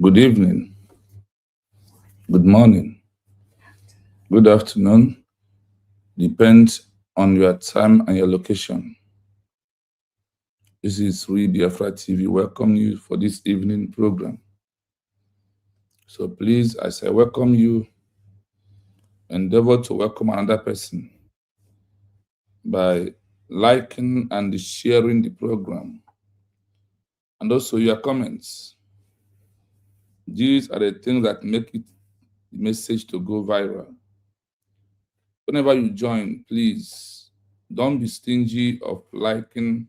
Good evening, good morning, good afternoon, depends on your time and your location. This is Biafra TV. Welcome you for this evening program. So please, as I welcome you, endeavor to welcome another person by liking and sharing the program, and also your comments. These are the things that make the message to go viral. Whenever you join, please don't be stingy of liking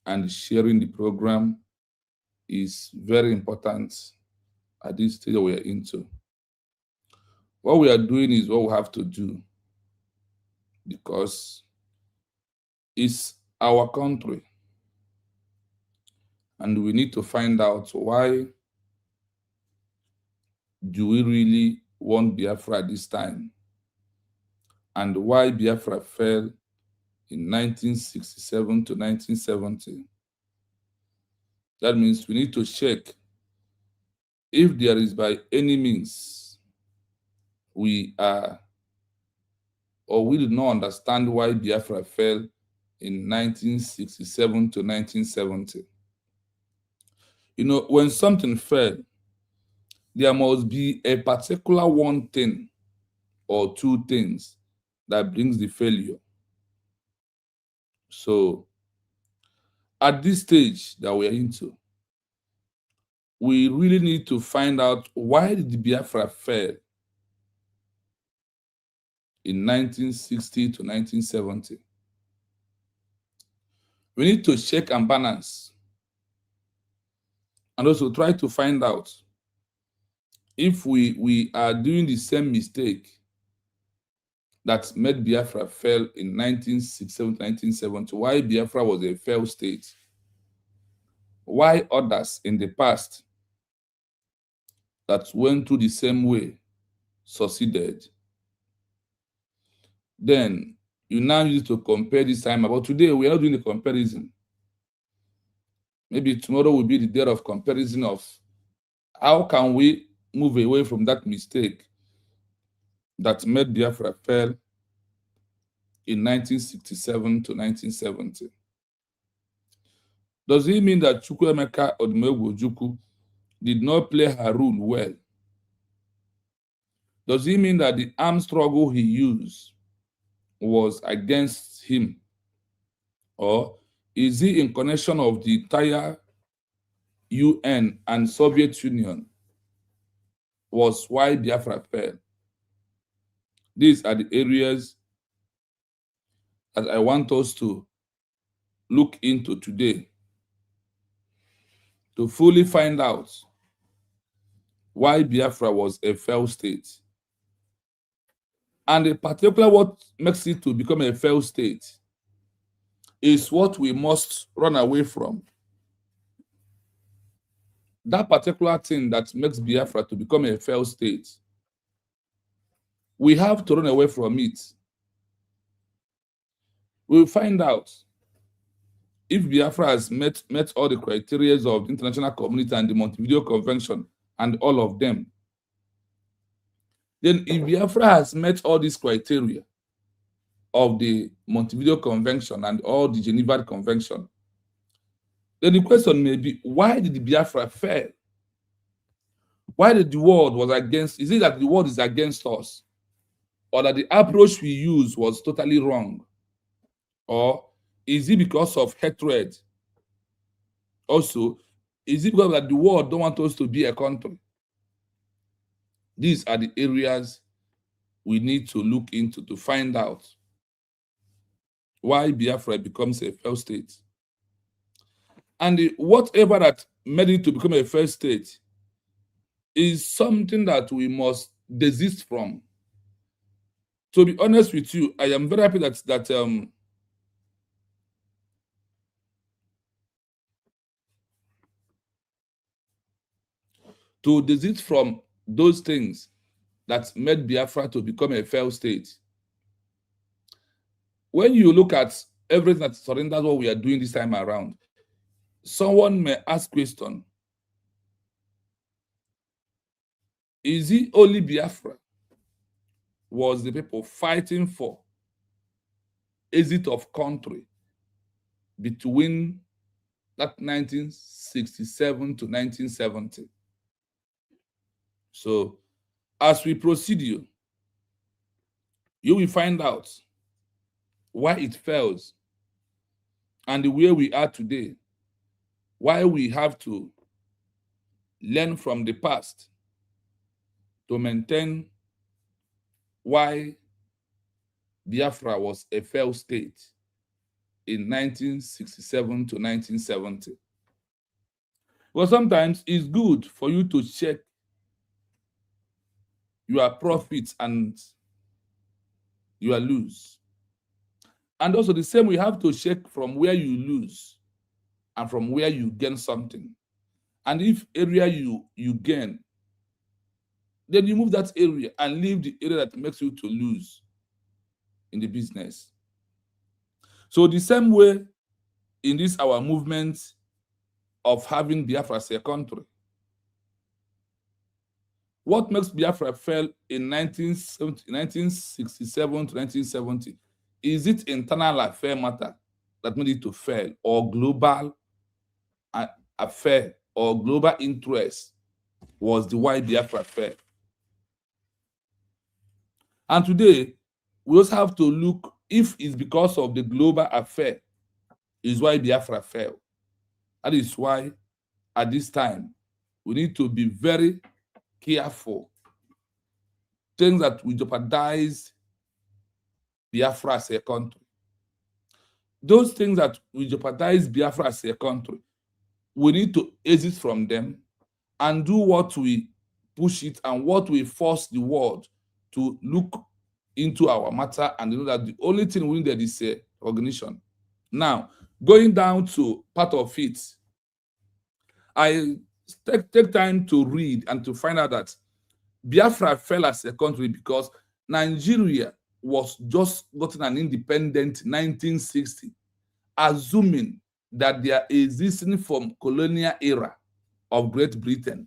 and sharing the program. Is very important at this stage that we are into. What we are doing is what we have to do because it's our country and we need to find out why do we really want Biafra this time and why Biafra fell in 1967 to 1970. That means we need to check if there is by any means we are or we do not understand why Biafra fell in 1967 to 1970. You know, when something fell, there must be a particular one thing or two things that brings the failure. So, at this stage that we are into, we really need to find out why did the Biafra fail in 1960 to 1970. We need to check and balance and also try to find out if we are doing the same mistake that made Biafra fail in 1967 to 1970, why Biafra was a failed state, why others in the past that went through the same way succeeded. Then you now need to compare this time. About today, we are not doing the comparison. Maybe tomorrow will be the day of comparison of how can we move away from that mistake that made Biafra fail in 1967 to 1970. Does it mean that Chukwuemeka Odumegwu Ojukwu did not play her role well? Does it mean that the armed struggle he used was against him? Or is he in connection of the entire UN and Soviet Union was why Biafra fell? These are the areas that I want us to look into today to fully find out why Biafra was a failed state. And in particular, what makes it to become a failed state is what we must run away from. That particular thing that makes Biafra to become a failed state, we have to run away from it. We'll find out if Biafra has met all the criteria of the international community and the Montevideo Convention and all of them. Then if Biafra has met all these criteria of the Montevideo Convention and all the Geneva Convention, then the question may be, why did the Biafra fail? Why did the world was against? Is it that the world is against us? Or that the approach we used was totally wrong? Or is it because of hatred? Also, is it because that the world don't want us to be a country? These are the areas we need to look into to find out why Biafra becomes a failed state. And whatever that made it to become a failed state is something that we must desist from. To be honest with you, I am very happy that to desist from those things that made Biafra to become a failed state. When you look at everything that surrenders what we are doing this time around, someone may ask question, Is it only Biafra was the people fighting for exit of country between that 1967 to 1970? So as we proceed, you will find out why it fails and where we are today, why we have to learn from the past to maintain why Biafra was a failed state in 1967 to 1970. Well, sometimes it's good for you to check your profits and your lose. And also the same, we have to check from where you lose and from where you gain something. And if area you gain, then you move that area and leave the area that makes you to lose in the business. So the same way in this our movement of having Biafra as a country, what makes Biafra fail in 1967 to 1970? Is it internal affair matter that made it to fail, or global affair or global interest was the why Biafra failed? And today, we also have to look if it's because of the global affair is why Biafra failed. That is why at this time, we need to be very careful. Things that will jeopardize Biafra as a country. Those things that will jeopardize Biafra as a country, we need to exit from them and do what we push it and what we force the world to look into our matter and know that the only thing we need is recognition. Now, going down to part of it, I take time to read and to find out that Biafra fell as a country because Nigeria was just gotten an independent 1960, assuming that they are existing from colonial era of Great Britain.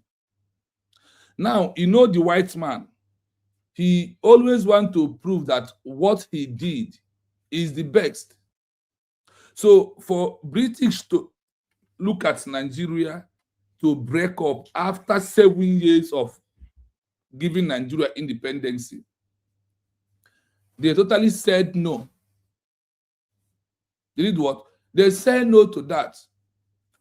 Now, you know, the white man, he always wants to prove that what he did is the best. So for British to look at Nigeria to break up after 7 years of giving Nigeria independence, they totally said no. They did what? They said no to that.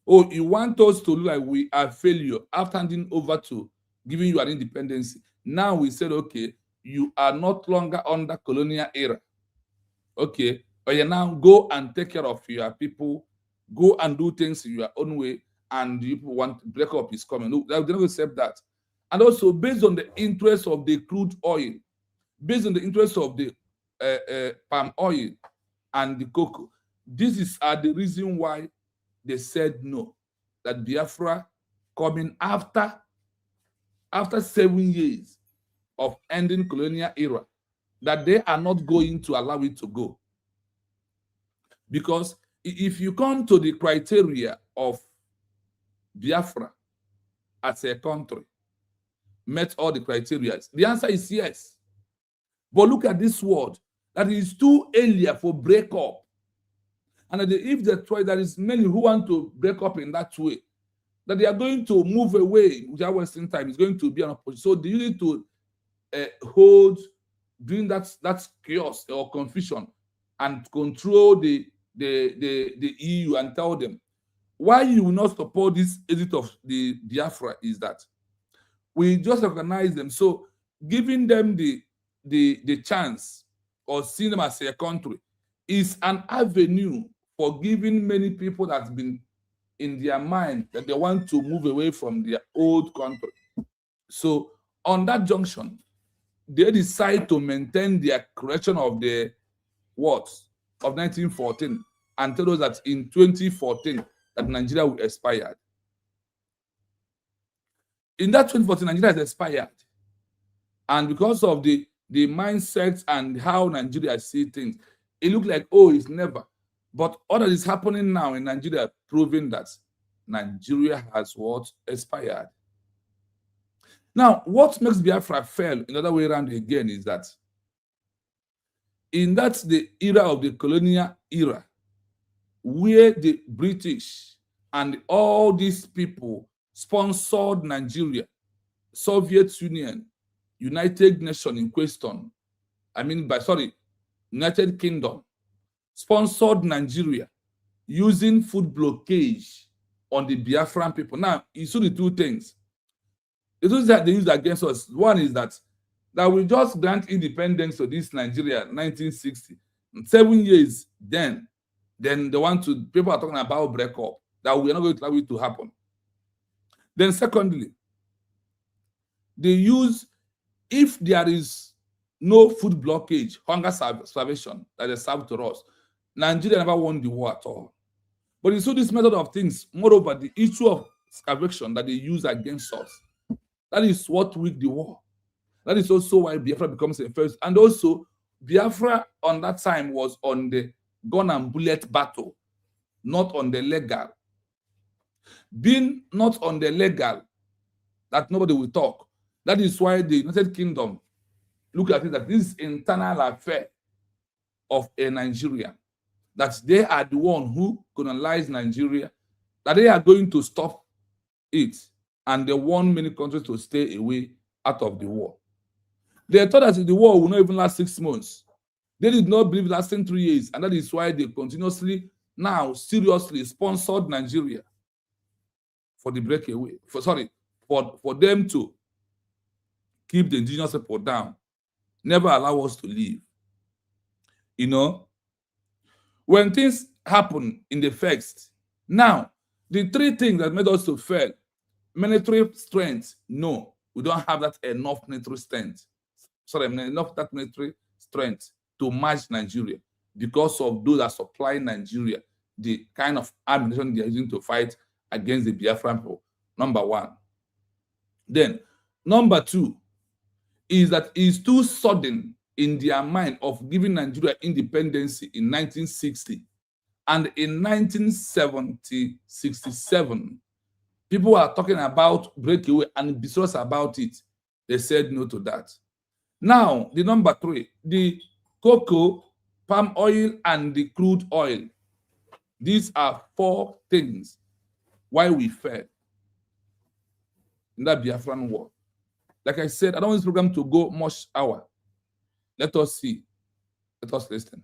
Oh, you want us to look like we are failure after handing over to giving you an independence. Now we said, okay, you are not longer under colonial era. Okay, but you now go and take care of your people, go and do things in your own way, and you want to break up is coming. No, they're not going to accept that. And also, based on the interest of the crude oil, based on the interest of the palm oil and the cocoa, this is the reason why they said no, that Biafra coming after 7 years of ending colonial era, that they are not going to allow it to go. Because if you come to the criteria of Biafra as a country, met all the criteria, the answer is yes. But look at this word, that is too early for breakup. And if they try, there is many who want to break up in that way, that they are going to move away without wasting time. It's going to be an opposition. So do you need to hold during that chaos or confusion and control the EU and tell them why you will not support this exit of the Biafra is that we just recognize them. So giving them the chance or seeing them as a country is an avenue for giving many people that's been in their mind that they want to move away from their old country. So on that junction, they decide to maintain their correction of the words of 1914 and tell us that in 2014 that Nigeria will expire. In that 2014, Nigeria has expired. And because of the mindset and how Nigeria see things, it looked like, oh, it's never. But all that is happening now in Nigeria proving that Nigeria has what? Expired. Now, what makes Biafra fail in the other way around again is that in that the era of the colonial era, where the British and all these people sponsored Nigeria, Soviet Union, United Nations in question, United Kingdom, sponsored Nigeria using food blockage on the Biafran people. Now, you see the two things. The two things that they use against us. One is that we just grant independence to this Nigeria 1960. 7 years then they want to, people are talking about breakup, that we are not going to allow it to happen. Then secondly, they use, if there is no food blockage, hunger starvation that they serve to us, Nigeria never won the war at all. But you see this method of things, moreover, the issue of starvation that they use against us, that is what weak the war. That is also why Biafra becomes a first. And also, Biafra on that time was on the gun and bullet battle, not on the legal. Being not on the legal, that nobody will talk. That is why the United Kingdom look at it that this is internal affair of a Nigerian, that they are the one who colonized Nigeria, that they are going to stop it, and they want many countries to stay away out of the war. They thought that the war will not even last 6 months. They did not believe it lasting 3 years, and that is why they continuously, now seriously sponsored Nigeria for the breakaway, for them to keep the indigenous people down, never allow us to leave. You know, when things happen in the first, now, the three things that made us to fail: military strength, no, we don't have that enough military strength. Enough that military strength to match Nigeria, because of those that supply Nigeria the kind of ammunition they are using to fight against the Biafran people. Number one. Then, number two is that it's too sudden in their mind of giving Nigeria independence in 1960. And in 1967, people are talking about breakaway and be serious about it. They said no to that. Now, the number three, the cocoa, palm oil, and the crude oil. These are four things why we failed in that Biafran war. Like I said, I don't want this program to go much hour. Let us see. Let us listen.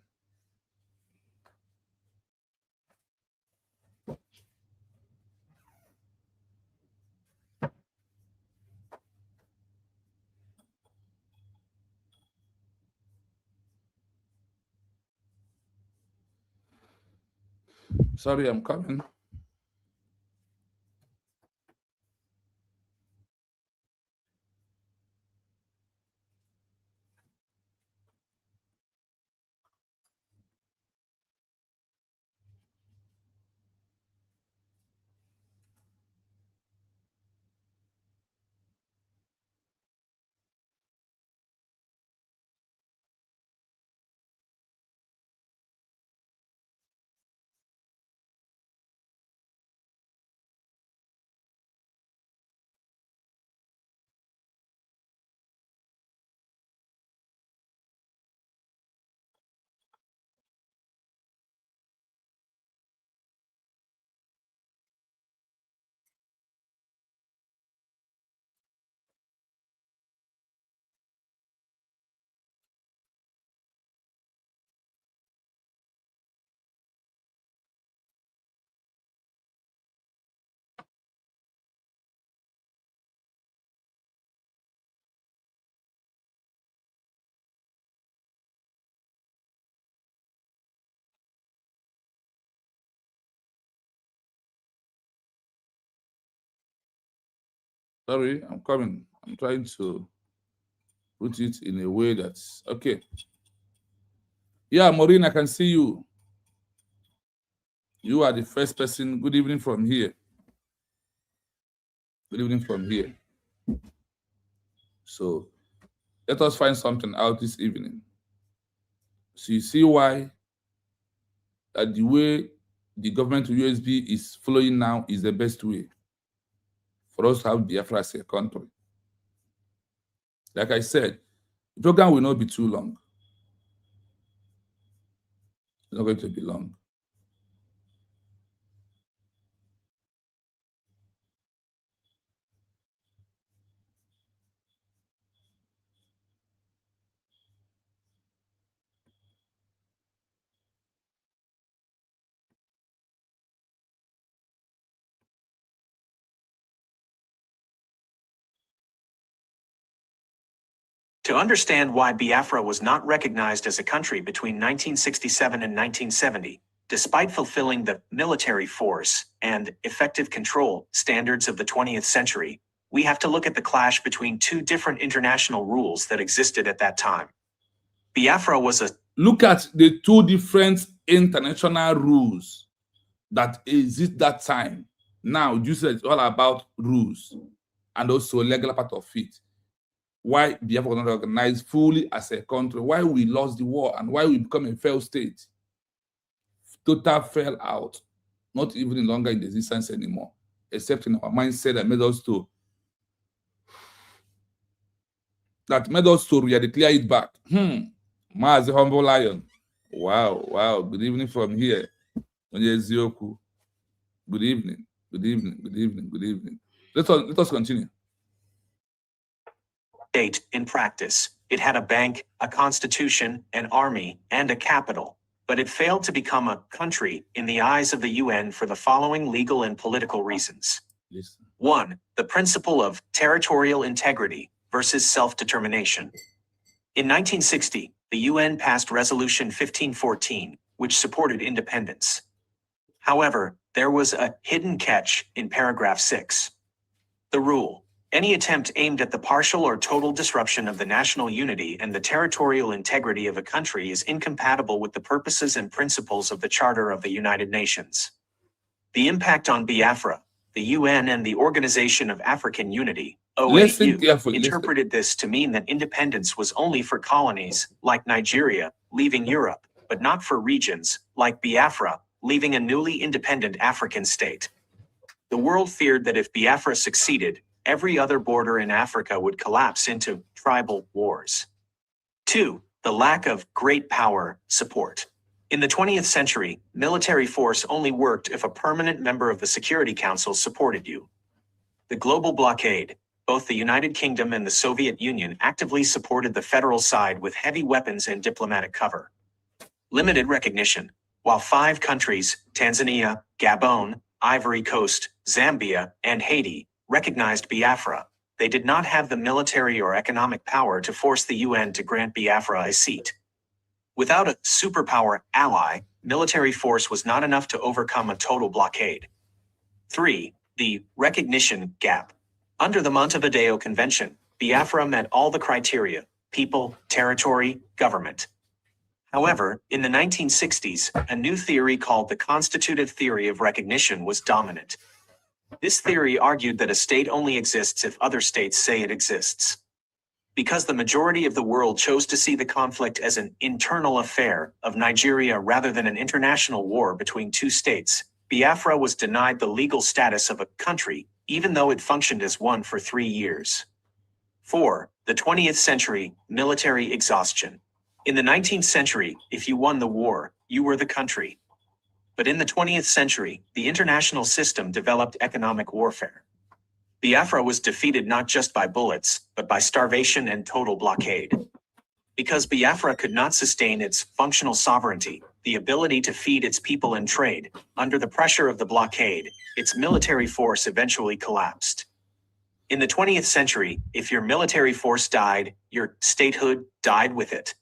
Sorry, I'm coming. Sorry, I'm coming. I'm trying to put it in a way that's okay. Yeah, Maureen, I can see you. You are the first person. Good evening from here. Good evening from here. So let us find something out this evening. So you see why that the way the government USB is following now is the best way for us to have Biafra as a country. Like I said, the program will not be too long. It's not going to be long. To understand why Biafra was not recognized as a country between 1967 and 1970, despite fulfilling the military force and effective control standards of the 20th century, we have to look at the clash between two different international rules that existed at that time. Biafra was a... Look at the two different international rules that exist that time. Now, you said it's all about rules and also legal part of it. Why Biafra was not recognized fully as a country, why we lost the war, and why we become a failed state. Total fell out, not even longer in existence anymore, except in our mindset that made us to really declare it back. Ma is a humble lion. Wow. Good evening from here. Good evening. Let us continue. State in practice. It had a bank, a constitution, an army, and a capital, but it failed to become a country in the eyes of the UN for the following legal and political reasons. Listen. 1. The principle of territorial integrity versus self-determination. In 1960, the UN passed Resolution 1514, which supported independence. However, there was a hidden catch in paragraph 6. The rule: any attempt aimed at the partial or total disruption of the national unity and the territorial integrity of a country is incompatible with the purposes and principles of the Charter of the United Nations. The impact on Biafra, the UN and the Organization of African Unity, OAU, interpreted this to mean that independence was only for colonies, like Nigeria, leaving Europe, but not for regions, like Biafra, leaving a newly independent African state. The world feared that if Biafra succeeded, every other border in Africa would collapse into tribal wars. 2. The lack of great power support. In the 20th century, military force only worked if a permanent member of the Security Council supported you. The global blockade, both the United Kingdom and the Soviet Union actively supported the federal side with heavy weapons and diplomatic cover. Limited recognition. While 5 countries, Tanzania, Gabon, Ivory Coast, Zambia, and Haiti, recognized Biafra, they did not have the military or economic power to force the UN to grant Biafra a seat. Without a superpower ally, military force was not enough to overcome a total blockade. 3. The recognition gap. Under the Montevideo Convention, Biafra met all the criteria: people, territory, government. However, in the 1960s, a new theory called the constitutive theory of recognition was dominant. This theory argued that a state only exists if other states say it exists. Because the majority of the world chose to see the conflict as an internal affair of Nigeria rather than an international war between 2 states, Biafra was denied the legal status of a country, even though it functioned as one for 3 years. 4. The 20th century, military exhaustion. In the 19th century, if you won the war, you were the country. But in the 20th century, the international system developed economic warfare. Biafra was defeated not just by bullets, but by starvation and total blockade. Because Biafra could not sustain its functional sovereignty, the ability to feed its people and trade, under the pressure of the blockade, its military force eventually collapsed. In the 20th century, if your military force died, your statehood died with it.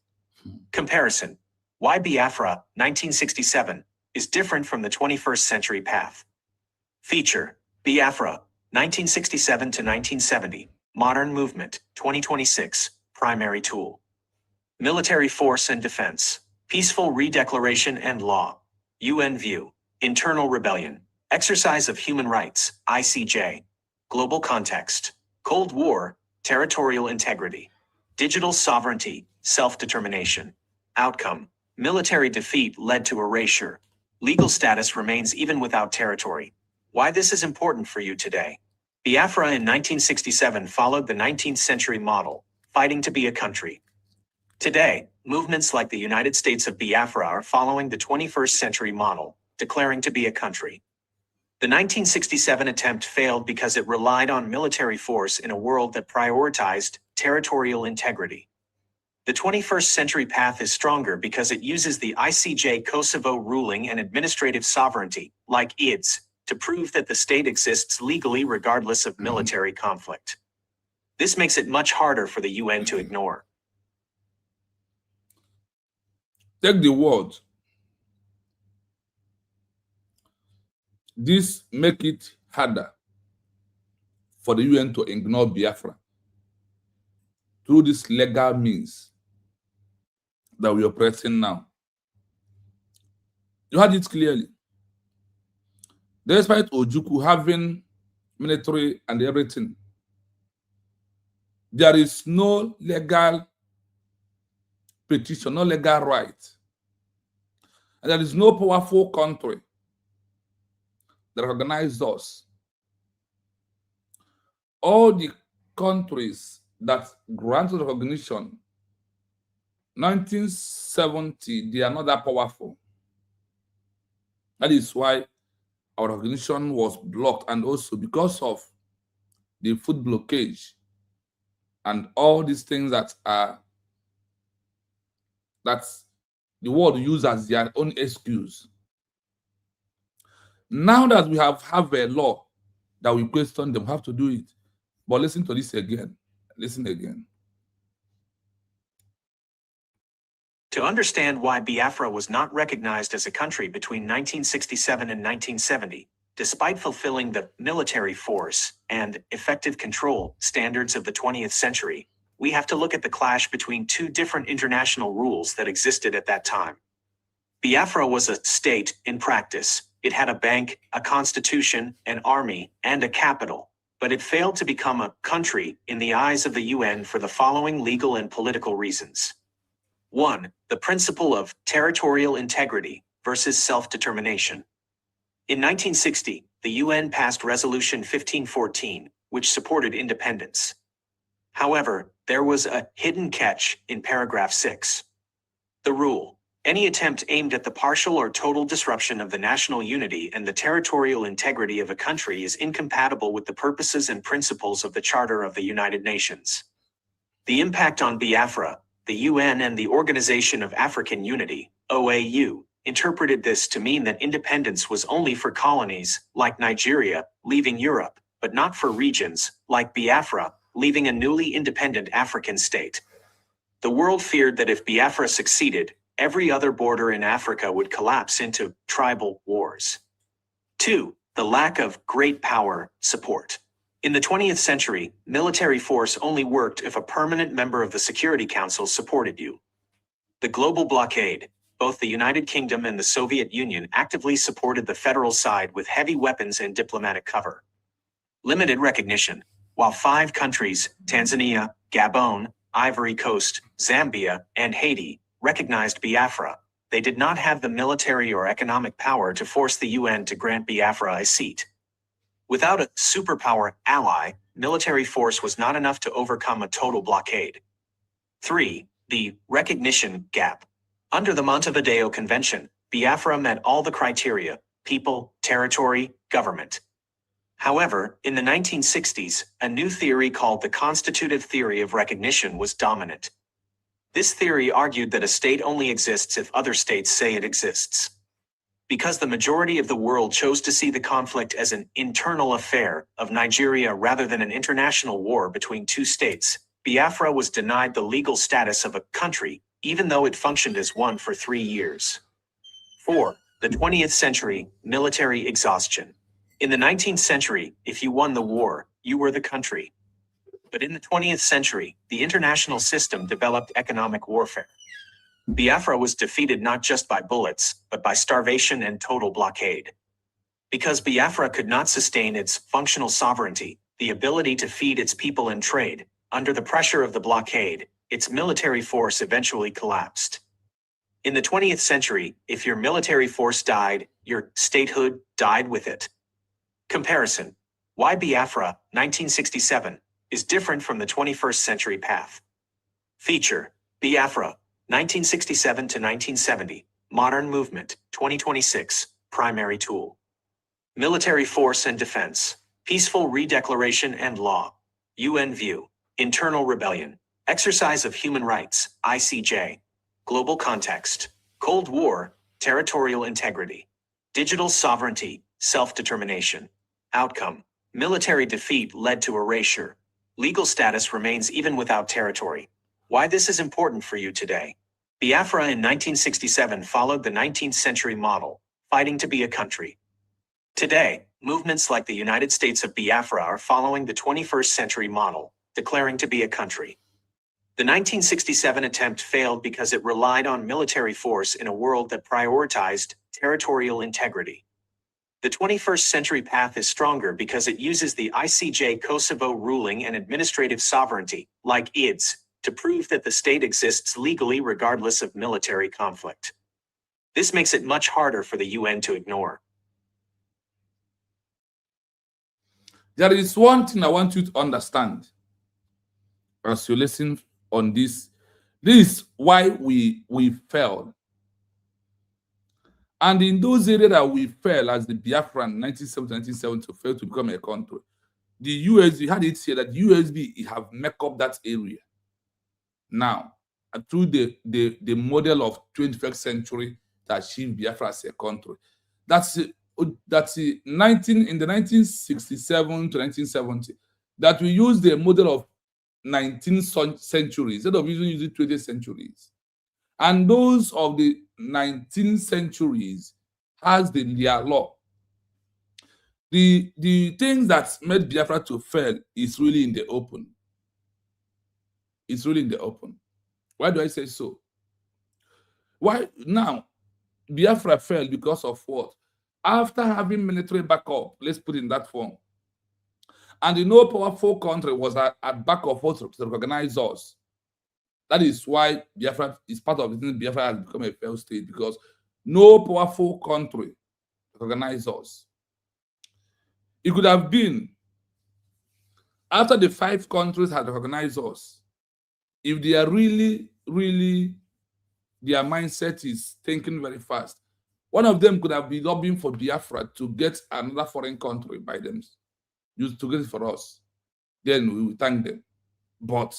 Comparison. Why Biafra, 1967, is different from the 21st century path. Feature. Biafra, 1967 to 1970, Modern Movement, 2026, Primary Tool. Military Force and Defense, Peaceful Redeclaration and Law, UN View, Internal Rebellion, Exercise of Human Rights, ICJ, Global Context, Cold War, Territorial Integrity, Digital Sovereignty, Self-Determination. Outcome, military defeat led to erasure. Legal status remains even without territory. Why this is important for you today. Biafra in 1967 followed the 19th century model, fighting to be a country. Today, movements like the United States of Biafra are following the 21st century model, declaring to be a country. The 1967 attempt failed because it relied on military force in a world that prioritized territorial integrity. The 21st century path is stronger because it uses the ICJ Kosovo ruling and administrative sovereignty, like IDS, to prove that the state exists legally regardless of military conflict. This makes it much harder for the UN to ignore. Take the word. This make it harder for the UN to ignore Biafra through this legal means that we are pressing now. You heard it clearly. Despite Ojukwu having military and everything, there is no legal petition, no legal right. And there is no powerful country that recognizes us. All the countries that granted recognition 1970, they are not that powerful. That is why our recognition was blocked, and also because of the food blockage and all these things that the world uses as their own excuse. Now that we have a law that we question them, we have to do it. But listen to this again. Listen again. To understand why Biafra was not recognized as a country between 1967 and 1970, despite fulfilling the military force and effective control standards of the 20th century, we have to look at the clash between two different international rules that existed at that time. Biafra was a state in practice. It had a bank, a constitution, an army, and a capital, but it failed to become a country in the eyes of the UN for the following legal and political reasons. 1. The principle of territorial integrity versus self-determination. In 1960, the UN passed Resolution 1514, which supported independence. However, there was a hidden catch in paragraph 6. The rule: any attempt aimed at the partial or total disruption of the national unity and the territorial integrity of a country is incompatible with the purposes and principles of the Charter of the United Nations. The impact on Biafra: the UN and the Organization of African Unity, OAU, interpreted this to mean that independence was only for colonies, like Nigeria, leaving Europe, but not for regions, like Biafra, leaving a newly independent African state. The world feared that if Biafra succeeded, every other border in Africa would collapse into tribal wars. 2. The lack of great power support. In the 20th century, military force only worked if a permanent member of the Security Council supported you. The global blockade: both the United Kingdom and the Soviet Union actively supported the federal side with heavy weapons and diplomatic cover. Limited recognition: while 5 countries, Tanzania, Gabon, Ivory Coast, Zambia, and Haiti, recognized Biafra, they did not have the military or economic power to force the UN to grant Biafra a seat. Without a superpower ally, military force was not enough to overcome a total blockade. 3. The recognition gap. Under the Montevideo Convention, Biafra met all the criteria: people, territory, government. However, in the 1960s, a new theory called the constitutive theory of recognition was dominant. This theory argued that a state only exists if other states say it exists. Because the majority of the world chose to see the conflict as an internal affair of Nigeria rather than an international war between 2 states, Biafra was denied the legal status of a country, even though it functioned as one for 3 years. 4. The 20th century, military exhaustion. In the 19th century, if you won the war, you were the country. But in the 20th century, the international system developed economic warfare. Biafra was defeated not just by bullets, but by starvation and total blockade. Because Biafra could not sustain its functional sovereignty, the ability to feed its people and trade, under the pressure of the blockade, its military force eventually collapsed. In the 20th century, if your military force died, your statehood died with it. Comparison: why Biafra, 1967, is different from the 21st century path. Feature: Biafra, 1967 to 1970. Modern movement, 2026. Primary tool: military force and defense. Peaceful redeclaration and law. UN view. Internal rebellion. Exercise of human rights, ICJ. Global context. Cold War, territorial integrity. Digital sovereignty, self-determination. Outcome: military defeat led to erasure. Legal status remains even without territory. Why this is important for you today. Biafra in 1967 followed the 19th century model, fighting to be a country. Today, movements like the United States of Biafra are following the 21st century model, declaring to be a country. The 1967 attempt failed because it relied on military force in a world that prioritized territorial integrity. The 21st century path is stronger because it uses the ICJ Kosovo ruling and administrative sovereignty, like IDS, to prove that the state exists legally regardless of military conflict. This makes it much harder for the UN to ignore. There is one thing I want you to understand as you listen on this. This is why we failed. And in those areas that we fell, as the Biafra in 1970 failed to become a country, the USB had it here that USB have make up that area now through the model of 21st century that achieved Biafra as a country. That's in the 1967 to 1970 that we use the model of 19th century instead of using 20th centuries. And those of the 19th centuries has their law. The things that made Biafra to fail is really in the open. It's really in the open. Why do I say so? Why now? Biafra failed because of what? After having military backup, let's put it in that form, and the no powerful country was at back of us to recognize us. That is why Biafra is part of it. Biafra has become a failed state because no powerful country recognizes us. It could have been after the 5 countries had recognized us, if they are really, their mindset is thinking very fast. One of them could have been lobbying for Biafra to get another foreign country by them, used to get it for us. Then we will thank them. But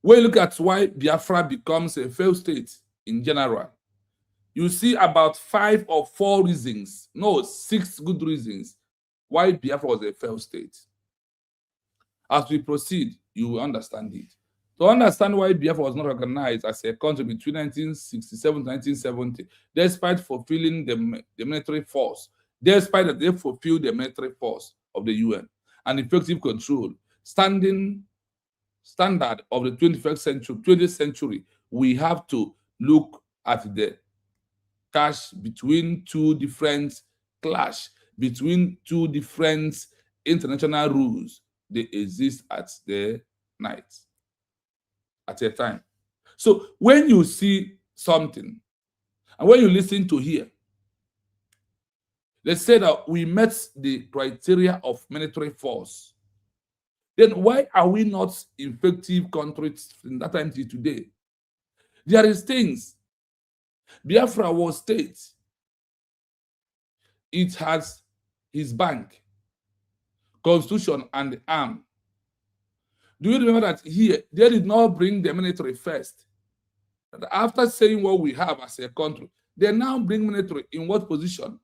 when you look at why Biafra becomes a failed state in general, you see about 5 or 4 reasons, no, 6 good reasons why Biafra was a failed state. As we proceed, you will understand it. To understand why Biafra was not recognized as a country between 1967 to 1970, despite fulfilling the military force, despite that they fulfilled the military force of the UN and effective control, standard of the 20th century, we have to look at the clash between 2 different international rules. They exist at the night, at a time. So when you see something and when you listen to hear, let's say that we met the criteria of military force, then why are we not effective countries in that time till today? There is things. Biafra was state. It has his bank, constitution, and the arm. Do you remember that here, they did not bring the military first? After saying what we have as a country, they now bring military in what position?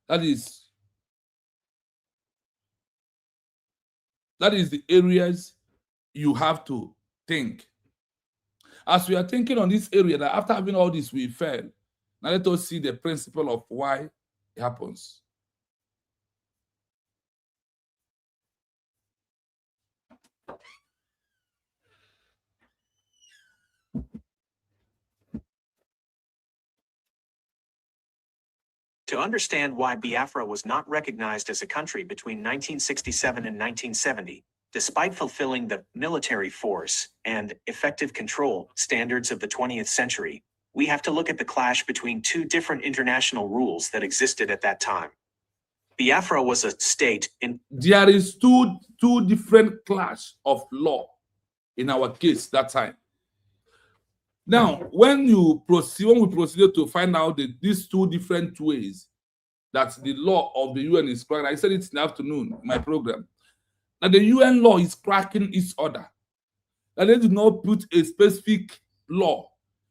That is the areas you have to think. As we are thinking on this area, that after having all this, we fail. Now let us see the principle of why it happens. To understand why Biafra was not recognized as a country between 1967 and 1970, despite fulfilling the military force and effective control standards of the 20th century, we have to look at the clash between 2 different international rules that existed at that time. Biafra was a state in... There is 2 two different clash of law in our case that time. Now, when we proceeded to find out these two different ways that the law of the UN is cracking, I said it in the afternoon in my program, that the UN law is cracking each other. That they do not put a specific law.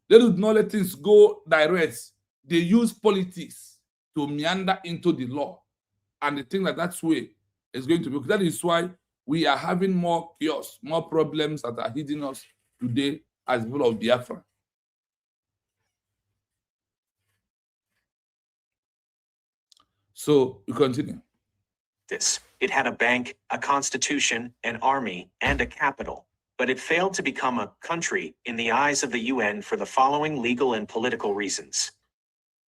They do not let things go direct. They use politics to meander into the law. And they think that that's way is going to be. That is why we are having more chaos, more problems that are hitting us today as people of Biafra. So we continue. It had a bank, a constitution, an army, and a capital, but it failed to become a country in the eyes of the UN for the following legal and political reasons.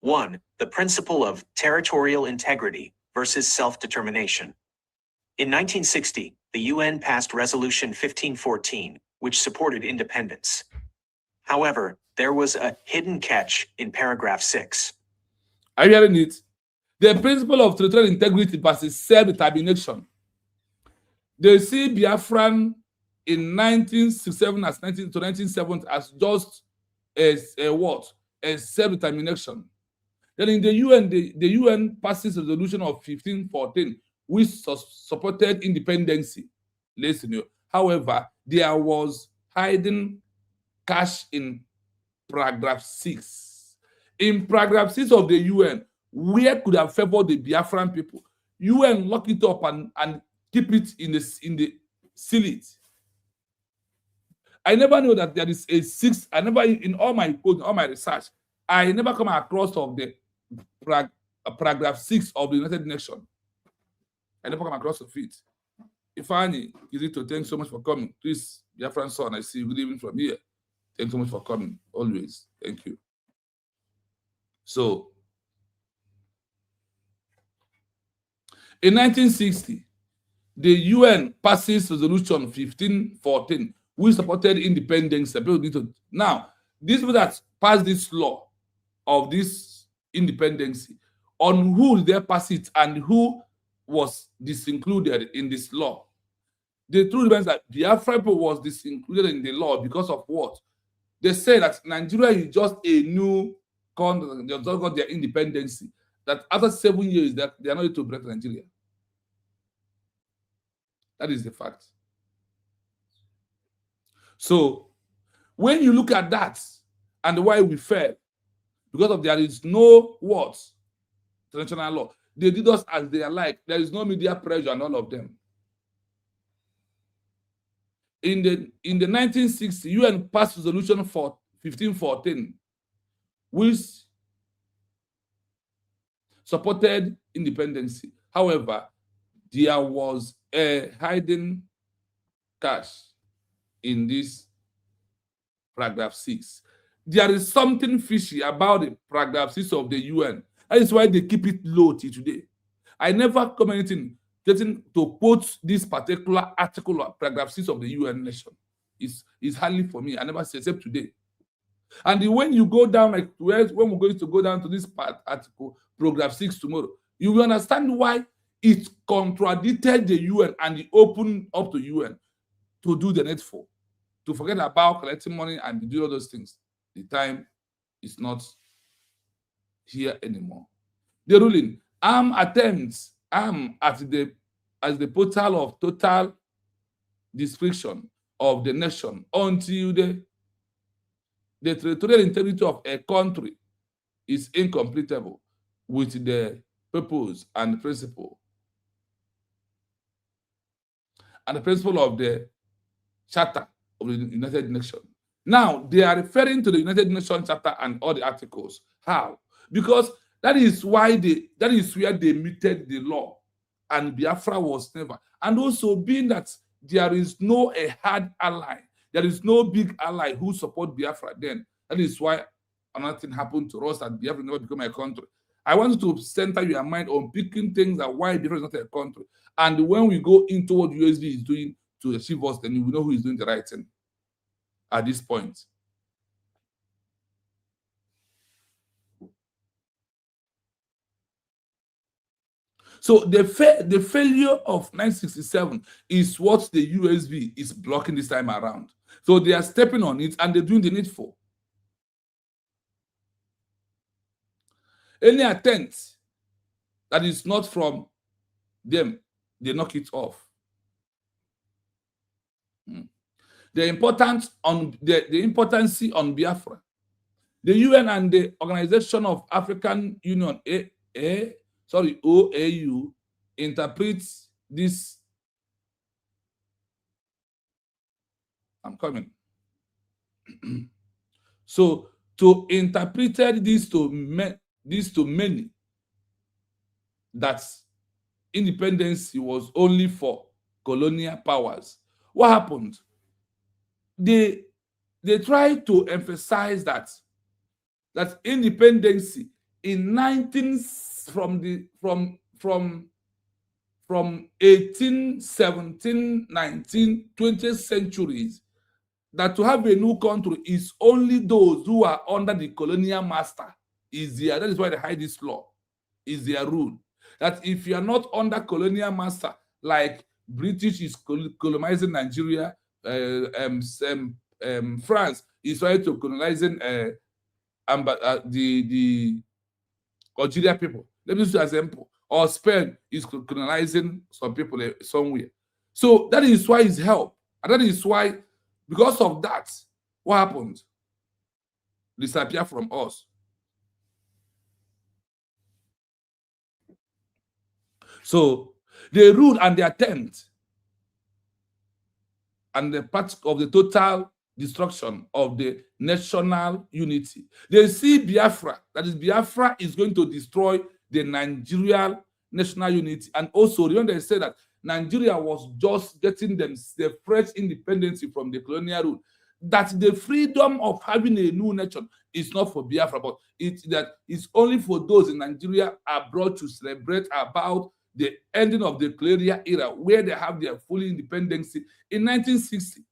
1. The principle of territorial integrity versus self-determination. In 1960, the UN passed Resolution 1514, which supported independence. However, there was a hidden catch in paragraph 6. Are you hearing it? The principle of territorial integrity versus self-determination. They see Biafran in 1967 as 1970 as just a what? A self-determination. Then in the UN, the UN passes a resolution of 1514, which supported independency. Listen, however, there was hidden cash in paragraph 6. In paragraph 6 of the UN, where could have favored the Biafran people? UN lock it up and keep it in the seal it. I never know that there is a 6. I never, in all my code, all my research, I never come across of the paragraph 6 of the United Nations. I never come across of it. Ifani, Kizito, thanks so much for coming. Please, Biafran son, I see you. Good evening from here. Thanks so much for coming. Always. Thank you. So, in 1960, the UN passes Resolution 1514, which supported independence. Now, these people that passed this law of this independence, on who did they pass it and who was disincluded in this law? The truth remains that Biafra people was disincluded in the law because of what? They say that Nigeria is just a new country, they just got their independence, that after 7 years that they are not able to break Nigeria. That is the fact. So when you look at that and why we fell, because of there is no what? International law. They did us as they are like. There is no media pressure on all of them. In the 1960, UN passed resolution for 1514, which supported independence. However, there was a hidden cash in this paragraph 6. There is something fishy about the paragraph 6 of the UN. That is why they keep it low till today. I never come anything getting to quote this particular article of paragraph 6 of the UN nation. It's hardly for me. I never say except today. And when you go down, like when we're going to go down to this article, paragraph 6 tomorrow, you will understand why it contradicted the UN and it opened up to UN to do the needful, to forget about collecting money and do all those things. The time is not here anymore. The ruling, attempts as the portal of total destruction of the nation until the territorial integrity of a country is incompatible with the purpose and principle of the Charter of the United Nations. Now, they are referring to the United Nations Charter and all the articles. How? Because that is where they muted the law, and Biafra was never. And also, being that there is no a hard ally, there is no big ally who support Biafra then. That is why another thing happened to us, that Biafra never become a country. I want you to center your mind on picking things that why Biafra is not a country. And when we go into what USD is doing to achieve us, then you will know who is doing the right thing at this point. So the failure of 1967 is what the USB is blocking this time around. So they are stepping on it and they're doing the needful. Any attempt that is not from them, they knock it off. The importance on the importance on Biafra. The UN and the Organization of African Union, OAU, interprets this. I'm coming. So to interpret this to many, that independence was only for colonial powers. What happened? They tried to emphasize that independence in 18, 17, 19, 20th centuries, that to have a new country is only those who are under the colonial master. That is why they hide this law. Is their rule. That if you are not under colonial master, like British is colonizing Nigeria, France is trying to colonizing the Algeria people. Let me use an example. Or Spain is colonizing some people somewhere. So that is why it's help. And that is why, because of that, what happened? Disappear from us. So the rule and the attempt and the part of the total destruction of the national unity. They see Biafra, that is Biafra is going to destroy the Nigerian national unity. And also, remember they said that Nigeria was just getting them the fresh independence from the colonial rule. That the freedom of having a new nation is not for Biafra, but it's only for those in Nigeria abroad to celebrate about the ending of the colonial era, where they have their full independence in 1960.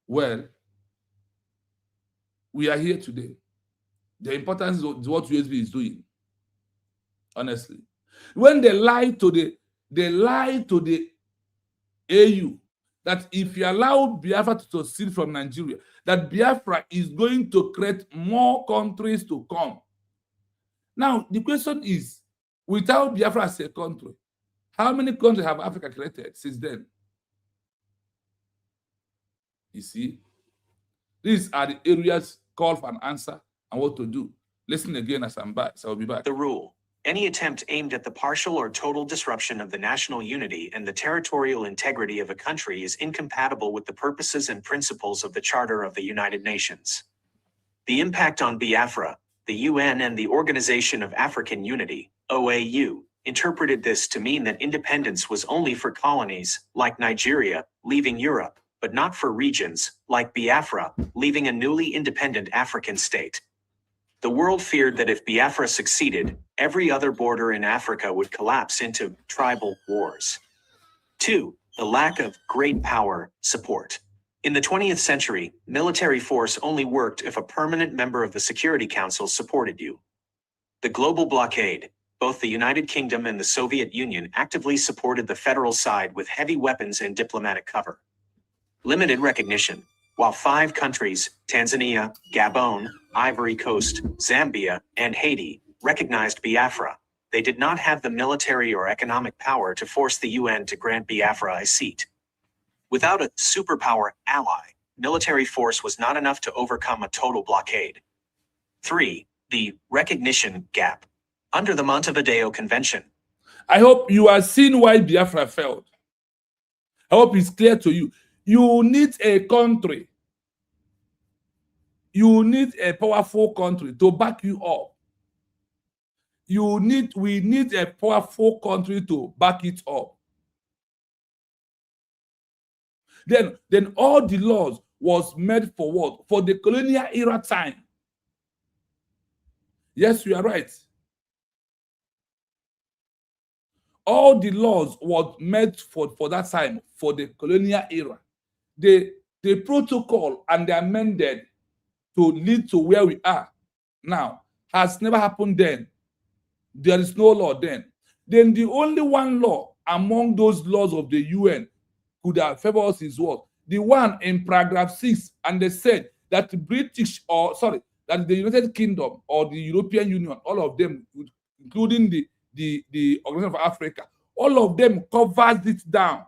Well, we are here today. The importance is what USB is doing. Honestly, when they lie to the AU that if you allow Biafra to secede from Nigeria, that Biafra is going to create more countries to come. Now, the question is, without Biafra as a country, how many countries have Africa created since then? You see, these are the areas call for an answer and what to do. Listen again as I'm back, so I'll be back. The rule. Any attempt aimed at the partial or total disruption of the national unity and the territorial integrity of a country is incompatible with the purposes and principles of the Charter of the United Nations. The impact on Biafra, the UN and the Organization of African Unity, OAU, interpreted this to mean that independence was only for colonies, like Nigeria, leaving Europe, but not for regions, like Biafra, leaving a newly independent African state. The world feared that if Biafra succeeded, every other border in Africa would collapse into tribal wars. 2. The lack of great power support. In the 20th century, military force only worked if a permanent member of the Security Council supported you. The global blockade, both the United Kingdom and the Soviet Union actively supported the federal side with heavy weapons and diplomatic cover. Limited recognition. While 5 countries, Tanzania, Gabon, Ivory Coast, Zambia, and Haiti, recognized Biafra, they did not have the military or economic power to force the UN to grant Biafra a seat. Without a superpower ally, military force was not enough to overcome a total blockade. 3. The recognition gap. Under the Montevideo Convention. I hope you are seeing why Biafra failed. I hope it's clear to you. You need a country. You need a powerful country to back you up. We need a powerful country to back it up. Then all the laws was made for what? For the colonial era time. Yes, you are right. All the laws was made for that time, for the colonial era. the protocol and the amended to lead to where we are now has never happened then. There is no law then. Then the only one law among those laws of the UN could have favored us is what? The one in paragraph 6, and they said that the British, or sorry, that the United Kingdom or the European Union, all of them, including the Organization of Africa, all of them covers it down.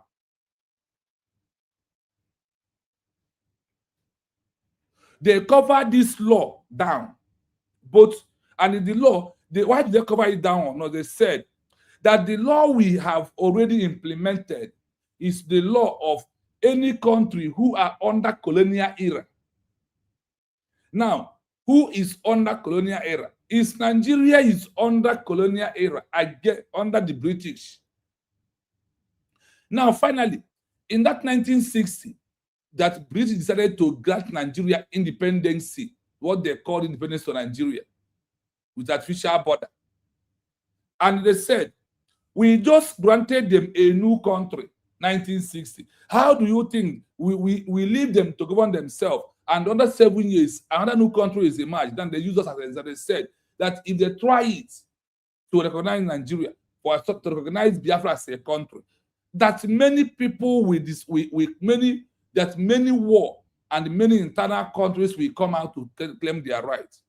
They cover this law down. Both, and in the law, why did they cover it down? No, they said that the law we have already implemented is the law of any country who are under colonial era. Now, who is under colonial era? Is Nigeria is under colonial era, again, under the British. Now, finally, in that 1960, that British decided to grant Nigeria independence, what they call independence to Nigeria, with artificial border. And they said, we just granted them a new country, 1960. How do you think we leave them to govern themselves? And under 7 years, another new country is emerged. Then they use us as they said that if they try it to recognize Nigeria, or to recognize Biafra as a country, that many people with many war and many internal countries will come out to claim their rights.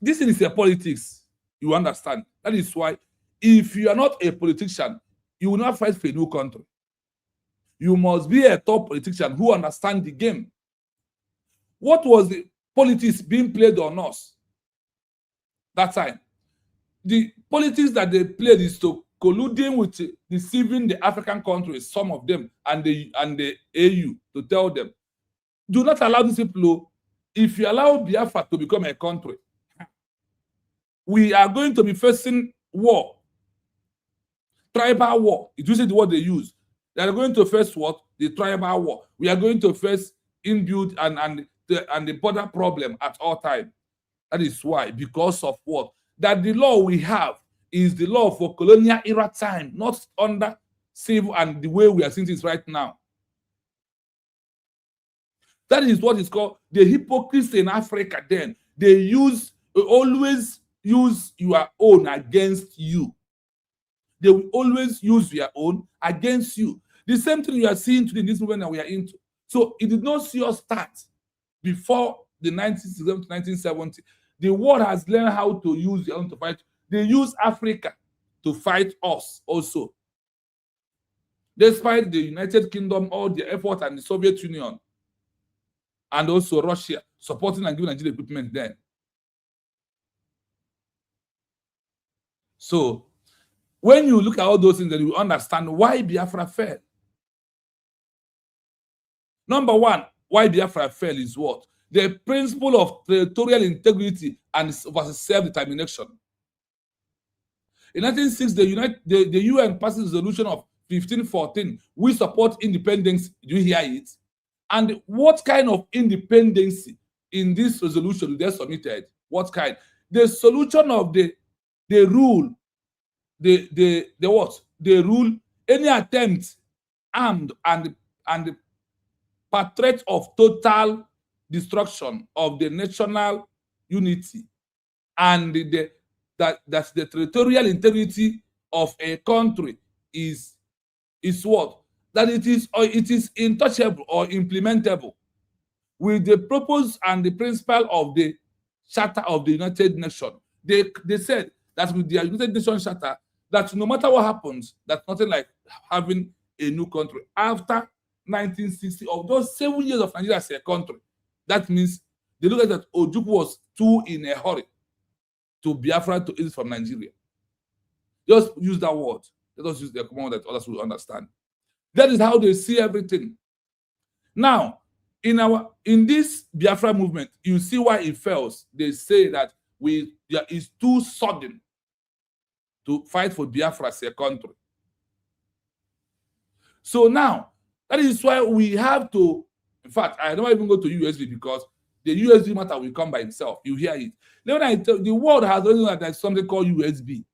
This is a politics, you understand. That is why, if you are not a politician, you will not fight for a new country. You must be a top politician who understands the game. What was the politics being played on us that time? The politics that they played is to colluding with deceiving the African countries, some of them, and the AU, to tell them, do not allow these people. If you allow Biafra to become a country, we are going to be facing war, tribal war. It usually the word they use. They are going to face what? The tribal war. We are going to face inbuilt and the border problem at all time. That is why, because of what? That the law we have is the law for colonial era time, not under civil and the way we are seeing this right now. That is what is called the hypocrisy in Africa then. They always use your own against you. They will always use your own against you. The same thing you are seeing today in this movement that we are into. So it did not see us start before the 1960s to 1970. The world has learned how to use their own to fight. They use Africa to fight us also. Despite the United Kingdom, all the effort, and the Soviet Union, and also Russia supporting and giving Nigeria equipment then. So when you look at all those things, then you understand why Biafra fell. Number one, why Biafra fell is what? The principle of territorial integrity and versus self-determination. In 1960, the UN passed a resolution of 1514. We support independence. Do you hear it? And what kind of independence in this resolution they submitted? What kind? The solution of the rule, the what? The rule, any attempt armed and the threat of total destruction of the national unity and that the territorial integrity of a country is what? That it is untouchable or implementable with the purpose and the principle of the Charter of the United Nations. They said that with the United Nations Charter, that no matter what happens, that's nothing like having a new country. After 1960, of those 7 years of Nigeria as a country, that means they look at that Ojukwu was too in a hurry to Biafra to exit from Nigeria. Just use that word. Let us use the common word that others will understand. That is how they see everything. Now, in this Biafra movement, you see why it fails. They say that it's too sudden to fight for Biafra as a country. So now, that is why we have to, in fact, I don't even go to USB because the USB matter will come by itself. You hear it. Then when I tell the world has already known that there's something called USB.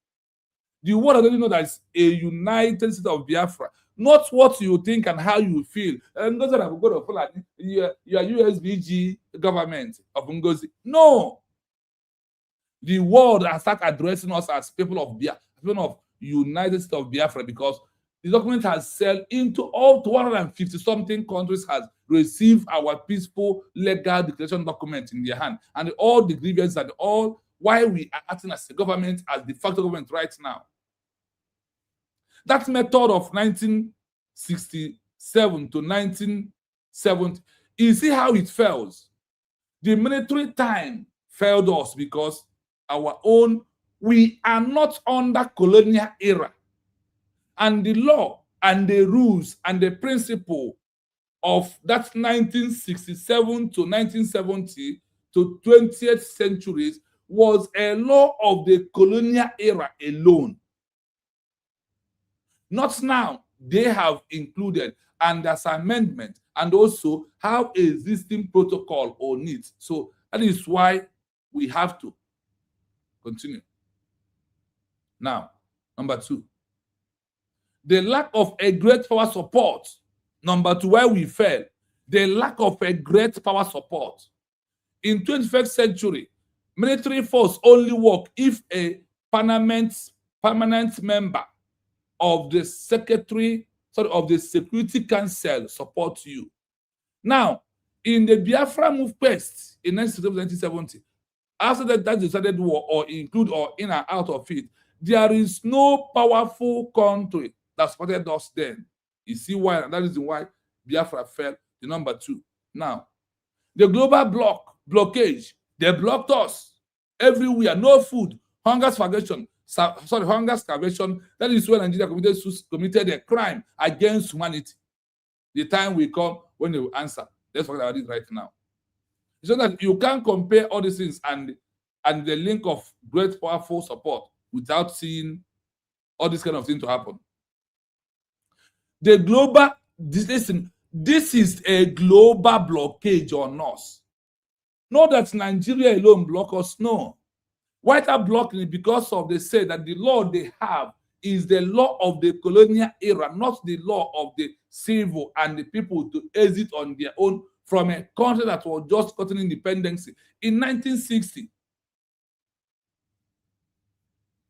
The world already know that it's a United States of Biafra. not what you think and how you feel. Ngozi will go to Fulani, you are USBG government of Ngozi. No. The world has started addressing us as people of Biafra, people of United States of Biafra, because the document has sailed into all 250 something countries, has received our peaceful legal declaration document in their hand, and all the grievances and all why we are acting as a government, as de facto government right now. That method of 1967 to 1970, you see how it fails. The military time failed us because we are not under colonial era. And the law and the rules and the principle of that 1967 to 1970 to 20th centuries was a law of the colonial era alone. Not now. They have included, and as amendment, and also have existing protocol on it. So that is why we have to continue. Now, number 2, the lack of a great power support. Number 2, where we fail, the lack of a great power support. In 21st century, military force only work if a permanent member of the Security Council supports you. Now, in the Biafra movement in 1970, after that decided war or include or in and out of it, there is no powerful country that supported us then. You see why? And that is why Biafra fell. The number 2. Now, the global blockage, they blocked us everywhere. No food, hunger starvation. Hunger starvation. That is when Nigeria committed a crime against humanity. The time will come when they will answer. Let's talk about it right now. So that you can't compare all these things and the link of great powerful support without seeing all this kind of thing to happen. The global, this is a global blockage on us. Not that Nigeria alone block us, no. Why are blocking it? Because of they say that the law they have is the law of the colonial era, not the law of the civil and the people to exit on their own from a country that was just gotten independence in 1960.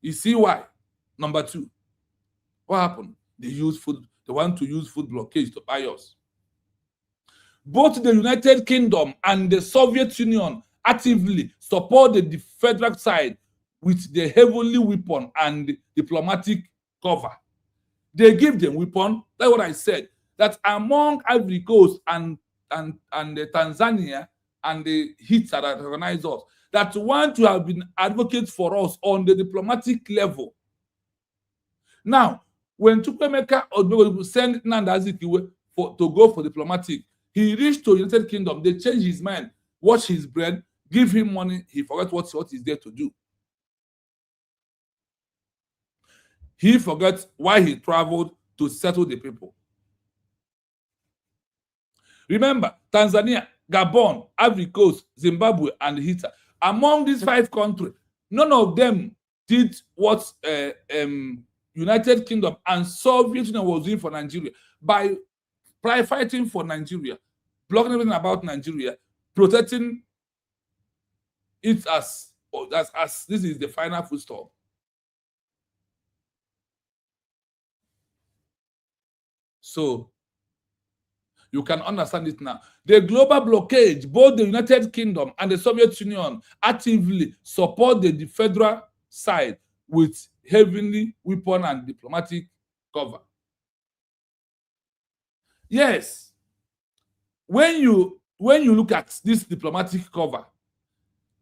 You see why? Number 2, what happened? They want to use food blockage to buy us. Both the United Kingdom and the Soviet Union actively supported the federal side with the heavenly weapon and diplomatic cover. They give them weapon. That's what I said. That among Ivory Coast and the Tanzania and the hits that recognize us, that want to have been advocates for us on the diplomatic level. Now, when Chukwemeka Odumegwu sent Nnamdi Azikiwe to go for diplomatic, he reached to United Kingdom. They changed his mind, wash his brain, give him money. He forgot what he's there to do. He forgot why he traveled to settle the people. Remember, Tanzania, Gabon, Ivory Coast, Zimbabwe, and Haiti. Among these 5 countries, none of them did what United Kingdom and Soviet Union was doing for Nigeria by fighting for Nigeria, blocking everything about Nigeria, protecting it as this is the final full stop. So you can understand it now. The global blockade, both the United Kingdom and the Soviet Union actively support the federal side with heavily weapon and diplomatic cover. Yes, when you look at this diplomatic cover,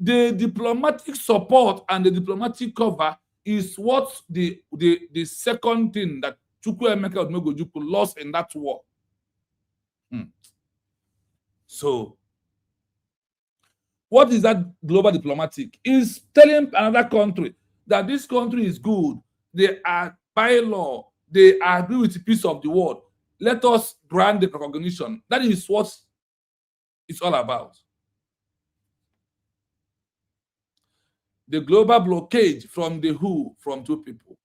the diplomatic support and the diplomatic cover is what the second thing that Chukwuemeka Odumegwu lost in that war. So, what is that global diplomatic? Is telling another country that this country is good. They are by law. They agree with the peace of the world. Let us grant the recognition. That is what it's all about. The global blockade from the who? From 2 people.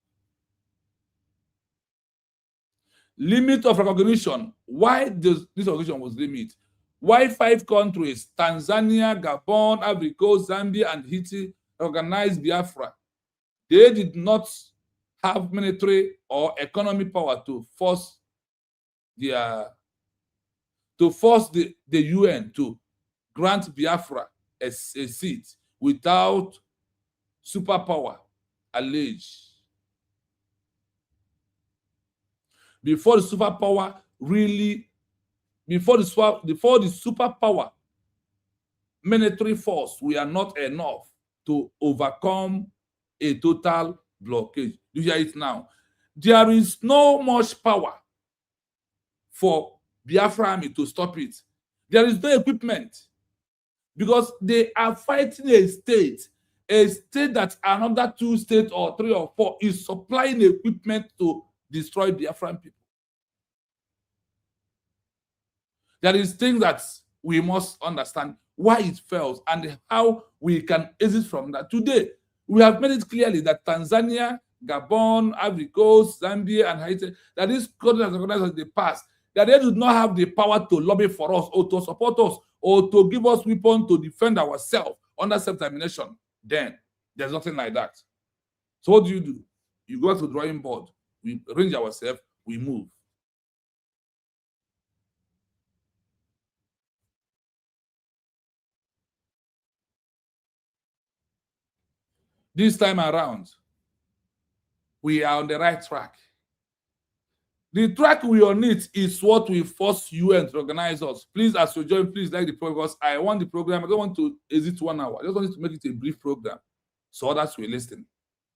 limit of recognition. Why this recognition was limit? Why 5 countries, Tanzania, Gabon, Ivory Coast, Zambia, and Haiti, recognized Biafra? They did not have military or economic power to force the UN to grant Biafra a seat without superpower alleged. Before the superpower military force, we are not enough to overcome a total blockade. You hear it now. There is no much power for Biafra army to stop it. There is no equipment because they are fighting a state that another 2 states or 3 or 4 is supplying equipment to destroy Biafran people. There is things that we must understand why it fails and how we can exit from that. Today, we have made it clearly that Tanzania, Gabon, Ivory Coast, Zambia, and Haiti, that these countries have recognized in the past, that they do not have the power to lobby for us or to support us or to give us weapons to defend ourselves under self-determination. Then there's nothing like that. So what do? You go to the drawing board, we arrange ourselves, we move. This time around, we are on the right track. The track we are on it is what we force UN to organize us. Please, as you join, please like the program because I want the program. I don't want to exit 1 hour. I just want to make it a brief program so others will listen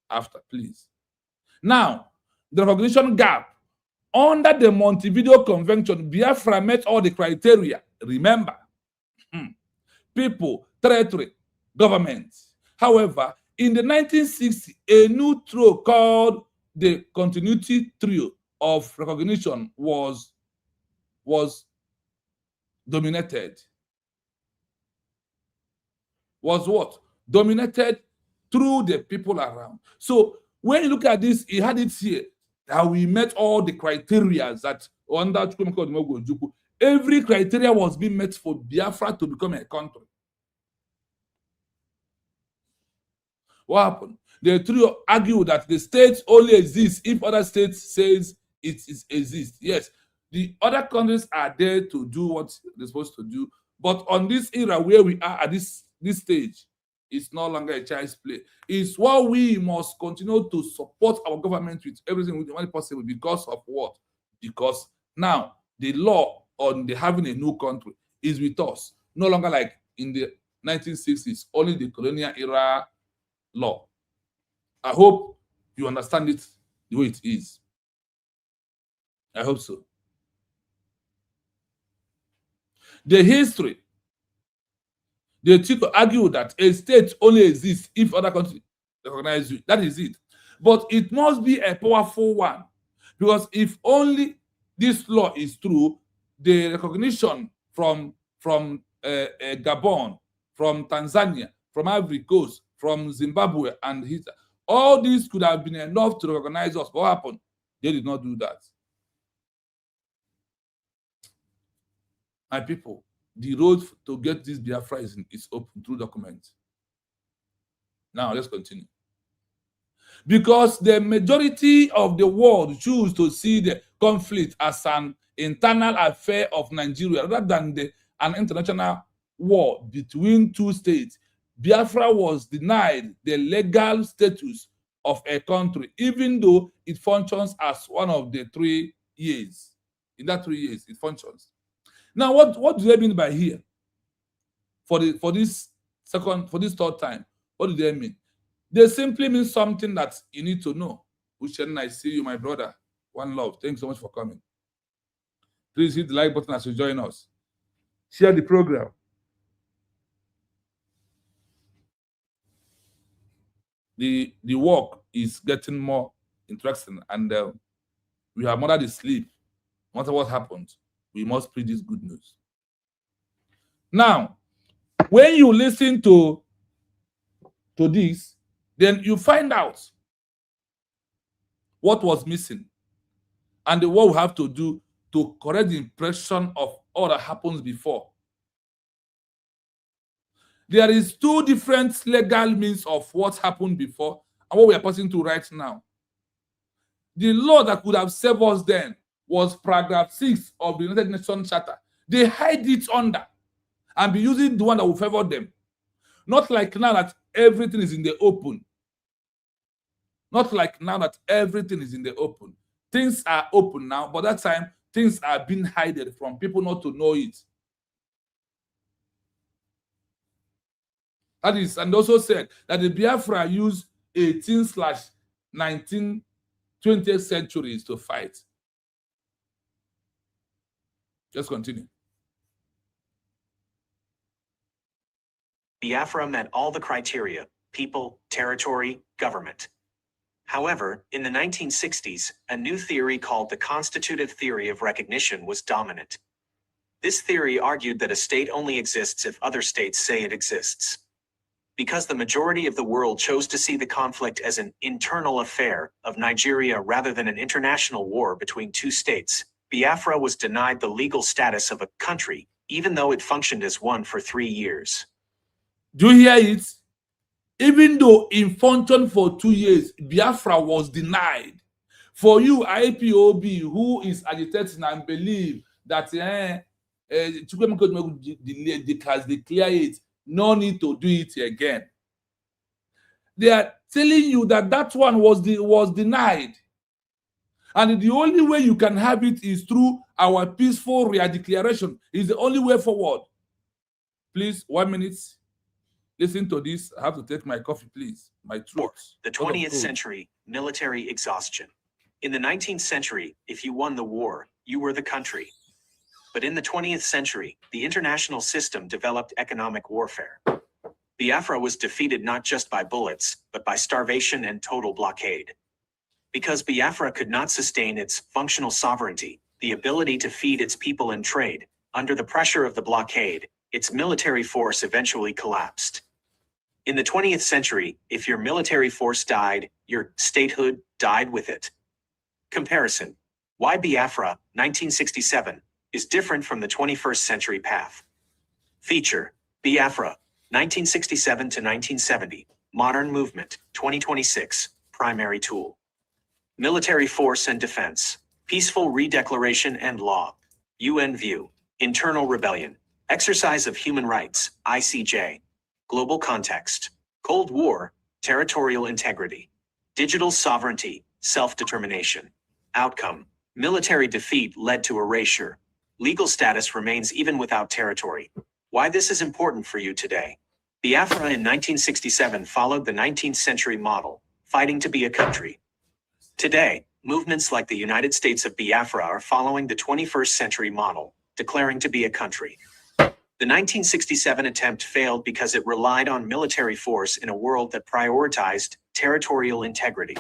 after, please. Now, the recognition gap. Under the Montevideo Convention, Biafra met all the criteria. Remember, people, territory, government. However, in the 1960s, a new trio called the Continuity Trio of recognition was dominated. Was what? Dominated through the people around. So when you look at this, he had it here that we met all the criteria that under every criteria was being met for Biafra to become a country. What happened? The trio argued that the state only exists if other states says it exists. Yes, the other countries are there to do what they're supposed to do. But on this era where we are at this stage, it's no longer a child's play. It's what we must continue to support our government with everything possible. Because of what? Because now the law on the having a new country is with us. No longer like in the 1960s, only the colonial era law. I hope you understand it the way it is. I hope so. The history, they try to argue that a state only exists if other countries recognize it. That is it. But it must be a powerful one. Because if only this law is true, the recognition from Gabon, from Tanzania, from Ivory Coast, from Zimbabwe, and Haiti, all these could have been enough to recognize us. What happened? They did not do that. My people, the road to get this Biafra is open through documents. Now, let's continue. Because the majority of the world choose to see the conflict as an internal affair of Nigeria rather than an international war between 2 states. Biafra was denied the legal status of a country, even though it functions as one of the 3 years. In that 3 years, it functions. Now, what do they mean by here? For this third time, what do they mean? They simply mean something that you need to know. Ushen, I see you, my brother. One love. Thanks so much for coming. Please hit the like button as you join us. Share the program. The work is getting more interesting, and we have mothered the sleep. No matter what happens, we must preach this good news. Now, when you listen to this, then you find out what was missing. and what we have to do to correct the impression of all that happens before. There is two different legal means of what happened before and what we are passing to right now. The law that could have saved us then was paragraph 6 of the United Nations Charter. They hide it under and be using the one that will favor them. Not like now that everything is in the open. Not like now that everything is in the open. Things are open now, but that time things are being hidden from people not to know it. That is, and also said that the Biafra used 18/19 20th centuries to fight. Just continue. Biafra met all the criteria: people, territory, government. However, in the 1960s, a new theory called the constitutive theory of recognition was dominant. This theory argued that a state only exists if other states say it exists. Because the majority of the world chose to see the conflict as an internal affair of Nigeria rather than an international war between two states, Biafra was denied the legal status of a country, even though it functioned as one for 3 years. Do you hear it? Even though it functioned for 2 years, Biafra was denied. For you, IPOB, who is agitating and believe that has declared it, no need to do it again. They are telling you that that one was denied. And the only way you can have it is through our peaceful redeclaration. It's the only way forward. Please, 1 minute. Listen to this. I have to take my coffee, please. My throat. The 20th century, military exhaustion. In the 19th century, if you won the war, you were the country. But in the 20th century, the international system developed economic warfare. Biafra was defeated not just by bullets, but by starvation and total blockade. Because Biafra could not sustain its functional sovereignty, the ability to feed its people and trade, under the pressure of the blockade, its military force eventually collapsed. In the 20th century, if your military force died, your statehood died with it. Comparison. Why Biafra, 1967, is different from the 21st century path. Feature. Biafra, 1967 to 1970, Modern Movement, 2026, Primary Tool. Military Force and Defense, Peaceful Redeclaration and Law, UN View, Internal Rebellion, Exercise of Human Rights, ICJ, Global Context, Cold War, Territorial Integrity, Digital Sovereignty, Self-Determination. Outcome, military defeat led to erasure. Legal status remains even without territory. Why this is important for you today. Biafra in 1967 followed the 19th century model, fighting to be a country. Today, movements like the United States of Biafra are following the 21st century model, declaring to be a country. The 1967 attempt failed because it relied on military force in a world that prioritized territorial integrity.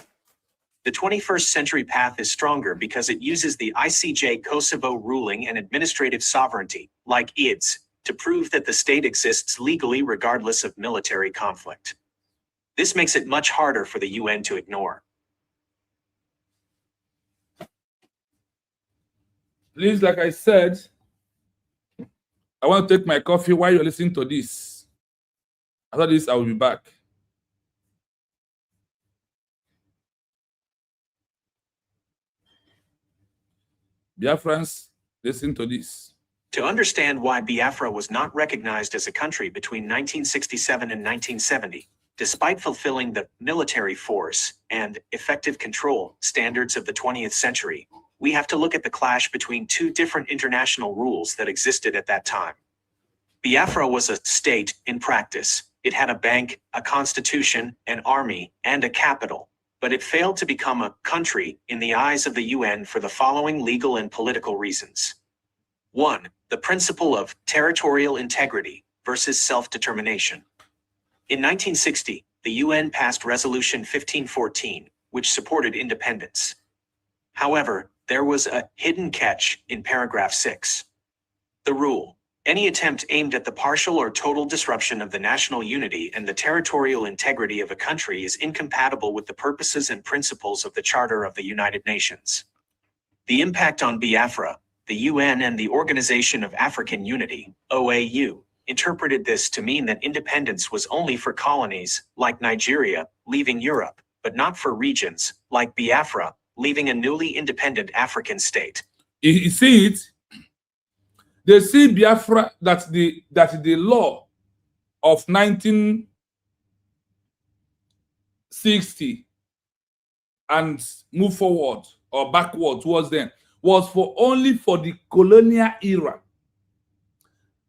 The 21st century path is stronger because it uses the ICJ Kosovo ruling and administrative sovereignty, like IDS, to prove that the state exists legally regardless of military conflict. This makes it much harder for the UN to ignore. Please, like I said, I want to take my coffee while you're listening to this. After this, I will be back. Biafrans, listen to this. To understand why Biafra was not recognized as a country between 1967 and 1970, despite fulfilling the military force and effective control standards of the 20th century, we have to look at the clash between two different international rules that existed at that time. Biafra was a state in practice. It had a bank, a constitution, an army, and a capital. But it failed to become a country in the eyes of the UN for the following legal and political reasons. 1. The principle of territorial integrity versus self-determination. In 1960, the UN passed Resolution 1514, which supported independence. However, there was a hidden catch in paragraph 6. The rule: any attempt aimed at the partial or total disruption of the national unity and the territorial integrity of a country is incompatible with the purposes and principles of the Charter of the United Nations. The impact on Biafra, the UN and the Organization of African Unity, OAU, interpreted this to mean that independence was only for colonies, like Nigeria, leaving Europe, but not for regions, like Biafra, leaving a newly independent African state. You see it? They see Biafra, that the law of 1960 and move forward or backward towards them was only for the colonial era.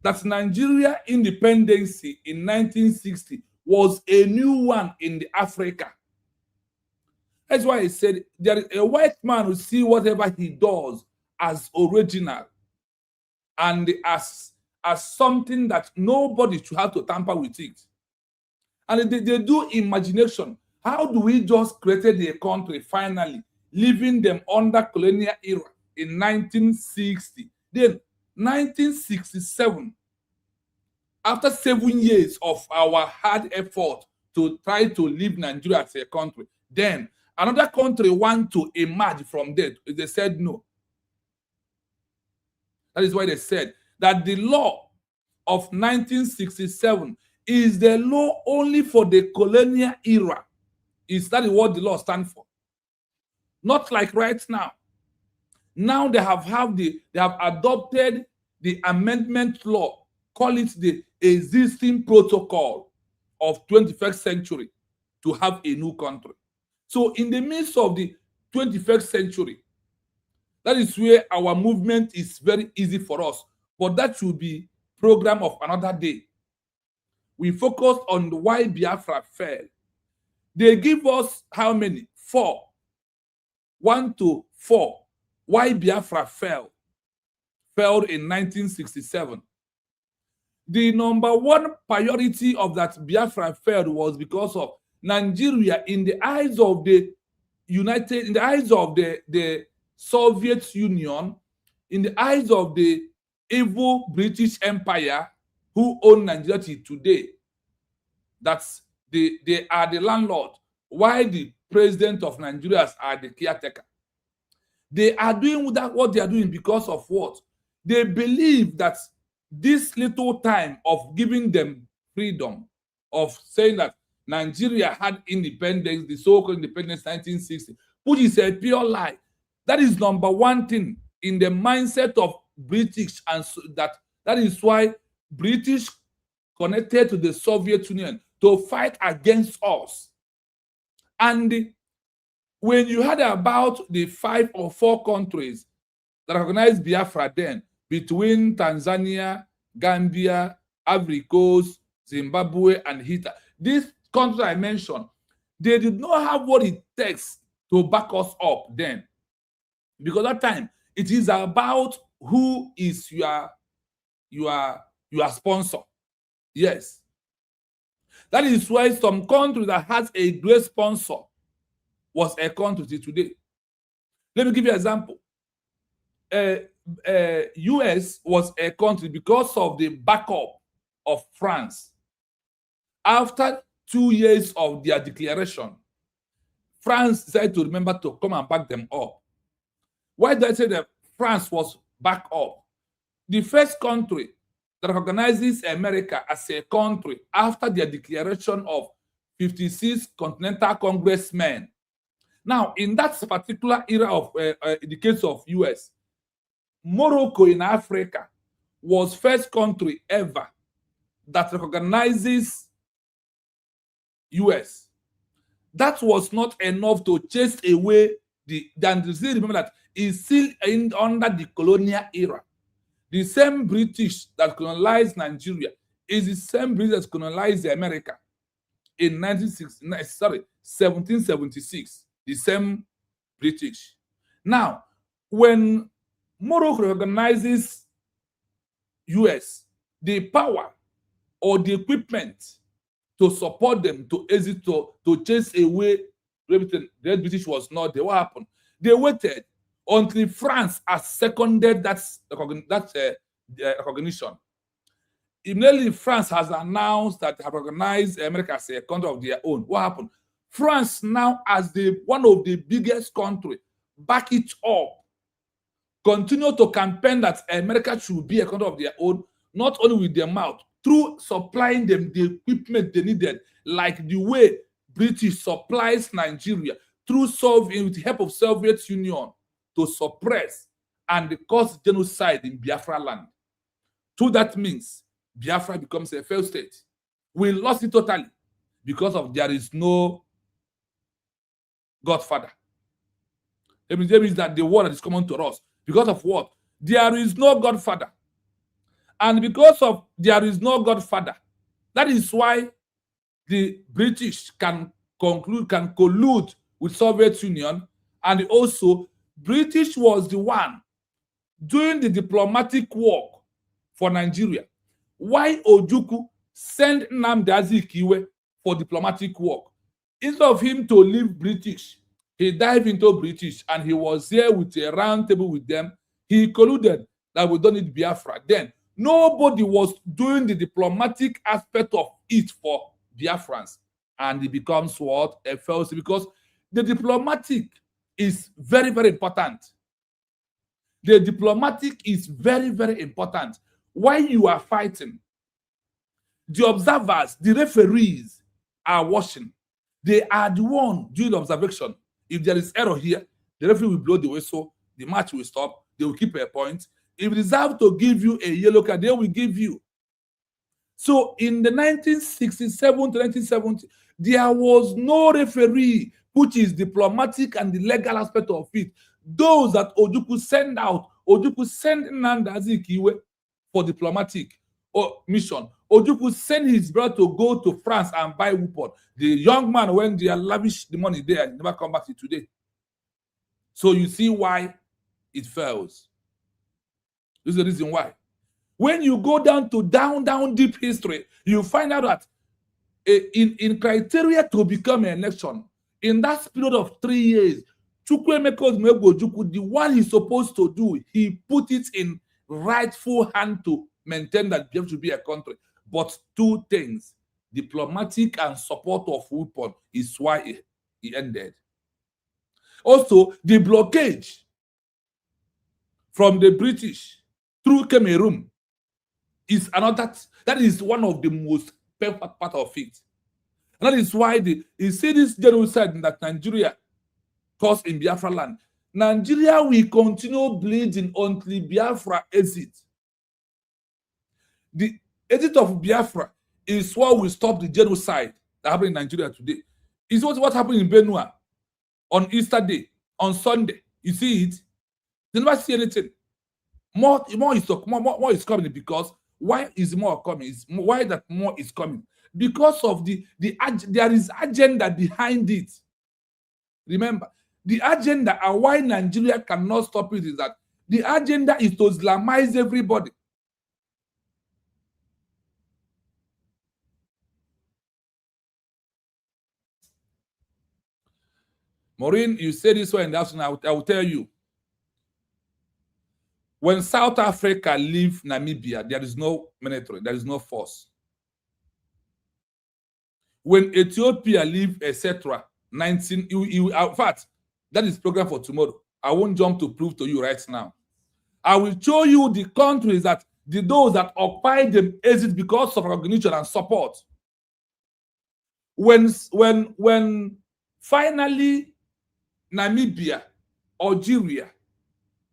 That Nigeria independence in 1960 was a new one in the Africa. That's why I said there is a white man who see whatever he does as original and as something that nobody should have to tamper with it. And they do imagination. How do we just created a country finally, leaving them under colonial era in 1960? Then 1967, after 7 years of our hard effort to try to leave Nigeria as a country, then another country want to emerge from there. They said no. That is why they said that the law of 1967 is the law only for the colonial era. Is that what the law stands for? Not like right now. Now they have adopted the amendment law, call it the existing protocol of 21st century to have a new country. So in the midst of the 21st century, that is where our movement is very easy for us. But that should be program of another day. We focus on why Biafra fell. They give us how many? 4. 1 to 4. Why Biafra fell in 1967. The number one priority of that Biafra failed was because of Nigeria, in the eyes of the the Soviet Union, in the eyes of the evil British Empire who own Nigeria today. That's they are the landlord, while the president of Nigeria are the caretaker. They are doing what they are doing because of what? They believe that this little time of giving them freedom, of saying that Nigeria had independence, the so-called independence 1960, which is a pure lie. That is number one thing in the mindset of British, and so that is why British connected to the Soviet Union to fight against us. And when you heard about the 5 or 4 countries that recognized Biafra then, between Tanzania, Gambia, Ivory Coast, Zimbabwe, and Haiti, these countries I mentioned, they did not have what it takes to back us up then. Because that time, it is about who is your sponsor. Yes. That is why some country that has a great sponsor was a country today. Let me give you an example. US was a country because of the backup of France. After 2 years of their declaration, France decided to remember to come and back them up. Why do I say that France was back up? The first country that recognizes America as a country after their declaration of 56 Continental Congressmen. Now, in that particular era of the case of US, Morocco in Africa was first country ever that recognizes US. That was not enough to chase away remember that is still under the colonial era. The same British that colonized Nigeria is the same British that colonized America in 1776. The same British. Now, when Morocco recognizes US, the power or the equipment to support them to exit to chase away the British was not there. What happened? They waited until France has seconded that recognition. Immediately, France has announced that they have recognized America as a country of their own. What happened? France now, as one of the biggest countries, back it up continue to campaign that America should be a country of their own, not only with their mouth, through supplying them the equipment they needed, like the way British supplies Nigeria through Soviet, with the help of Soviet Union, to suppress and cause genocide in Biafra land. Through that means, Biafra becomes a failed state. We lost it totally because of there is no Godfather. It means that the word that is common to us. Because of what? There is no Godfather. And because of there is no Godfather, that is why the British can collude with Soviet Union, and also British was the one doing the diplomatic work for Nigeria. Why Ojukwu sent Nnamdi Azikiwe for diplomatic work? Instead of him to leave British, he dived into British and he was there with a round table with them. He colluded that we don't need Biafra. Then nobody was doing the diplomatic aspect of it for Biafrans. And it becomes what? A fallacy, because the diplomatic is very, very important. The diplomatic is very, very important. While you are fighting, the observers, the referees are watching. They are the one doing the observation. If there is error here, the referee will blow the whistle, the match will stop, they will keep a point. If they deserve to give you a yellow card, they will give you. So in the 1967 to 1970, there was no referee, which is diplomatic and the legal aspect of it. Those that Ojukwu send out, Ojukwu send Nnamdi Azikiwe for diplomatic mission. Ojukwu sent his brother to go to France and buy weapon. The young man, when they lavish the money there, never come back to today. So you see why it fails. This is the reason why. When you go down to down deep history, you find out that in criteria to become a nation, in that period of 3 years, Chukwuemeka Ojukwu, the one he's supposed to do, he put it in rightful hand to maintain that Biafra should be a country. But two things, diplomatic and support of weapon, is why it ended. Also, the blockage from the British through Cameroon is another, that is one of the most perfect part of it. And that is why you see this genocide that Nigeria caused in Biafra land. Nigeria will continue bleeding until Biafra exit. The exit of Biafra is what will stop the genocide that happened in Nigeria today. It's what happened in Benue on Easter Day, on Sunday. You see it? You never see anything. More is coming, because why is more coming? Why that more is coming? Because of there is agenda behind it. Remember, the agenda and why Nigeria cannot stop it is that the agenda is to Islamize everybody. Maureen, you say this way in the afternoon, I will tell you. When South Africa leave Namibia, there is no military, there is no force. When Ethiopia leave, etc., in fact, that is program for tomorrow. I won't jump to prove to you right now. I will show you the countries that those that occupy them exit because of recognition and support. When finally Namibia, Algeria,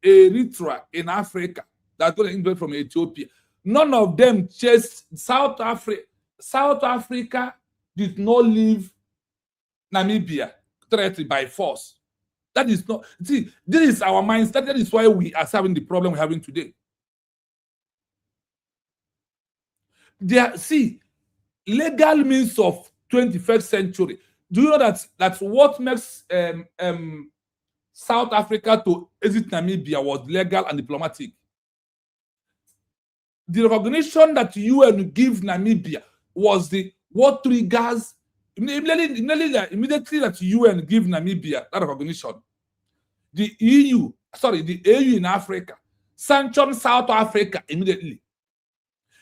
Eritrea in Africa that got invaded from Ethiopia, none of them chased South Africa. South Africa did not leave Namibia directly by force. That is not, see, this is our mindset. That is why we are having the problem we're having today. See, legal means of 21st century. Do you know that what makes South Africa to exit Namibia was legal and diplomatic? The recognition that UN give Namibia was what triggers immediately that UN give Namibia that recognition. The AU in Africa sanctioned South Africa immediately.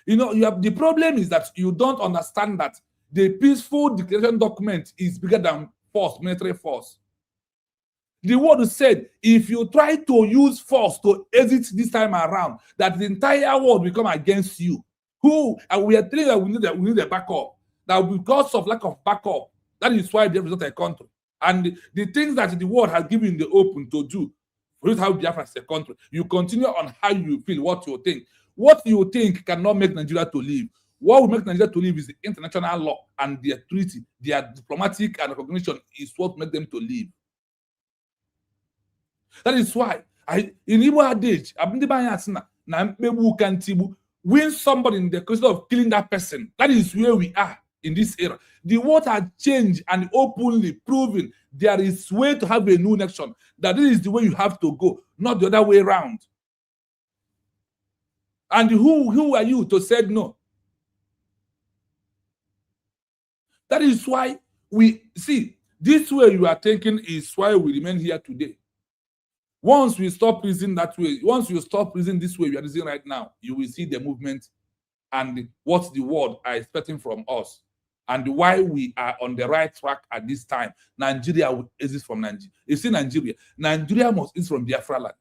You know, the problem is that you don't understand that the peaceful declaration document is bigger than force, military force. The word said, if you try to use force to exit this time around, that the entire world will come against you. And we are telling you that we need a backup. That because of lack of backup, that is why Biafra is not a country. And the things that the world has given the open to do, for you to have Biafra as a country, you continue on how you feel, what you think. What you think cannot make Nigeria to live. What will make Nigeria to live is the international law and their treaty, their diplomatic and recognition is what makes them to live. That is why in Igbo adage, when somebody in the question of killing that person, that is where we are in this era. The world has changed and openly proven there is way to have a new nation. That this is the way you have to go, not the other way around. And who are you to say no? That is why we see this way you are thinking is why we remain here today. Once we stop reasoning that way, once you stop reasoning this way we are reasoning right now, you will see the movement and what the world are expecting from us and why we are on the right track at this time. Nigeria will exist from Nigeria. You see, Nigeria must exist from Biafra land.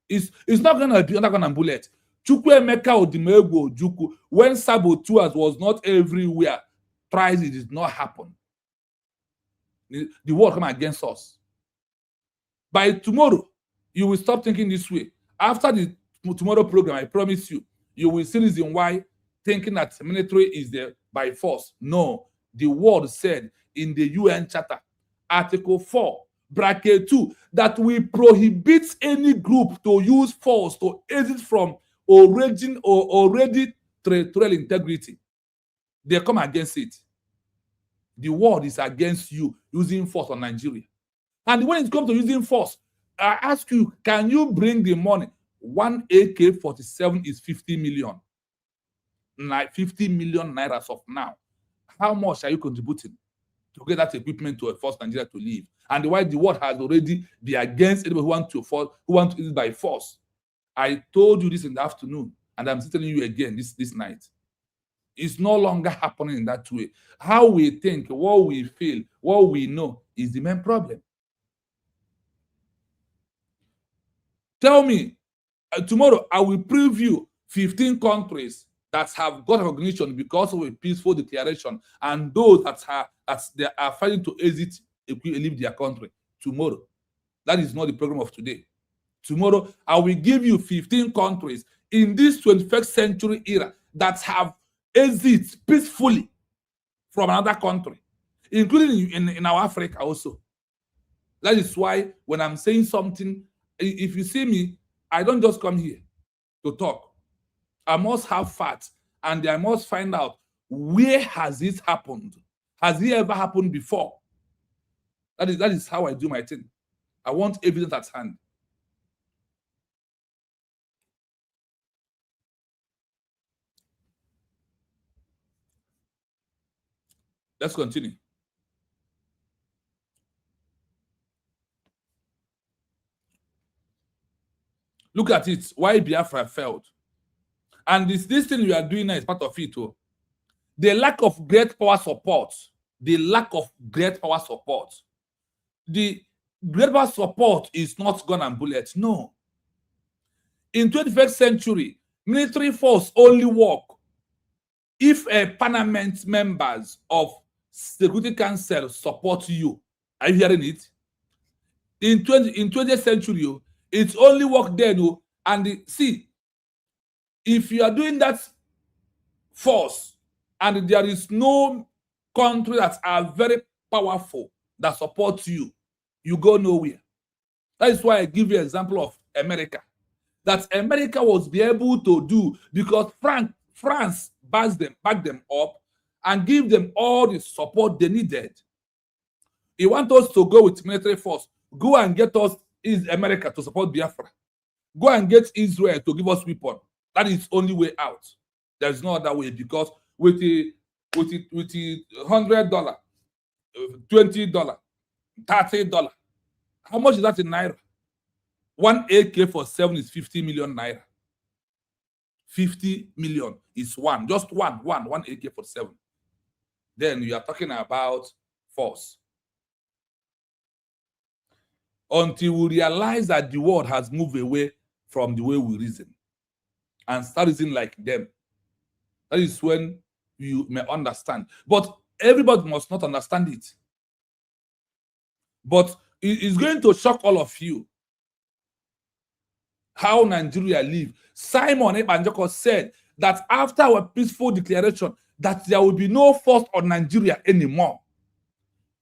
It's not going to be under gun and bullet. Chukwuemeka Odimegwu Ojukwu, when saboteurs was not everywhere, tries, it did not happen. The world come against us. By tomorrow, you will stop thinking this way. After the tomorrow program, I promise you, you will see reason why thinking that military is there by force. No, the word said in the UN Charter, Article 4, Bracket 2, that we prohibit any group to use force to exit from already territorial integrity. They come against it. The world is against you using force on Nigeria. And when it comes to using force, I ask you, can you bring the money? One AK-47 is 50 million. 50 million naira of now. How much are you contributing to get that equipment to force Nigeria to leave? And why the world has already been against anybody who want to use it by force. I told you this in the afternoon, and I'm telling you again this night. It's no longer happening in that way. How we think, what we feel, what we know is the main problem. Tell me, tomorrow I will preview 15 countries that have got recognition because of a peaceful declaration, and those that are fighting to exit, leave their country tomorrow. That is not the program of today. Tomorrow, I will give you 15 countries in this 21st century era that have exit peacefully from another country, including in our Africa also. That is why when I'm saying something, if you see me, I don't just come here to talk. I must have facts, and I must find out where has this happened. Has it ever happened before? That is how I do my thing. I want evidence at hand. Let's continue. Look at it, why Biafra failed. And this thing we are doing now is part of it too. The lack of great power support. The lack of great power support. The great power support is not gun and bullets. No. In 21st century, military force only work if a parliament members of Security Council support you. Are you hearing it? In 20th century, it's only work there, no. And see, if you are doing that force and there is no country that are very powerful that supports you, you go nowhere. That is why I give you an example of America. That America was be able to do because France backed them up and give them all the support they needed. He wants us to go with military force. Go and get us America to support Biafra. Go and get Israel to give us weapons. That is the only way out. There is no other way because with the $100, $20, $30, how much is that in naira? One AK-47 is 50 million naira. 50 million is just one AK-47. Then you are talking about force. until we realize that the world has moved away from the way we reason and start reasoning like them. That is when you may understand. But everybody must not understand it. But it is going to shock all of you how Nigeria live. Simon Ebanjoko said that after our peaceful declaration, that there will be no force on Nigeria anymore.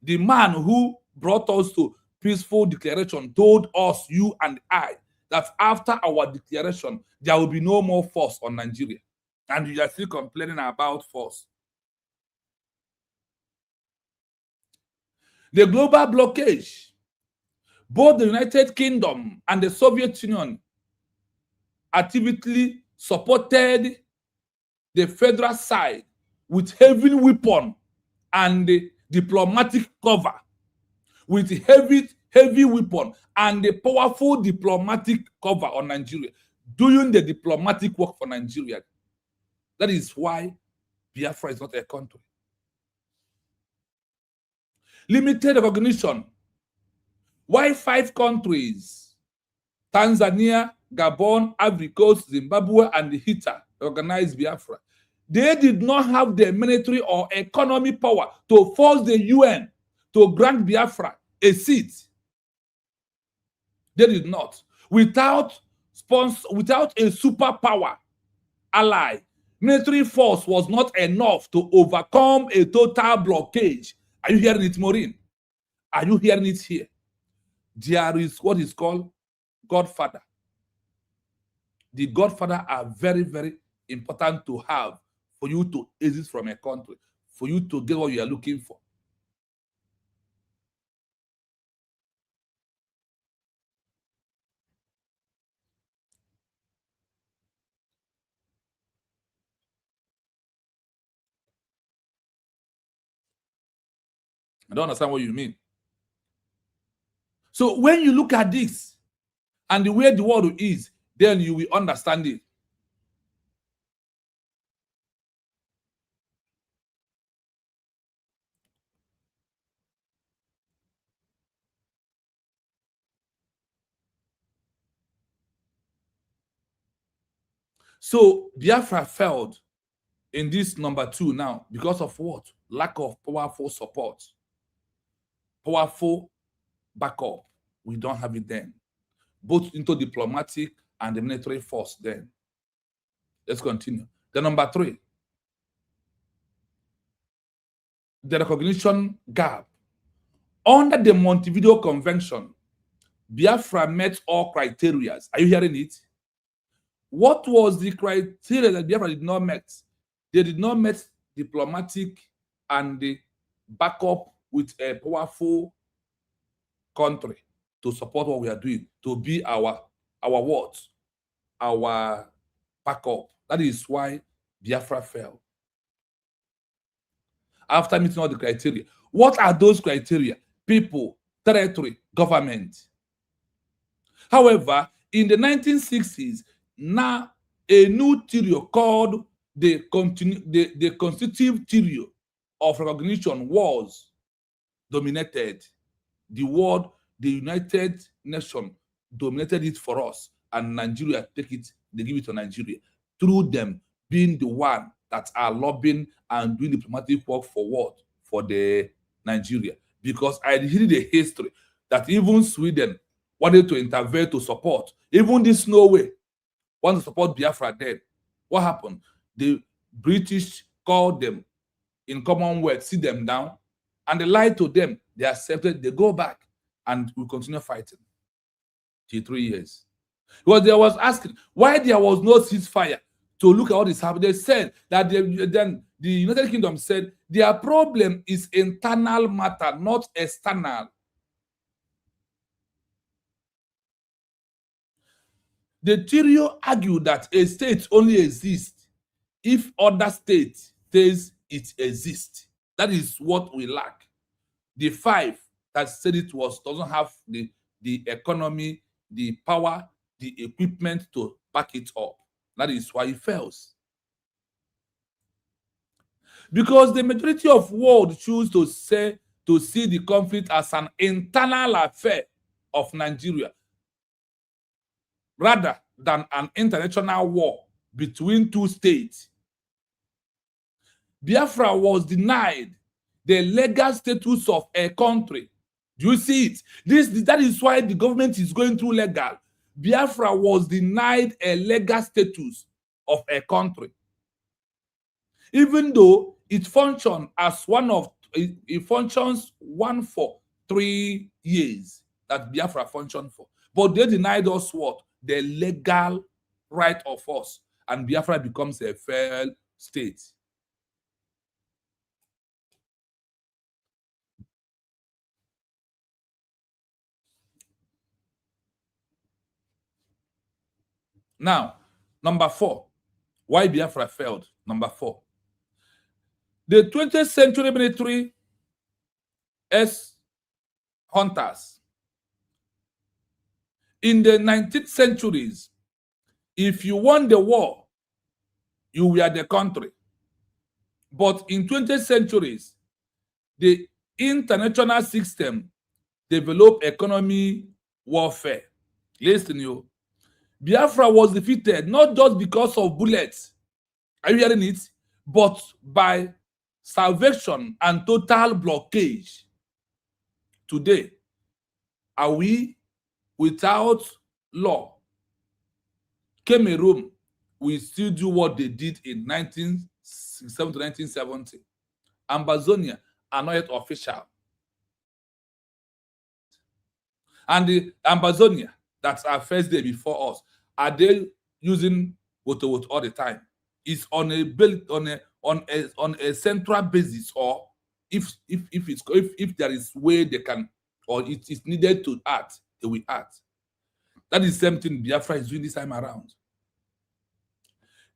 The man who brought us to peaceful declaration told us, you and I, that after our declaration, there will be no more force on Nigeria. And you are still complaining about force. The global blockage, both the United Kingdom and the Soviet Union actively supported the federal side with heavy weapon and the diplomatic cover, with heavy weapon and the powerful diplomatic cover on Nigeria, doing the diplomatic work for Nigeria. That is why Biafra is not a country. Limited recognition. Why 5 countries, Tanzania, Gabon, Ivory Coast, Zimbabwe, and Haiti, recognized Biafra? They did not have the military or economy power to force the UN to grant Biafra a seat. They did not. Without a superpower ally, military force was not enough to overcome a total blockage. Are you hearing it, Maureen? Are you hearing it here? There is what is called Godfather. The Godfather are very, very important to have for you to exit from a country, for you to get what you are looking for. I don't understand what you mean. So when you look at this and the way the world is, then you will understand it. So Biafra failed in this number 2 now because of what? Lack of powerful support, powerful backup. We don't have it then, both into diplomatic and the military force then. Let's continue. The number 3, the recognition gap. Under the Montevideo Convention, Biafra met all criteria. Are you hearing it? What was the criteria that Biafra did not meet? They did not meet diplomatic and the backup with a powerful country to support what we are doing, to be our what? Our backup. That is why Biafra fell. After meeting all the criteria. What are those criteria? People, territory, government. However, in the 1960s, now a new theory called the constitutive theory of recognition was dominated. The world, the United Nations dominated it for us, and Nigeria they give it to Nigeria, through them being the one that are lobbying and doing diplomatic work for what? For the Nigeria. Because I read the history that even Sweden wanted to intervene to support. Even this Norway wanted to support Biafra then. What happened? The British called them in Commonwealth, sit them down, and they lied to them. They accepted, they go back, and we continue fighting till 3 years. Because they was asking why there was no ceasefire to look at what is happening. They said that then the United Kingdom said their problem is internal matter, not external. The theory argued that a state only exists if other states says it exists. That is what we lack. The 5 that said it doesn't have the economy, the power, the equipment to back it up. That is why it fails. Because the majority of world choose to see the conflict as an internal affair of Nigeria rather than an international war between two states. Biafra was denied the legal status of a country. Do you see it? That is why the government is going through legal. Biafra was denied a legal status of a country. Even though it functioned as it functions one for 3 years that Biafra functioned for. But they denied us what? The legal right of us. And Biafra becomes a failed state. Now, number 4, why Biafra failed. Number 4, the 20th century military as hunters. In the 19th centuries, if you won the war, you were the country. But in 20th centuries, the international system developed economy warfare. Listen, you. Biafra was defeated not just because of bullets, are you hearing it? But by starvation and total blockage. Today, are we without law? Cameroon will still do what they did in 1967 to 1970. Ambazonia are not yet official. And the Ambazonia, that's our first day before us, are they using woto all the time? It's on a central basis, or if there is way they can, or it is needed to act, they will act. That is the same thing Biafra is doing this time around.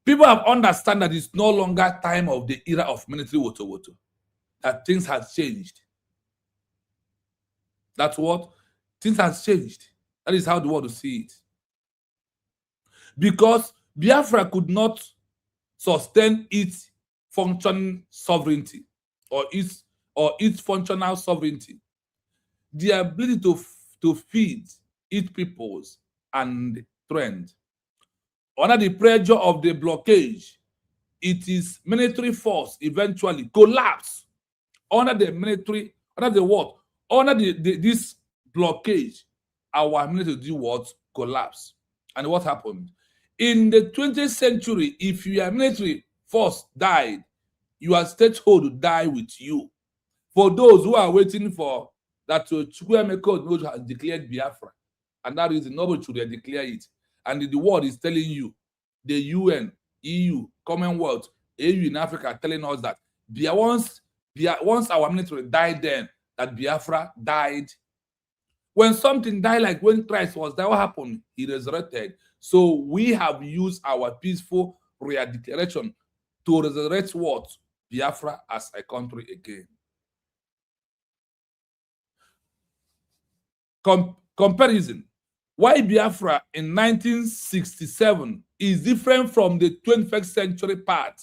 People have understand that it's no longer time of the era of military woto, that things have changed. That's what things has changed. That is how the world will see it. Because Biafra could not sustain its functioning sovereignty or its functional sovereignty. The ability to feed its peoples and trend. Under the pressure of the blockage, its military force eventually collapsed under the military, under the what? Under this blockage, our military did what? Collapse. And what happened? In the 20th century, if your military force died, your statehood would die with you. For those who are waiting for that, Chukwuemeka has declared Biafra, and that reason nobody should declare it. And the world is telling you, the UN, EU, Commonwealth, AU in Africa are telling us that once our military died, then that Biafra died. When something died, like when Christ was there, what happened? He resurrected. So we have used our peaceful declaration to resurrect what? Biafra as a country again. Comparison. Why Biafra in 1967 is different from the 21st century part?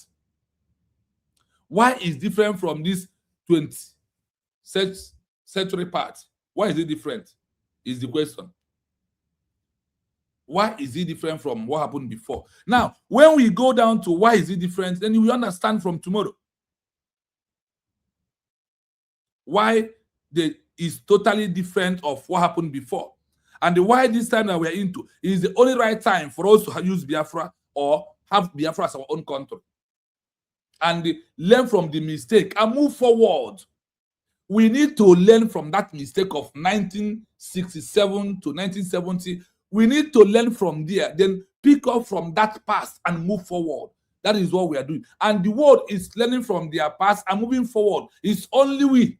Why is different from this 20th century part? Why is it different? Is the question. Why is it different from what happened before? Now, when we go down to why is it different, then we understand from tomorrow why is totally different of what happened before. And why this time that we're into is the only right time for us to use Biafra or have Biafra as our own country. And learn from the mistake and move forward. We need to learn from that mistake of 1967 to 1970. We need to learn from there, then pick up from that past and move forward. That is what we are doing. And the world is learning from their past and moving forward. It's only we,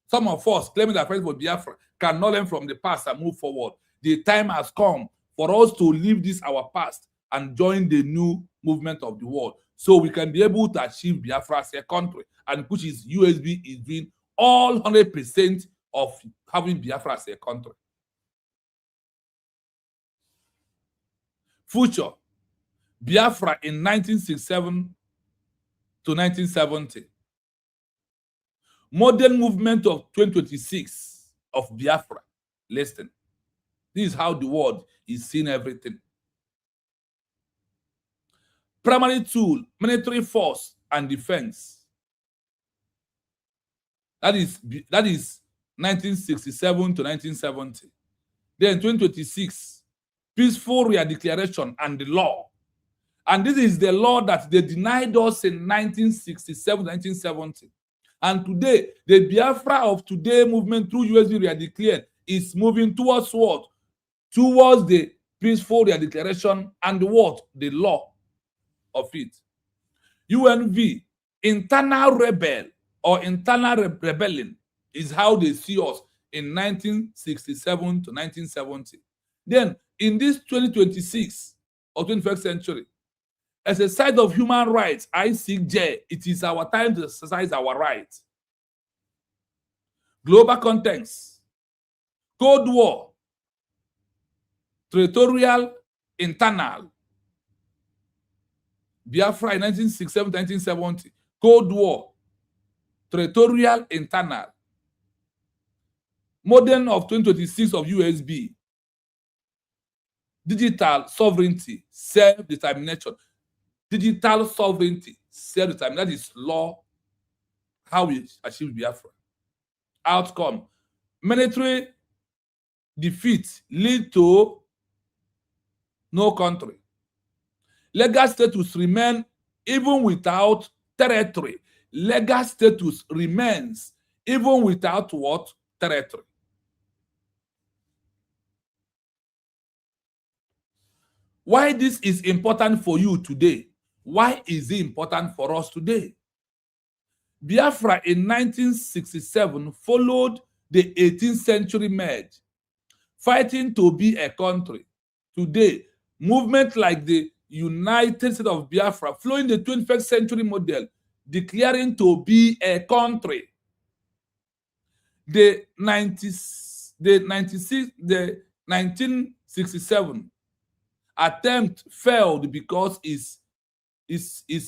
some of us claiming that friends for Biafra, cannot learn from the past and move forward. The time has come for us to leave this our past and join the new movement of the world, so we can be able to achieve Biafra as a country, and which is USB is doing all 100% of having Biafra as a country. Future. Biafra in 1967 to 1970. Modern movement of 2026 of Biafra. Listen. This is how the world is seeing everything. Primary tool, military force and defense. That is 1967 to 1970. Then 2026, peaceful redeclaration and the law. And this is the law that they denied us in 1967, 1970. And today, the Biafra of today movement through USB redeclared is moving towards what? Towards the peaceful redeclaration and what? The law of it. UNV, internal rebel or internal rebellion, is how they see us in 1967 to 1970. Then, in this 2026 or 21st century, as a side of human rights, I seek J. It is our time to exercise our rights. Global context, Cold War, Territorial, internal. Biafra in 1967, 1970, Cold War, Territorial, internal. Modern of 2026 of USB, digital sovereignty, self-determination. Digital sovereignty, self-determination, that is law, how we achieve Biafra. Outcome, military defeat lead to no country. Legal status remain even without territory. Legal status remains even without what? Territory. Why this is important for you today? Why is it important for us today? Biafra in 1967 followed the 18th century merge, fighting to be a country. Today, movements like the United States of Biafra following the 21st century model, declaring to be a country. The 1967 attempt failed because it's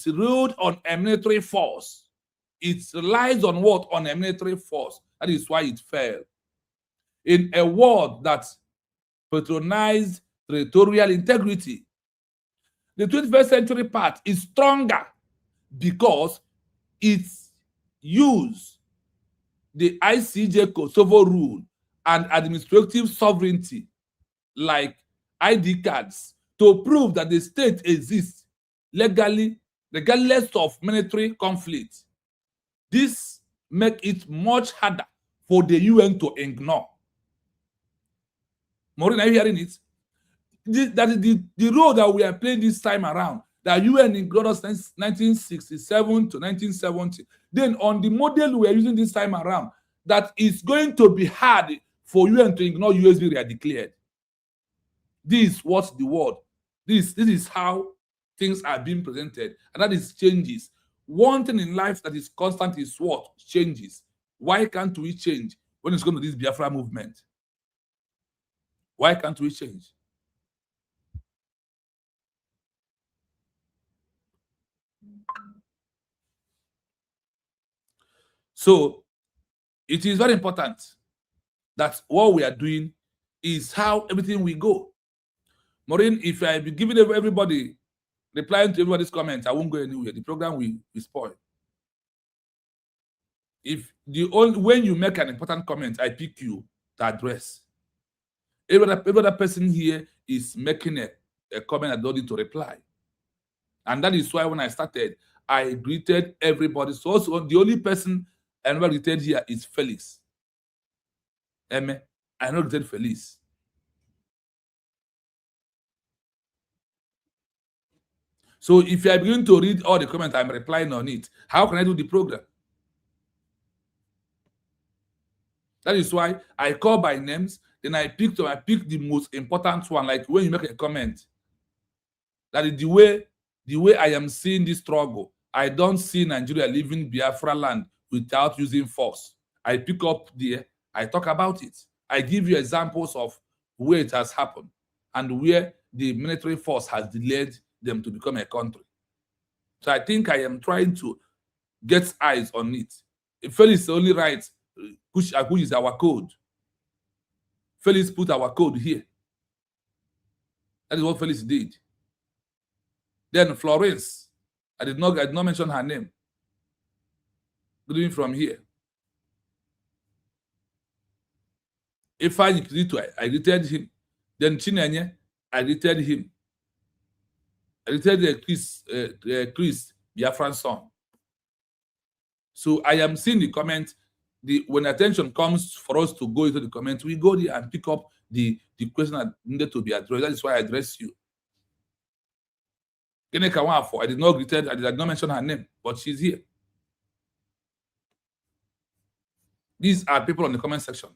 ruled on a military force. It relies on what? On a military force. That is why it failed. In a world that patronized territorial integrity, the 21st century part is stronger because it used the ICJ Kosovo rule and administrative sovereignty like ID cards to prove that the state exists legally, regardless of military conflict. This makes it much harder for the UN to ignore. Maureen, are you hearing it? That is the role that we are playing this time around. That UN ignored us 1967 to 1970. Then on the model we are using this time around, that is going to be hard for UN to ignore USB redeclared. This is what the world, this is how things are being presented, and that is changes. One thing in life that is constant is what? Changes. Why can't we change when it's going to this Biafra movement? Why can't we change? So it is very important that what we are doing is how everything will go. Maureen, if I be giving everybody, replying to everybody's comments, I won't go anywhere. The program will spoil. If when you make an important comment, I pick you to address. Every other person here is making a comment I don't need to reply. And that is why when I started, I greeted everybody. So the only person I never greeted here is Felix. Amen. I never greeted Felix. So if you are beginning to read all the comments, I'm replying on it. How can I do the program? That is why I call by names, then I pick the most important one, like when you make a comment. That is the way I am seeing this struggle. I don't see Nigeria leaving Biafra land without using force. I pick up there, I talk about it. I give you examples of where it has happened and where the military force has delayed them to become a country. So I think I am trying to get eyes on it. If Felix only writes, which is our code. Felix put our code here. That is what Felix did. Then Florence, I did not mention her name. Reading from here. Ifeanyi Kirito, I greeted him. Then Chinenye, I greeted him. I greeted Chris, Biafran's son. So I am seeing the comment. When attention comes for us to go into the comment, we go there and pick up the question that needed to be addressed. That is why I address you. I did not mention her name, but she's here. These are people on the comment section.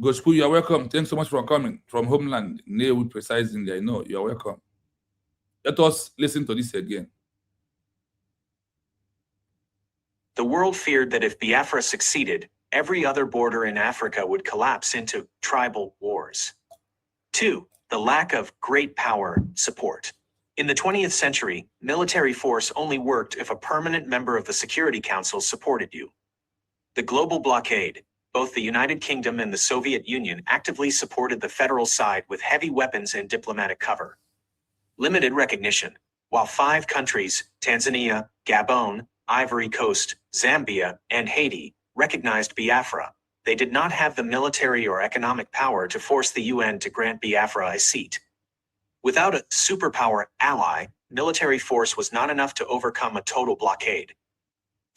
Goshku, you are welcome. Thanks so much for coming from Homeland. Neil, precisely, I know. You are welcome. Let us listen to this again. The world feared that if Biafra succeeded, every other border in Africa would collapse into tribal wars. 2. The lack of great power support. In the 20th century, military force only worked if a permanent member of the Security Council supported you. The global blockade. Both the United Kingdom and the Soviet Union actively supported the federal side with heavy weapons and diplomatic cover. Limited recognition. While 5 countries, Tanzania, Gabon, Ivory Coast, Zambia, and Haiti, recognized Biafra, they did not have the military or economic power to force the UN to grant Biafra a seat. Without a superpower ally, military force was not enough to overcome a total blockade.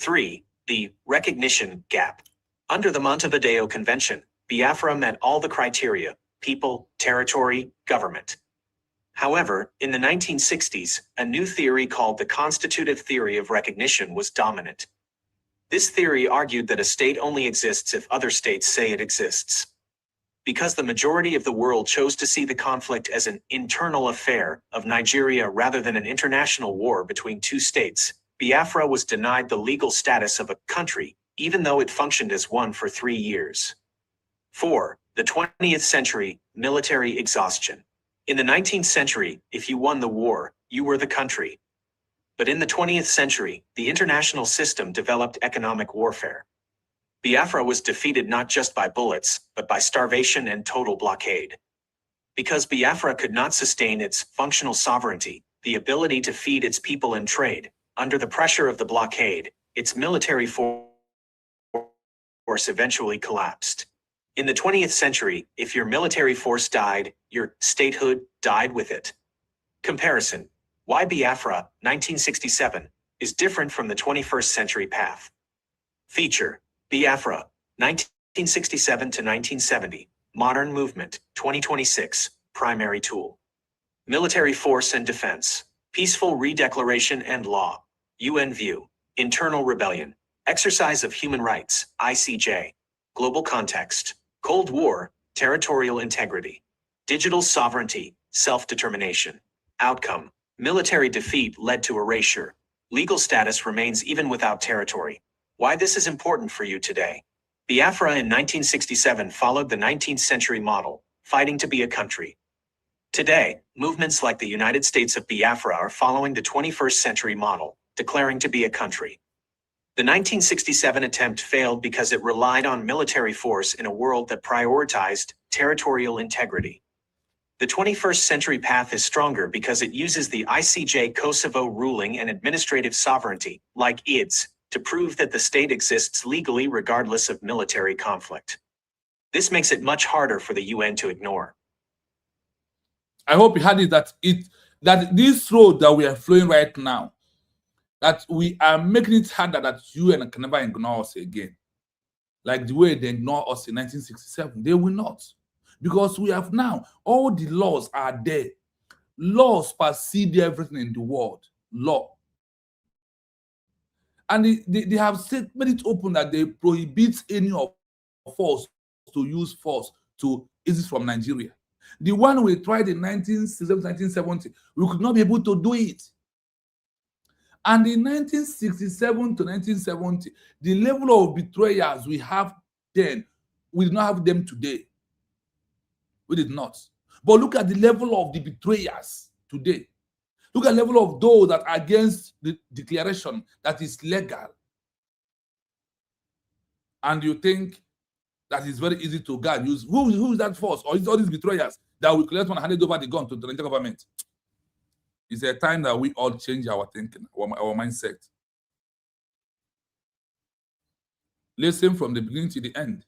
3. The recognition gap. Under the Montevideo Convention, Biafra met all the criteria: people, territory, government. However, in the 1960s, a new theory called the constitutive theory of recognition was dominant. This theory argued that a state only exists if other states say it exists. Because the majority of the world chose to see the conflict as an internal affair of Nigeria rather than an international war between 2 states, Biafra was denied the legal status of a country, even though it functioned as one for 3 years. 4. The 20th century, military exhaustion. In the 19th century, if you won the war, you were the country. But in the 20th century, the international system developed economic warfare. Biafra was defeated not just by bullets, but by starvation and total blockade. Because Biafra could not sustain its functional sovereignty, the ability to feed its people and trade, under the pressure of the blockade, its military force eventually collapsed. In the 20th century, if your military force died, your statehood died with it. Comparison. Why Biafra, 1967, is different from the 21st century path. Feature. Biafra, 1967 to 1970. Modern movement, 2026. Primary tool. Military force and defense. Peaceful redeclaration and law. UN view. Internal rebellion. Exercise of human rights, ICJ. Global context. Cold War, territorial integrity. Digital sovereignty, self-determination. Outcome. Military defeat led to erasure. Legal status remains even without territory. Why this is important for you today. Biafra in 1967 followed the 19th century model, fighting to be a country. Today, movements like the United States of Biafra are following the 21st century model, declaring to be a country. The 1967 attempt failed because it relied on military force in a world that prioritized territorial integrity. The 21st century path is stronger because it uses the ICJ Kosovo ruling and administrative sovereignty, like IDS, to prove that the state exists legally regardless of military conflict. This makes it much harder for the UN to ignore. I hope you had it that this road that we are flowing right now, that we are making it harder that UN can never ignore us again. Like the way they ignored us in 1967, they will not. Because we have now, all the laws are there. Laws supersede everything in the world. Law. And they have made it open that they prohibit any of us to use force to exit from Nigeria. The one we tried in 1967, 1970, we could not be able to do it. And in 1967 to 1970, the level of betrayers we have then, we did not have them today. We did not. But look at the level of the betrayers today. Look at the level of those that are against the declaration that is legal. and you think that it's very easy to guard, use who is that force, or is all these betrayers that will collect one and hand over the gun to the Nigerian government? It's a time that we all change our thinking, our mindset. Listen from the beginning to the end.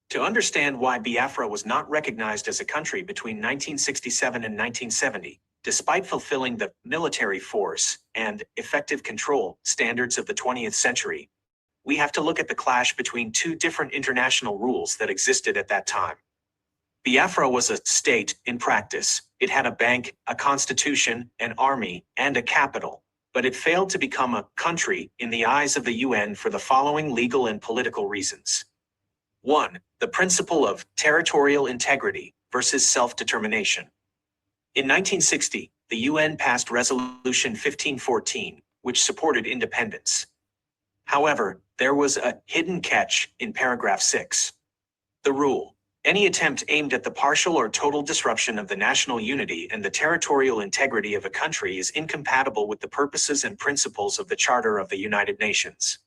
To understand why Biafra was not recognized as a country between 1967 and 1970, despite fulfilling the military force and effective control standards of the 20th century, we have to look at the clash between two different international rules that existed at that time. Biafra was a state in practice. It had a bank, a constitution, an army, and a capital, but it failed to become a country in the eyes of the UN for the following legal and political reasons. 1. The principle of territorial integrity versus self-determination. In 1960, the UN passed Resolution 1514, which supported independence. However, there was a hidden catch in paragraph 6. The rule: any attempt aimed at the partial or total disruption of the national unity and the territorial integrity of a country is incompatible with the purposes and principles of the Charter of the United Nations.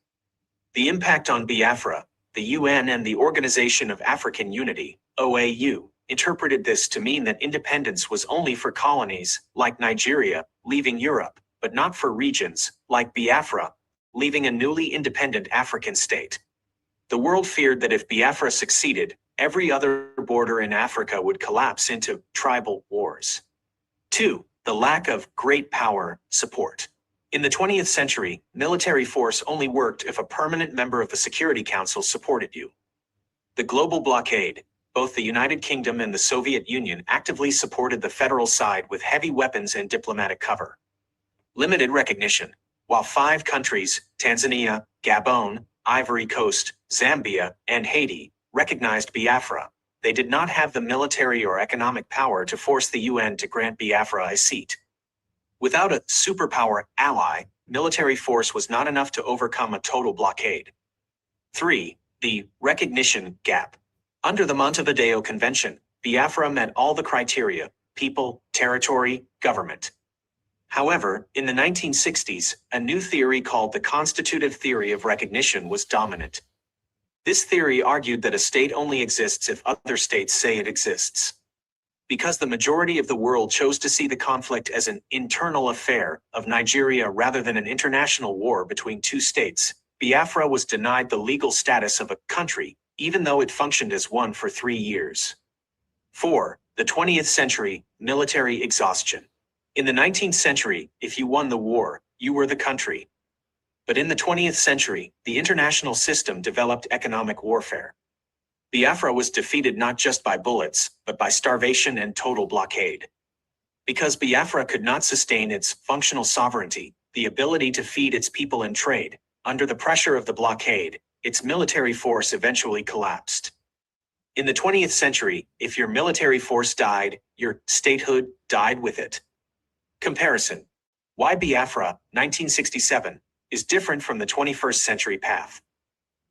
The impact on Biafra: the UN and the Organization of African Unity, OAU, interpreted this to mean that independence was only for colonies, like Nigeria, leaving Europe, but not for regions, like Biafra, leaving a newly independent African state. The world feared that if Biafra succeeded, every other border in Africa would collapse into tribal wars. 2. The lack of great power support. In the 20th century, military force only worked if a permanent member of the Security Council supported you. The global blockade: both the United Kingdom and the Soviet Union actively supported the federal side with heavy weapons and diplomatic cover. Limited recognition: while 5 countries, Tanzania, Gabon, Ivory Coast, Zambia, and Haiti, recognized Biafra, they did not have the military or economic power to force the UN to grant Biafra a seat. Without a superpower ally, military force was not enough to overcome a total blockade. 3. The recognition gap. Under the Montevideo Convention, Biafra met all the criteria: people, territory, government. However, in the 1960s, a new theory called the constitutive theory of recognition was dominant. This theory argued that a state only exists if other states say it exists. Because the majority of the world chose to see the conflict as an internal affair of Nigeria rather than an international war between two states, Biafra was denied the legal status of a country, even though it functioned as one for 3 years. 4. The 20th century, military exhaustion. In the 19th century, if you won the war, you were the country. But in the 20th century, the international system developed economic warfare. Biafra was defeated not just by bullets, but by starvation and total blockade. Because Biafra could not sustain its functional sovereignty, the ability to feed its people and trade, under the pressure of the blockade, its military force eventually collapsed. In the 20th century, if your military force died, your statehood died with it. Comparison: why Biafra, 1967, is different from the 21st century path.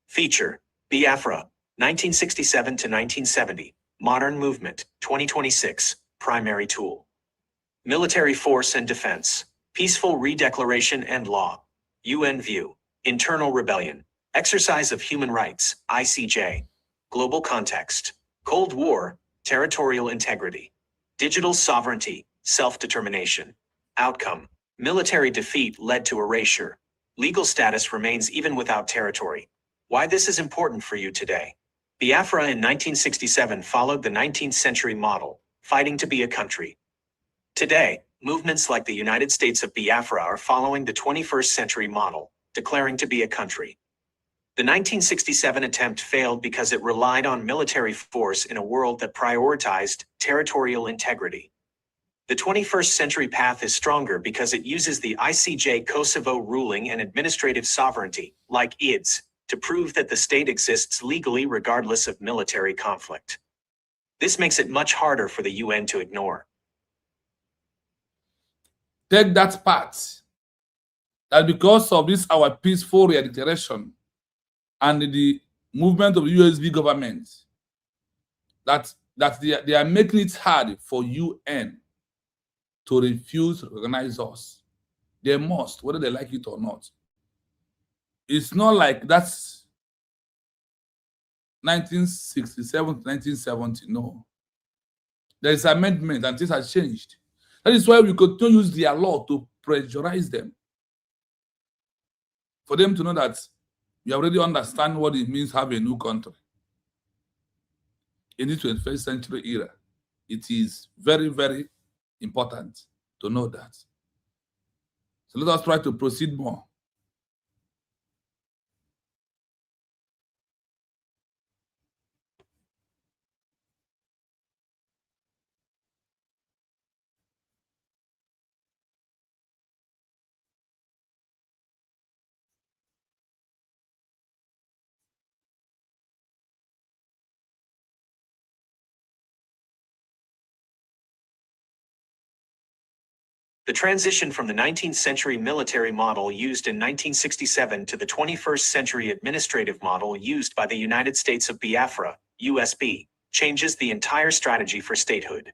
Feature: Biafra, 1967 to 1970, Modern Movement, 2026, Primary Tool. Military Force and Defense, Peaceful Redeclaration and Law, UN View, Internal Rebellion, Exercise of Human Rights, ICJ, Global Context, Cold War, Territorial Integrity, Digital Sovereignty, Self-determination. Outcome: military defeat led to erasure. Legal status remains even without territory. Why this is important for you today. Biafra in 1967 followed the 19th century model, fighting to be a country. Today, movements like the United States of Biafra are following the 21st century model, declaring to be a country. The 1967 attempt failed because it relied on military force in a world that prioritized territorial integrity. The 21st century path is stronger because it uses the ICJ Kosovo ruling and administrative sovereignty, like IDS, to prove that the state exists legally regardless of military conflict. This makes it much harder for the UN to ignore. Take that part, that because of this our peaceful declaration and the movement of the USB government, that they are making it hard for UN to refuse to recognize us. They must, whether they like it or not. It's not like that's 1967 to 1970. No. There is amendment and things have changed. That is why we continue to use their law to pressurize them. For them to know that we already understand what it means to have a new country. In the 21st century era, it is very, very important to know that. So let us try to proceed more. The transition from the 19th century military model used in 1967 to the 21st century administrative model used by the United States of Biafra, USB, changes the entire strategy for statehood.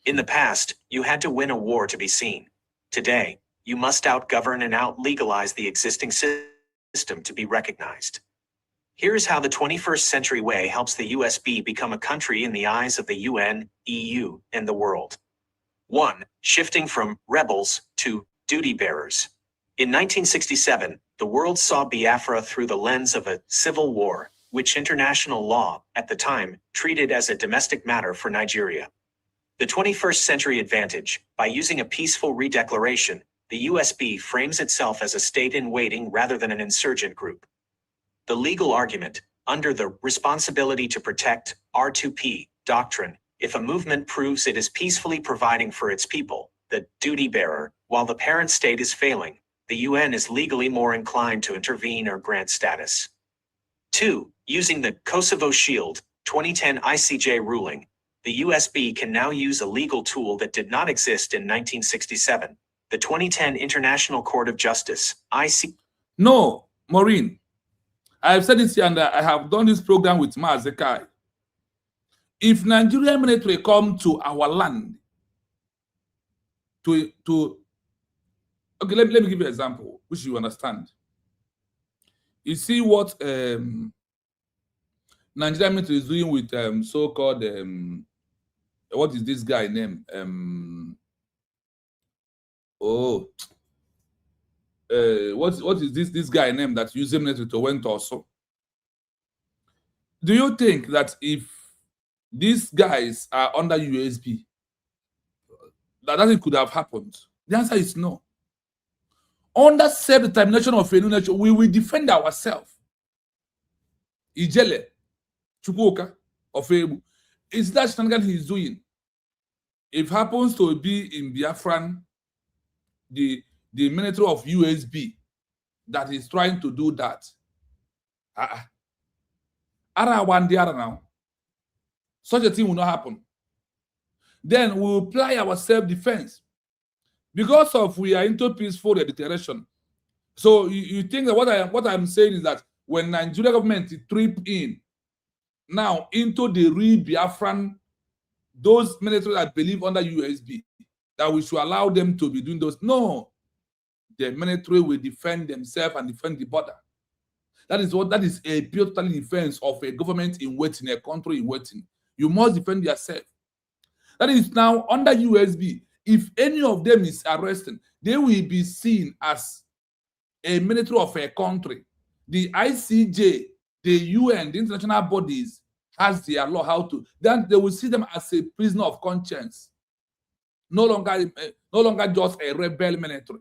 In the past, you had to win a war to be seen. Today, you must outgovern and out-legalize the existing system to be recognized. Here's how the 21st century way helps the USB become a country in the eyes of the UN, EU, and the world. 1. Shifting from rebels to duty bearers. In 1967, the world saw Biafra through the lens of a civil war, which international law, at the time, treated as a domestic matter for Nigeria. The 21st century advantage, by using a peaceful redeclaration, the USB frames itself as a state in waiting rather than an insurgent group. The legal argument, under the responsibility to protect R2P doctrine, if a movement proves it is peacefully providing for its people, the duty bearer, while the parent state is failing, the UN is legally more inclined to intervene or grant status. 2. Using the Kosovo Shield 2010 ICJ ruling, the USB can now use a legal tool that did not exist in 1967. The 2010 International Court of Justice, ICJ. No, Maureen, I have said this here and I have done this program with Mazekai. If Nigerian military come to our land okay, let me give you an example, which you understand. You see what Nigerian military is doing with so-called what is this guy name? What is this guy name that using military to went also? Do you think that if these guys are under USB, that nothing could have happened? The answer is no. Under self-determination of a new nation, we will defend ourselves. Ijele, Chukwuka, of Ebu. Is that shenanigan he's doing? If happens to be in Biafran, the military of USB that is trying to do that. Ara one day now. Such a thing will not happen. Then we will apply our self-defense. Because of we are into peaceful declaration. So you think that what I'm saying is that when Nigeria government trip in now into the real Biafran, those military that believe under USB, that we should allow them to be doing those. No, the military will defend themselves and defend the border. That is a pure total defense of a government in waiting, a country in waiting. You must defend yourself. That is now under USB. If any of them is arrested, they will be seen as a military of a country. The ICJ, the UN, the international bodies has their law how to. Then they will see them as a prisoner of conscience. No longer just a rebel military.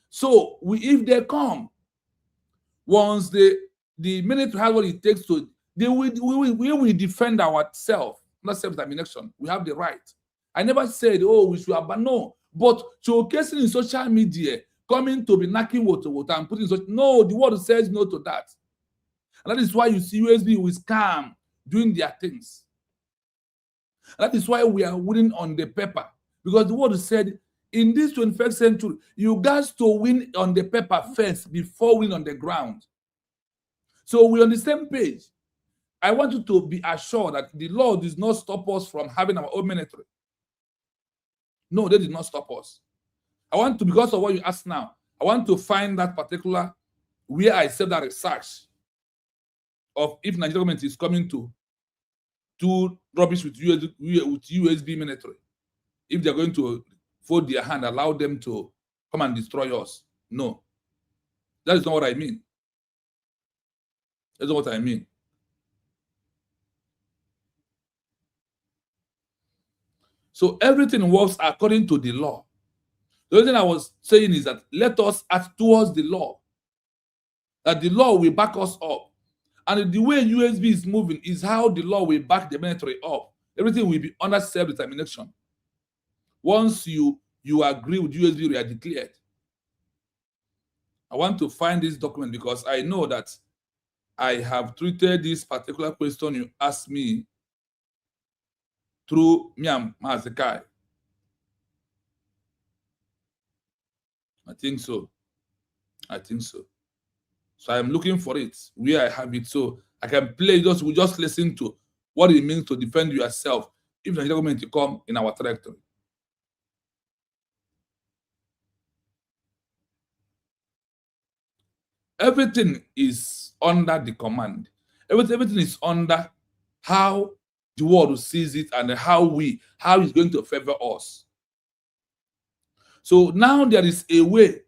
So if they come, once the military has what it takes to, we will defend ourselves, not self-determination. We have the right. I never said, oh, we should have, but no. But showcasing in social media, coming to be knocking water and putting such, no, the word says no to that. And that is why you see USB with calm doing their things. And that is why we are winning on the paper. Because the word said, in this 21st century, you guys to win on the paper first before winning on the ground. So we're on the same page. I want you to be assured that the law does not stop us from having our own military. No, they did not stop us. I want to, because of what you asked now, I want to find that particular where I said that research of if Nigerian government is coming to do rubbish with USB military, if they're going to fold their hand, allow them to come and destroy us. No, that is not what I mean. That's not what I mean. So everything works according to the law. The only thing I was saying is that let us act towards the law, that the law will back us up. And the way USB is moving is how the law will back the military up. Everything will be under self-determination. Once you agree with USB, we are declared. I want to find this document because I know that I have treated this particular question you asked me through Miam Mazekai. I think so. So I'm looking for it where I have it so I can play. We just listen to what it means to defend yourself if the government come in our territory. Everything is under the command. Everything is under how the world sees it and how it's going to favor us. So now there is a way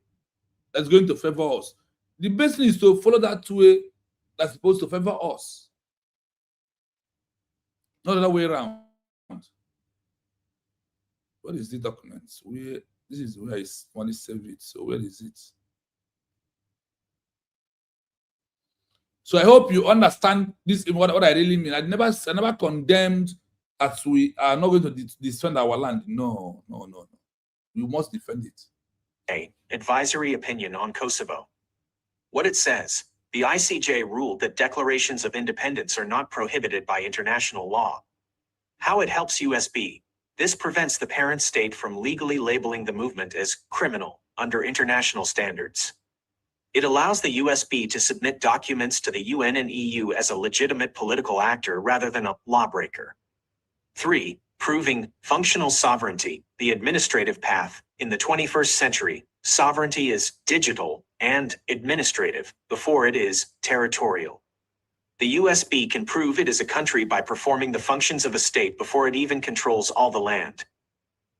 that's going to favor us. The best thing is to follow that way that's supposed to favor us. Not the other way around. What is the document? This is where I want to save it. So where is it? So I hope you understand this, what I really mean. I never condemned as we are not going to defend our land. No. We must defend it. Advisory opinion on Kosovo. What it says, the ICJ ruled that declarations of independence are not prohibited by international law. How it helps USB. This prevents the parent state from legally labeling the movement as criminal under international standards. It allows the USB to submit documents to the UN and EU as a legitimate political actor rather than a lawbreaker. 3. Proving functional sovereignty, the administrative path. In the 21st century, sovereignty is digital and administrative before it is territorial. The USB can prove it is a country by performing the functions of a state before it even controls all the land.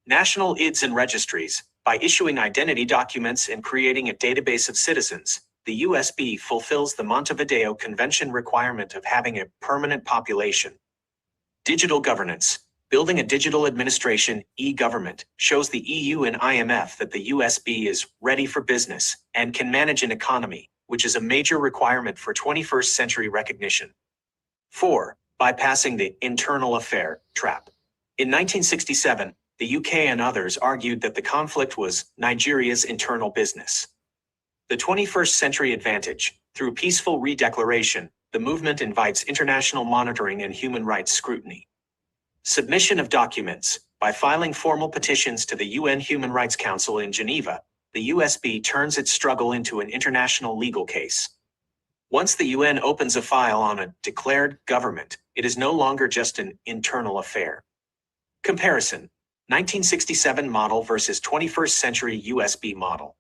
National IDs and registries. By issuing identity documents and creating a database of citizens, the USB fulfills the Montevideo Convention requirement of having a permanent population. Digital governance. Building a digital administration, e-government, shows the EU and IMF that the USB is ready for business and can manage an economy, which is a major requirement for 21st century recognition. 4. Bypassing the internal affair trap. In 1967, the UK and others argued that the conflict was Nigeria's internal business. The 21st century advantage. Through peaceful redeclaration, the movement invites international monitoring and human rights scrutiny. Submission of documents. By filing formal petitions to the UN Human Rights Council in Geneva, the USB turns its struggle into an international legal case. Once the UN opens a file on a declared government, it is no longer just an internal affair. Comparison. 1967 model versus 21st century USB model.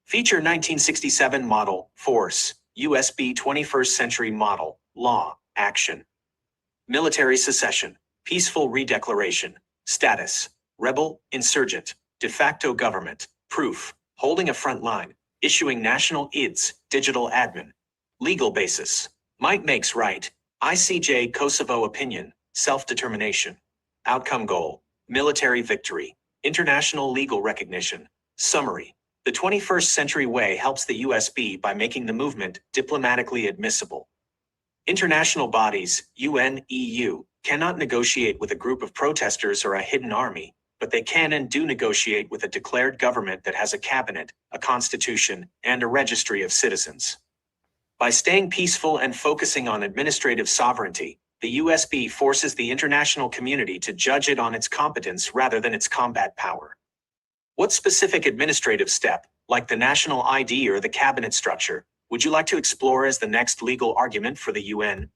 Feature 1967 model, force, USB 21st century model, law, action. Military secession, peaceful redeclaration, status, rebel, insurgent, de facto government, proof, holding a front line, issuing national IDs, digital admin. Legal basis, might makes right, ICJ Kosovo opinion, self-determination. Outcome goal, military victory, international legal recognition. Summary, the 21st century way helps the USB by making the movement diplomatically admissible. International bodies, UN, EU, cannot negotiate with a group of protesters or a hidden army, but they can and do negotiate with a declared government that has a cabinet, a constitution, and a registry of citizens. By staying peaceful and focusing on administrative sovereignty, the USB forces the international community to judge it on its competence rather than its combat power. What specific administrative step, like the national ID or the cabinet structure, would you like to explore as the next legal argument for the UN?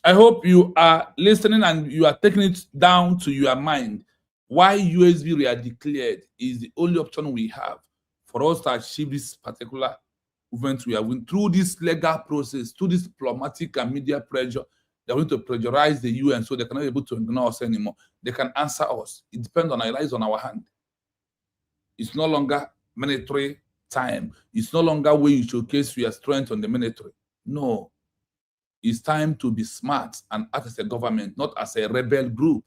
I hope you are listening and you are taking it down to your mind. why USB were declared is the only option we have for us to achieve this particular movement we are in through this legal process, through this diplomatic and media pressure. They're going to pressurize the UN so they cannot be able to ignore us anymore. They can answer us. It depends on our lives on our hand. It's no longer military time. It's no longer where you showcase your strength on the military. No. It's time to be smart and act as a government, not as a rebel group.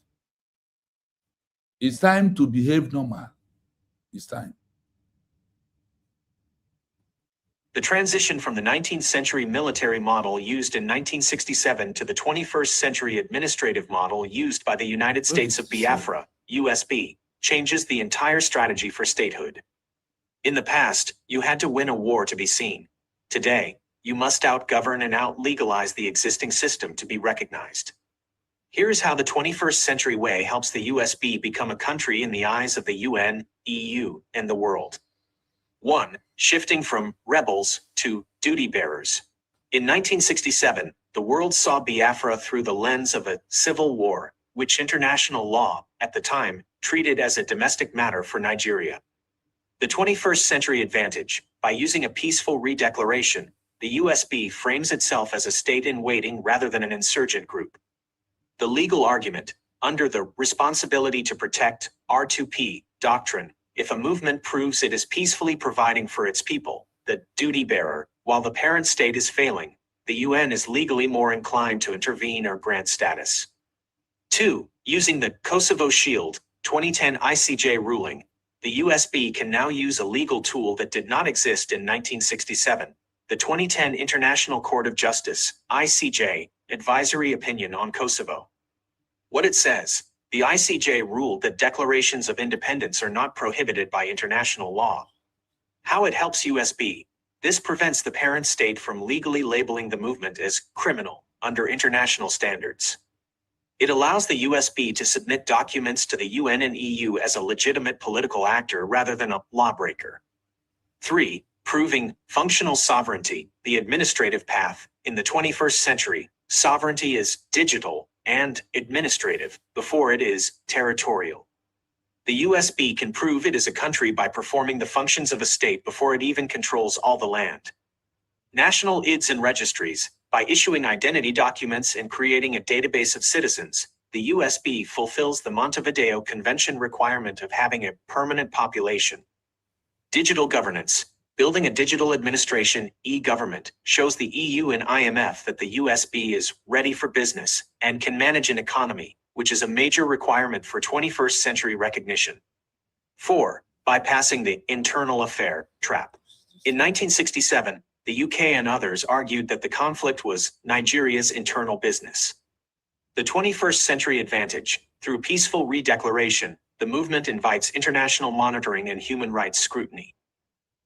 It's time to behave normal. It's time. The transition from the 19th century military model used in 1967 to the 21st century administrative model used by the United States of Biafra, USB, changes the entire strategy for statehood. In the past, you had to win a war to be seen. Today, you must out-govern and out-legalize the existing system to be recognized. Here's how the 21st century way helps the USB become a country in the eyes of the UN, EU, and the world. 1. Shifting from rebels to duty bearers. In 1967, the world saw Biafra through the lens of a civil war, which international law, at the time, treated as a domestic matter for Nigeria. The 21st century advantage, by using a peaceful redeclaration, the USB frames itself as a state in waiting rather than an insurgent group. The legal argument, under the responsibility to protect R2P doctrine, if a movement proves it is peacefully providing for its people, the duty bearer, while the parent state is failing, the UN is legally more inclined to intervene or grant status. 2. Using the Kosovo Shield, 2010 ICJ ruling, the USB can now use a legal tool that did not exist in 1967. The 2010 International Court of Justice, ICJ, Advisory Opinion on Kosovo. What it says, the ICJ ruled that declarations of independence are not prohibited by international law. How it helps USB. This prevents the parent state from legally labeling the movement as criminal under international standards. It allows the USB to submit documents to the UN and EU as a legitimate political actor rather than a lawbreaker. 3. Proving functional sovereignty, the administrative path. In the 21st century, sovereignty is digital and administrative before it is territorial. The USB can prove it is a country by performing the functions of a state before it even controls all the land. National IDs and registries, by issuing identity documents and creating a database of citizens, the USB fulfills the Montevideo Convention requirement of having a permanent population. Digital governance. Building a digital administration, e-government, shows the EU and IMF that the USB is ready for business and can manage an economy, which is a major requirement for 21st century recognition. 4. Bypassing the internal affair trap. In 1967, the UK and others argued that the conflict was Nigeria's internal business. The 21st century advantage. Through peaceful redeclaration, the movement invites international monitoring and human rights scrutiny.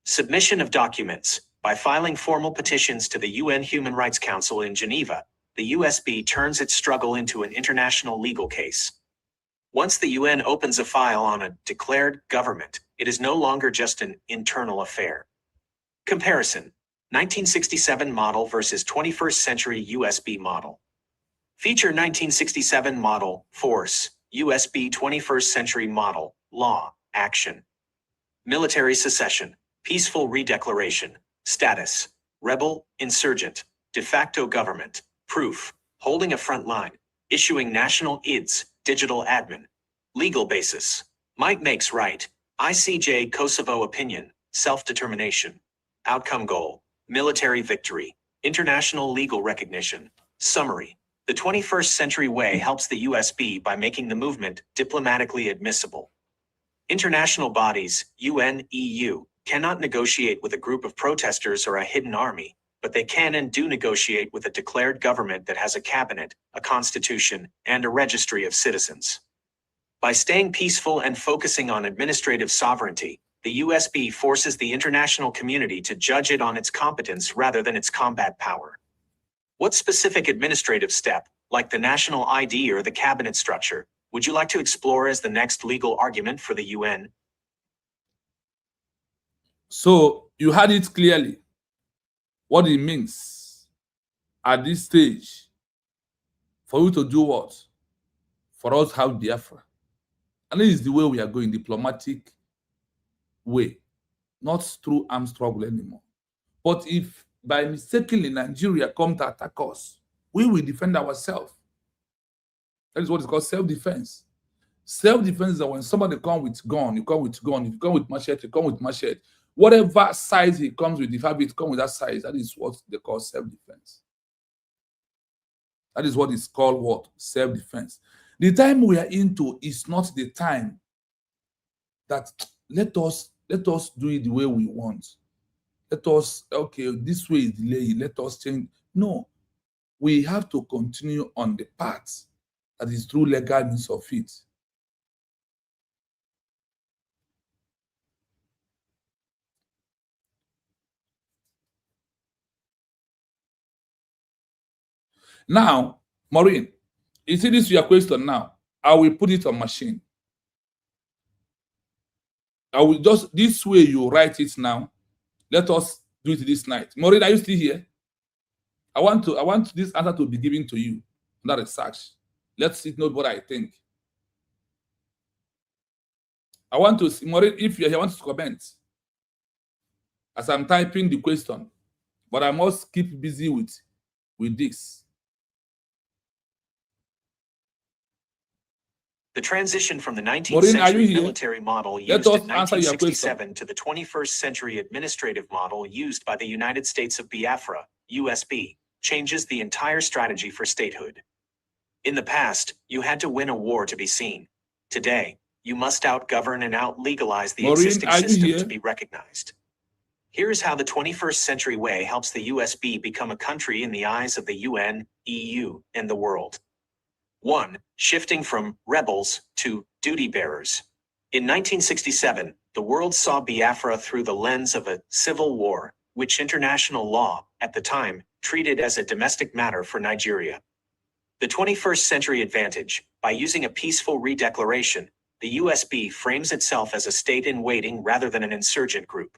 Submission of documents. By filing formal petitions to the UN Human Rights Council in Geneva, the USB turns its struggle into an international legal case. Once the UN opens a file on a declared government, it is no longer just an internal affair. Comparison. 1967 model versus 21st century USB model. Feature 1967 model, force, USB 21st century model, law, action. Military secession, peaceful redeclaration, status, rebel, insurgent, de facto government, proof, holding a front line, issuing national IDs, digital admin. Legal basis, might makes right, ICJ Kosovo opinion, self-determination. Outcome goal, military victory, international legal recognition. Summary. The 21st century way helps the USB by making the movement diplomatically admissible. International bodies, UN, EU, cannot negotiate with a group of protesters or a hidden army, but they can and do negotiate with a declared government that has a cabinet, a constitution, and a registry of citizens. By staying peaceful and focusing on administrative sovereignty, the USB forces the international community to judge it on its competence rather than its combat power. What specific administrative step, like the national ID or the cabinet structure, would you like to explore as the next legal argument for the UN? So you had it clearly what it means at this stage for you to do what? For us to have Biafra. And this is the way we are going, diplomatic way, not through armed struggle anymore. But if by mistakenly Nigeria come to attack us, we will defend ourselves. That is what is called self-defense. Self-defense is that when somebody comes with gun, you come with gun. If you come with machete, you come with machete. Whatever size he comes with, if it comes with that size, that is what they call self-defense. That is what is called what? Self-defense. The time we are into is not the time that let us do it the way we want. Let us, okay, this way is delayed, let us change. No, we have to continue on the path that is through legal means of it. Now, Maureen, you see this your question now. I will put it on machine. I will just, this way you write it now. Let us do it this night. Maureen, are you still here? I want this answer to be given to you, not research. Let's see, know what I think. I want to see, Maureen, if you're here, I want to comment as I'm typing the question, but I must keep busy with this. The transition from the 19th century military model used in 1967 to the 21st century administrative model used by the United States of Biafra, USB, changes the entire strategy for statehood. In the past, you had to win a war to be seen. Today, you must out-govern and out-legalize the existing system to be recognized. Here's how the 21st century way helps the USB become a country in the eyes of the UN, EU, and the world. 1. Shifting from rebels to duty bearers. In 1967, the world saw Biafra through the lens of a civil war, which international law, at the time, treated as a domestic matter for Nigeria. The 21st century advantage, by using a peaceful redeclaration, the USB frames itself as a state in waiting rather than an insurgent group.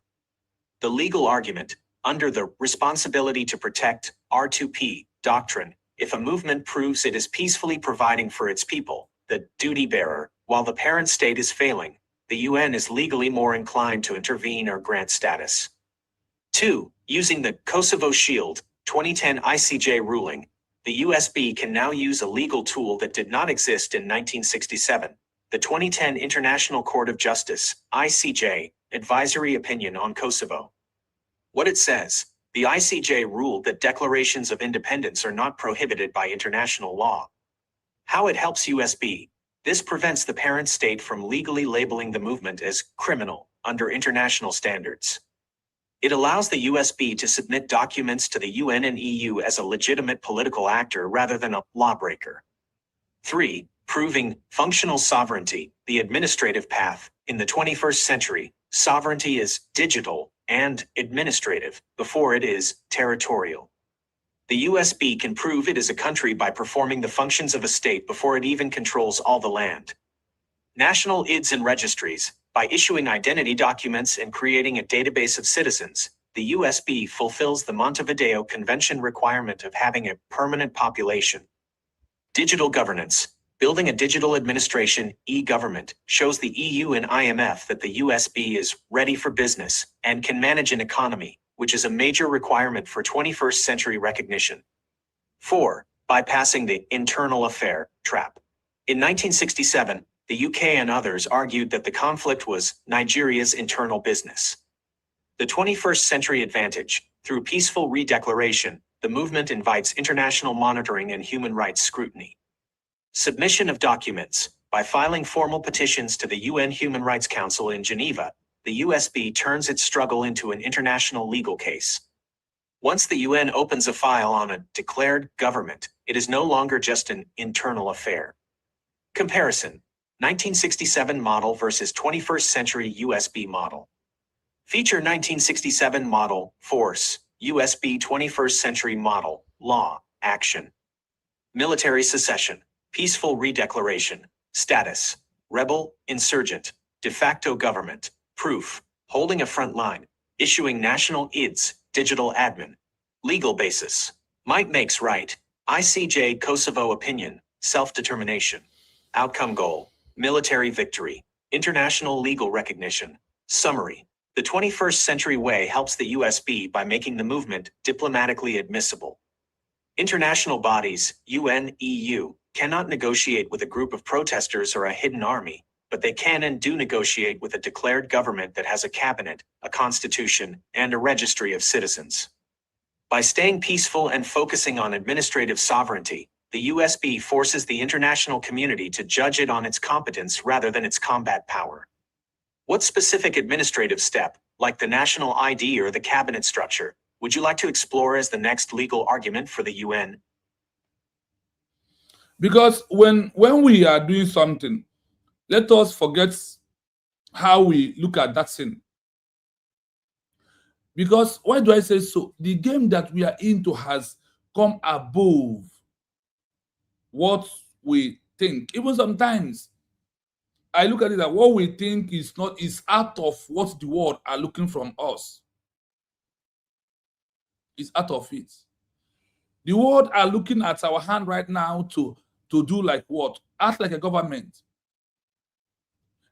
The legal argument, under the responsibility to protect R2P doctrine, if a movement proves it is peacefully providing for its people, the duty bearer, while the parent state is failing, the UN is legally more inclined to intervene or grant status. 2. Using the Kosovo Shield, 2010 ICJ ruling, the USB can now use a legal tool that did not exist in 1967, the 2010 International Court of Justice, ICJ, advisory opinion on Kosovo. What it says: the ICJ ruled that declarations of independence are not prohibited by international law. How it helps USB: this prevents the parent state from legally labeling the movement as criminal under international standards. It allows the USB to submit documents to the UN and EU as a legitimate political actor rather than a lawbreaker. 3. Proving functional sovereignty, the administrative path. In the 21st century, sovereignty is digital and administrative before it is territorial. The USB can prove it is a country by performing the functions of a state before it even controls all the land. National IDs and registries. By issuing identity documents and creating a database of citizens, the USB fulfills the Montevideo Convention requirement of having a permanent population. Digital governance. Building a digital administration, e-government, shows the EU and IMF that the USB is ready for business and can manage an economy, which is a major requirement for 21st century recognition. 4. Bypassing the internal affair trap. In 1967, the UK and others argued that the conflict was Nigeria's internal business. The 21st century advantage: through peaceful redeclaration, the movement invites international monitoring and human rights scrutiny. Submission of documents. By filing formal petitions to the UN Human Rights Council in Geneva, the USB turns its struggle into an international legal case. Once the UN opens a file on a declared government, it is no longer just an internal affair. Comparison: 1967 model versus 21st century USB model. Feature: 1967 model, force, USB 21st century model, law, action. Military secession, peaceful redeclaration, status, rebel, insurgent, de facto government, proof, holding a front line, issuing national IDs, digital admin. Legal basis: might makes right, ICJ Kosovo opinion, self-determination. Outcome goal: Military victory. International legal recognition. Summary. The 21st Century Way helps the USB by making the movement diplomatically admissible. International bodies, UN, EU, cannot negotiate with a group of protesters or a hidden army, but they can and do negotiate with a declared government that has a cabinet, a constitution, and a registry of citizens. By staying peaceful and focusing on administrative sovereignty, the USB forces the international community to judge it on its competence rather than its combat power. What specific administrative step, like the national ID or the cabinet structure, would you like to explore as the next legal argument for the UN? Because when we are doing something, let us forget how we look at that thing. Because why do I say so? The game that we are into has come above what we think. Even sometimes I look at it that what we think is out of what the world are looking from us. It's out of it. The world are looking at our hand right now to do like what? Act like a government.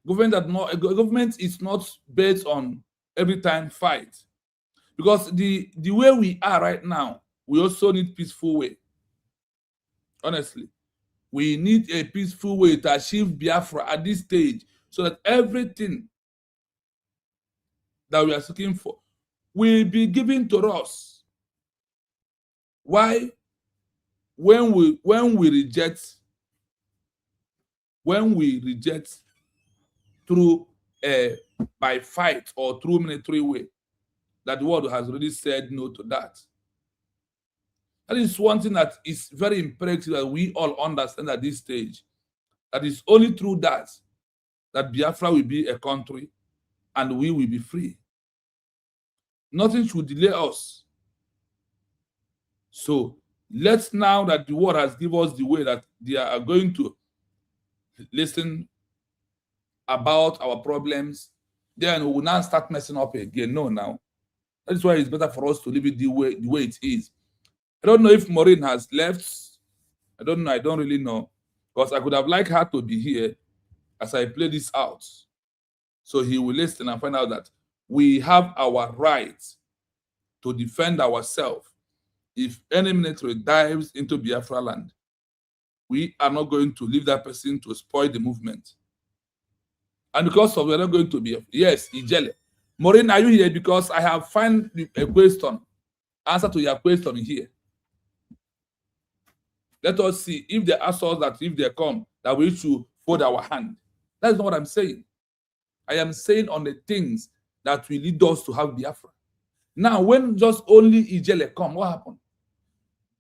Government is not based on every time fight. Because the way we are right now, we also need peaceful way. Honestly, we need a peaceful way to achieve Biafra at this stage, so that everything that we are seeking for will be given to us. Why? When we reject through by fight or through military way, that the world has already said no to that. That is one thing that is very imperative that we all understand at this stage. That is only through that Biafra will be a country and we will be free. Nothing should delay us. So let's, now that the world has given us the way that they are going to listen about our problems, then we will now start messing up again. No, now. That is why it's better for us to leave it the way it is. I don't know if Maureen has left. I don't know. I don't really know. Because I could have liked her to be here as I play this out. So he will listen and find out that we have our right to defend ourselves. If any military dives into Biafra land, we are not going to leave that person to spoil the movement. And because of we're not going to be, yes, Ijele. Maureen, are you here? Because I have found a question, answer to your question here. Let us see if they ask us that if they come, that we should fold our hand. That's not what I'm saying. I am saying on the things that will lead us to have Biafra. Now, when just only Ijele come, what happened?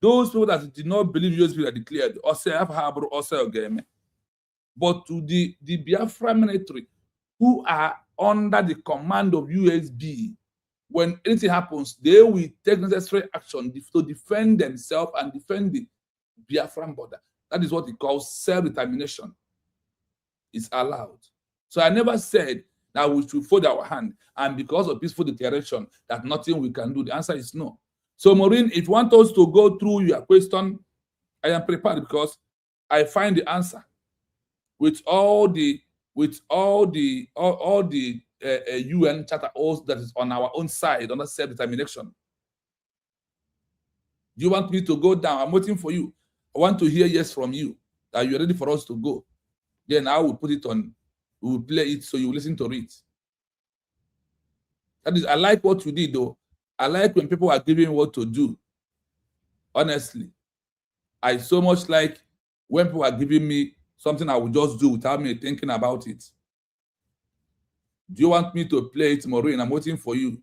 Those people that did not believe USB are declared, but to the Biafra military, who are under the command of USB, when anything happens, they will take necessary action to defend themselves and defend the Biafran border. That is what he calls self-determination. It's allowed. So I never said that we should fold our hand, and because of peaceful declaration, that nothing we can do. The answer is no. So Maureen, if you want us to go through your question, I am prepared because I find the answer with all the UN charter oaths that is on our own side, on the self-determination. Do you want me to go down? I'm waiting for you. I want to hear yes from you, that you're ready for us to go. Then I will put it on, we will play it so you listen to it. That is, I like what you did though. I like when people are giving what to do. Honestly, I so much like when people are giving me something I will just do without me thinking about it. Do you want me to play it, Maureen? I'm waiting for you.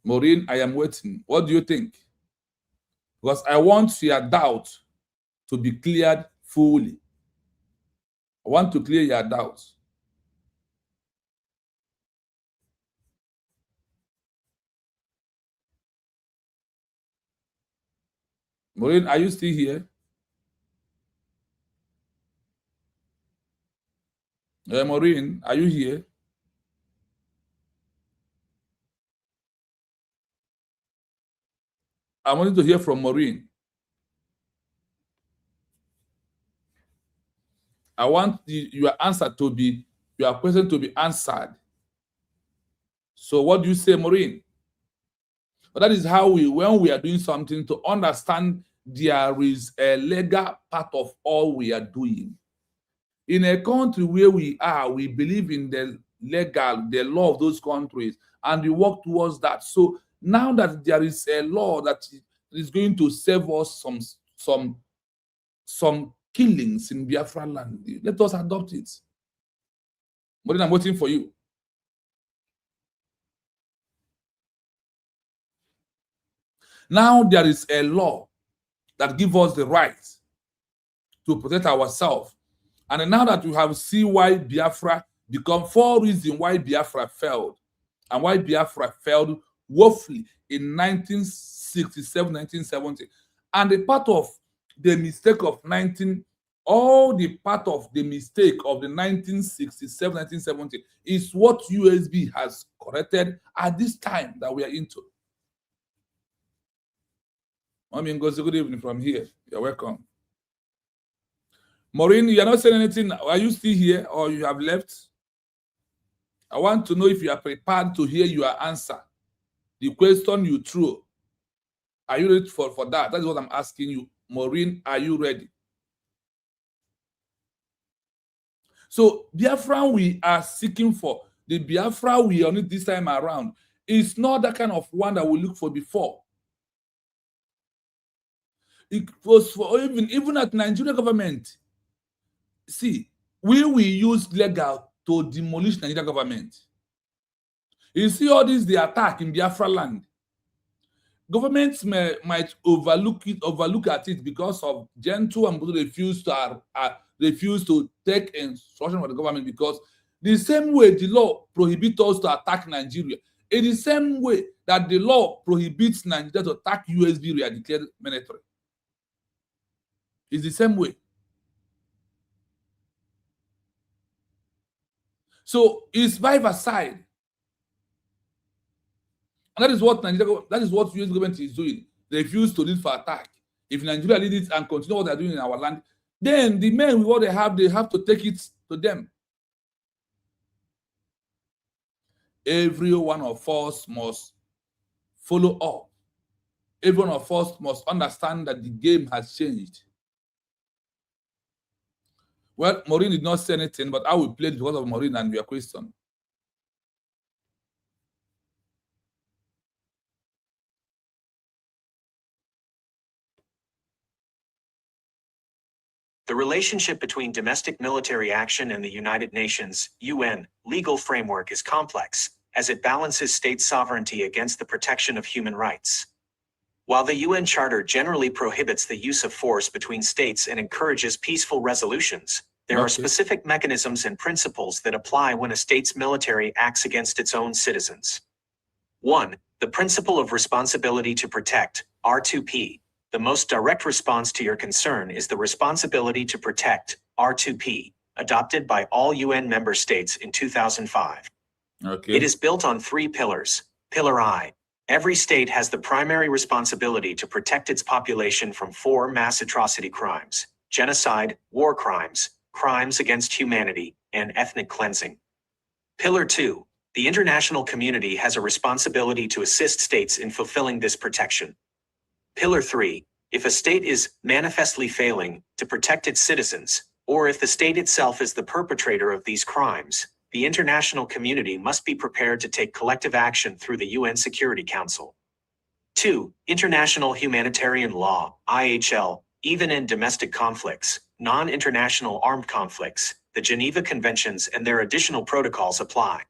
Maureen, I am waiting. What do you think? Because I want your doubt to be cleared fully. I want to clear your doubts. Maureen, are you still here? Maureen, are you here? I wanted to hear from Maureen. I want your answer to be, your question to be answered. So what do you say, Maureen? But that is how when we are doing something, to understand there is a legal part of all we are doing. In a country where we are, we believe in the law of those countries, and we work towards that. So now that there is a law that is going to save us some killings in Biafra land, let us adopt it. But then I'm waiting for you. Now there is a law that gives us the right to protect ourselves. And now that we have seen why Biafra become 4 reasons why Biafra failed, and why Biafra failed woefully in 1967, 1970. And the part of the mistake of all the part of the mistake of the 1967, 1970 is what USB has corrected at this time that we are into. Mommy Ngozi, good evening from here. You're welcome. Maureen, you are not saying anything. Are you still here or you have left? I want to know if you are prepared to hear your answer. The question you threw. Are you ready for that? That's what I'm asking you. Maureen, are you ready? So Biafra we are seeking for, the Biafra we are on this time around, is not that kind of one that we look for before. It was for even at Nigerian government. See, we will use legal to demolish Nigerian government. You see all this, the attack in Biafra land. Governments might overlook at it because of gentle and refuse to take instruction from the government, because the same way the law prohibits us to attack Nigeria, in the same way that the law prohibits Nigeria to attack USB we are declared military. It's the same way. So it's by the side. And that is what US government is doing. They refuse to lead for attack. If Nigeria lead it and continue what they're doing in our land, then the men with what they have to take it to them. Every one of us must follow up. Every one of us must understand that the game has changed. Well, Maureen did not say anything, but I will play it because of Maureen and your question. The relationship between domestic military action and the United Nations, UN, legal framework is complex, as it balances state sovereignty against the protection of human rights. While the UN Charter generally prohibits the use of force between states and encourages peaceful resolutions, there are specific mechanisms and principles that apply when a state's military acts against its own citizens. 1. The principle of responsibility to protect, R2P. The most direct response to your concern is the responsibility to protect, R2P, adopted by all UN member states in 2005. It is built on 3 pillars. Pillar I. Every state has the primary responsibility to protect its population from 4 mass atrocity crimes: genocide, war crimes, crimes against humanity, and ethnic cleansing. Pillar 2. The international community has a responsibility to assist states in fulfilling this protection. Pillar 3. If a state is manifestly failing to protect its citizens, or if the state itself is the perpetrator of these crimes, the international community must be prepared to take collective action through the UN Security Council. 2. International humanitarian law, IHL. Even in domestic conflicts, non-international armed conflicts, the Geneva Conventions and their additional protocols apply.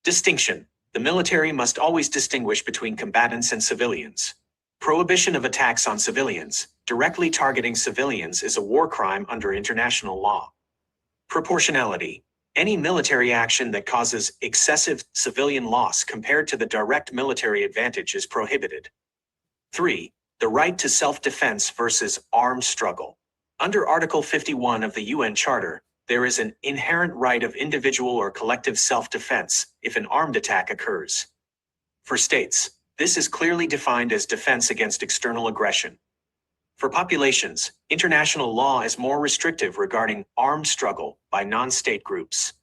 Distinction. The military must always distinguish between combatants and civilians. Prohibition of attacks on civilians, directly targeting civilians, is a war crime under international law. Proportionality. Any military action that causes excessive civilian loss compared to the direct military advantage is prohibited. 3. The right to self-defense versus armed struggle. Under Article 51 of the UN Charter, there is an inherent right of individual or collective self-defense if an armed attack occurs. For states, this is clearly defined as defense against external aggression. For populations, international law is more restrictive regarding armed struggle by non-state groups.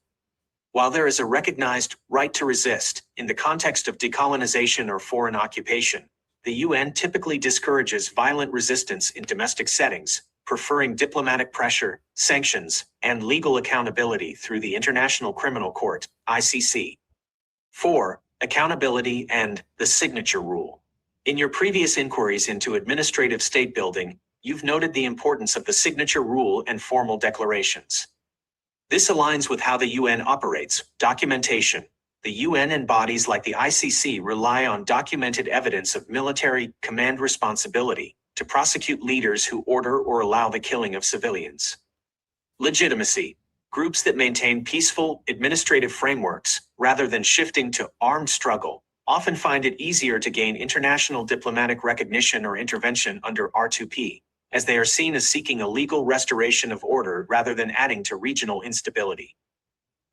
While there is a recognized right to resist in the context of decolonization or foreign occupation, the UN typically discourages violent resistance in domestic settings, preferring diplomatic pressure, sanctions, and legal accountability through the International Criminal Court, ICC. 4. Accountability and the signature rule. In your previous inquiries into administrative state building, you've noted the importance of the signature rule and formal declarations. This aligns with how the UN operates. Documentation. The UN and bodies like the ICC rely on documented evidence of military command responsibility to prosecute leaders who order or allow the killing of civilians. Legitimacy. Groups that maintain peaceful administrative frameworks, rather than shifting to armed struggle, often find it easier to gain international diplomatic recognition or intervention under R2P, as they are seen as seeking a legal restoration of order rather than adding to regional instability.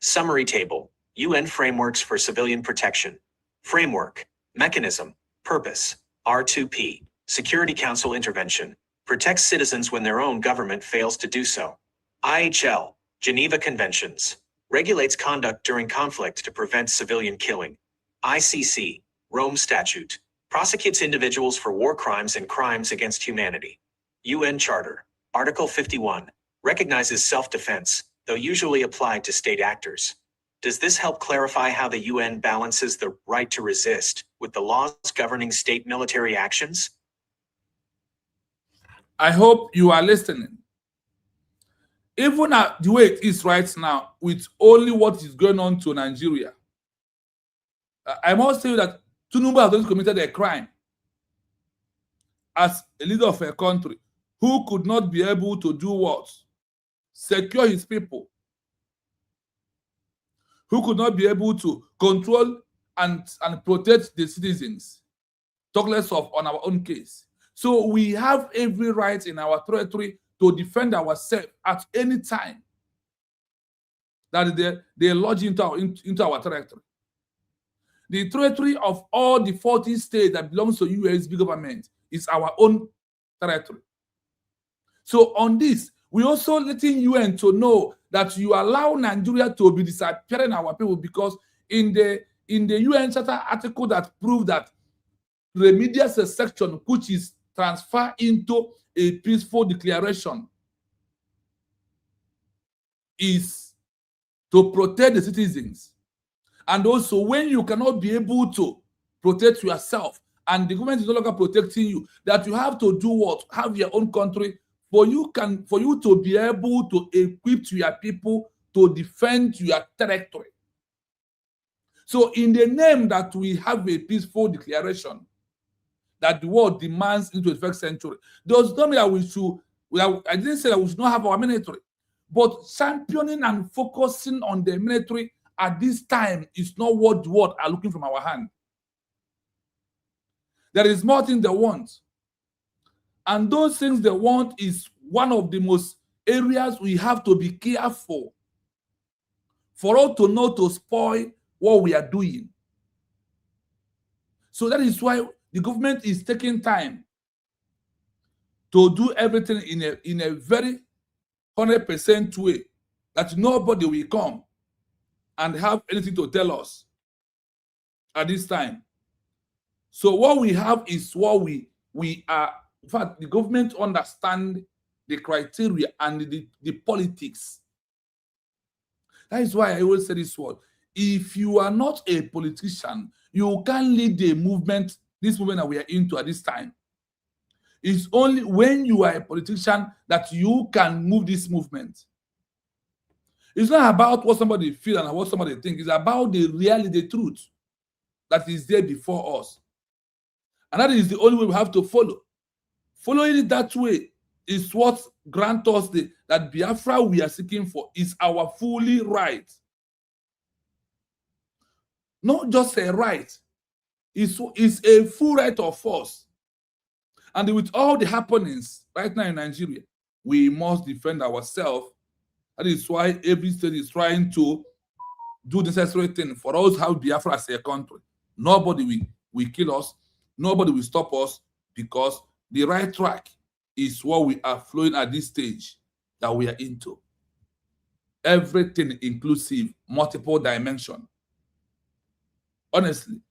Summary table. UN Frameworks for Civilian Protection. Framework. Mechanism. Purpose. R2P. Security Council intervention. Protects citizens when their own government fails to do so. IHL. Geneva Conventions. Regulates conduct during conflict to prevent civilian killing. ICC. Rome Statute. Prosecutes individuals for war crimes and crimes against humanity. UN Charter. Article 51. Recognizes self-defense, though usually applied to state actors. Does this help clarify how the UN balances the right to resist with the laws governing state military actions? I hope you are listening. Even at the way it is right now, with only what is going on to Nigeria, I must say that Tinubu has just committed a crime as a leader of a country who could not be able to do what? Secure his people, who could not be able to control and protect the citizens, talk less of on our own case. So we have every right in our territory to defend ourselves at any time that they lodge into our territory. The territory of all the 40 states that belongs to USB government is our own territory. So on this, we also letting UN to know that you allow Nigeria to be disappearing our people, because in the UN Charter article that proved that remedial section, which is transferred into a peaceful declaration, is to protect the citizens. And also, when you cannot be able to protect yourself and the government is no longer protecting you, that you have to do what? Have your own country for you to be able to equip your people to defend your territory. So in the name that we have a peaceful declaration that the world demands in the 21st century, does not mean that we should, I didn't say that we should not have our military, but championing and focusing on the military at this time is not what the world are looking from our hand. There is more things they want. And those things they want is one of the most areas we have to be careful for us to not to spoil what we are doing. So that is why the government is taking time to do everything in a very 100% way, that nobody will come and have anything to tell us at this time. So what we have is what we are. In fact, the government understand the criteria and the politics. That is why I always say this word. If you are not a politician, you can't lead the movement, this movement that we are into at this time. It's only when you are a politician that you can move this movement. It's not about what somebody feels and what somebody thinks. It's about the reality, the truth that is there before us. And that is the only way we have to follow. Following it that way is what grants us that Biafra we are seeking for is our fully right. Not just a right. It's a full right of us. And with all the happenings right now in Nigeria, we must defend ourselves. That is why every state is trying to do the necessary thing for us to have Biafra as a country. Nobody will kill us. Nobody will stop us, because the right track is what we are flowing at this stage that we are into. Everything inclusive, multiple dimension. Honestly,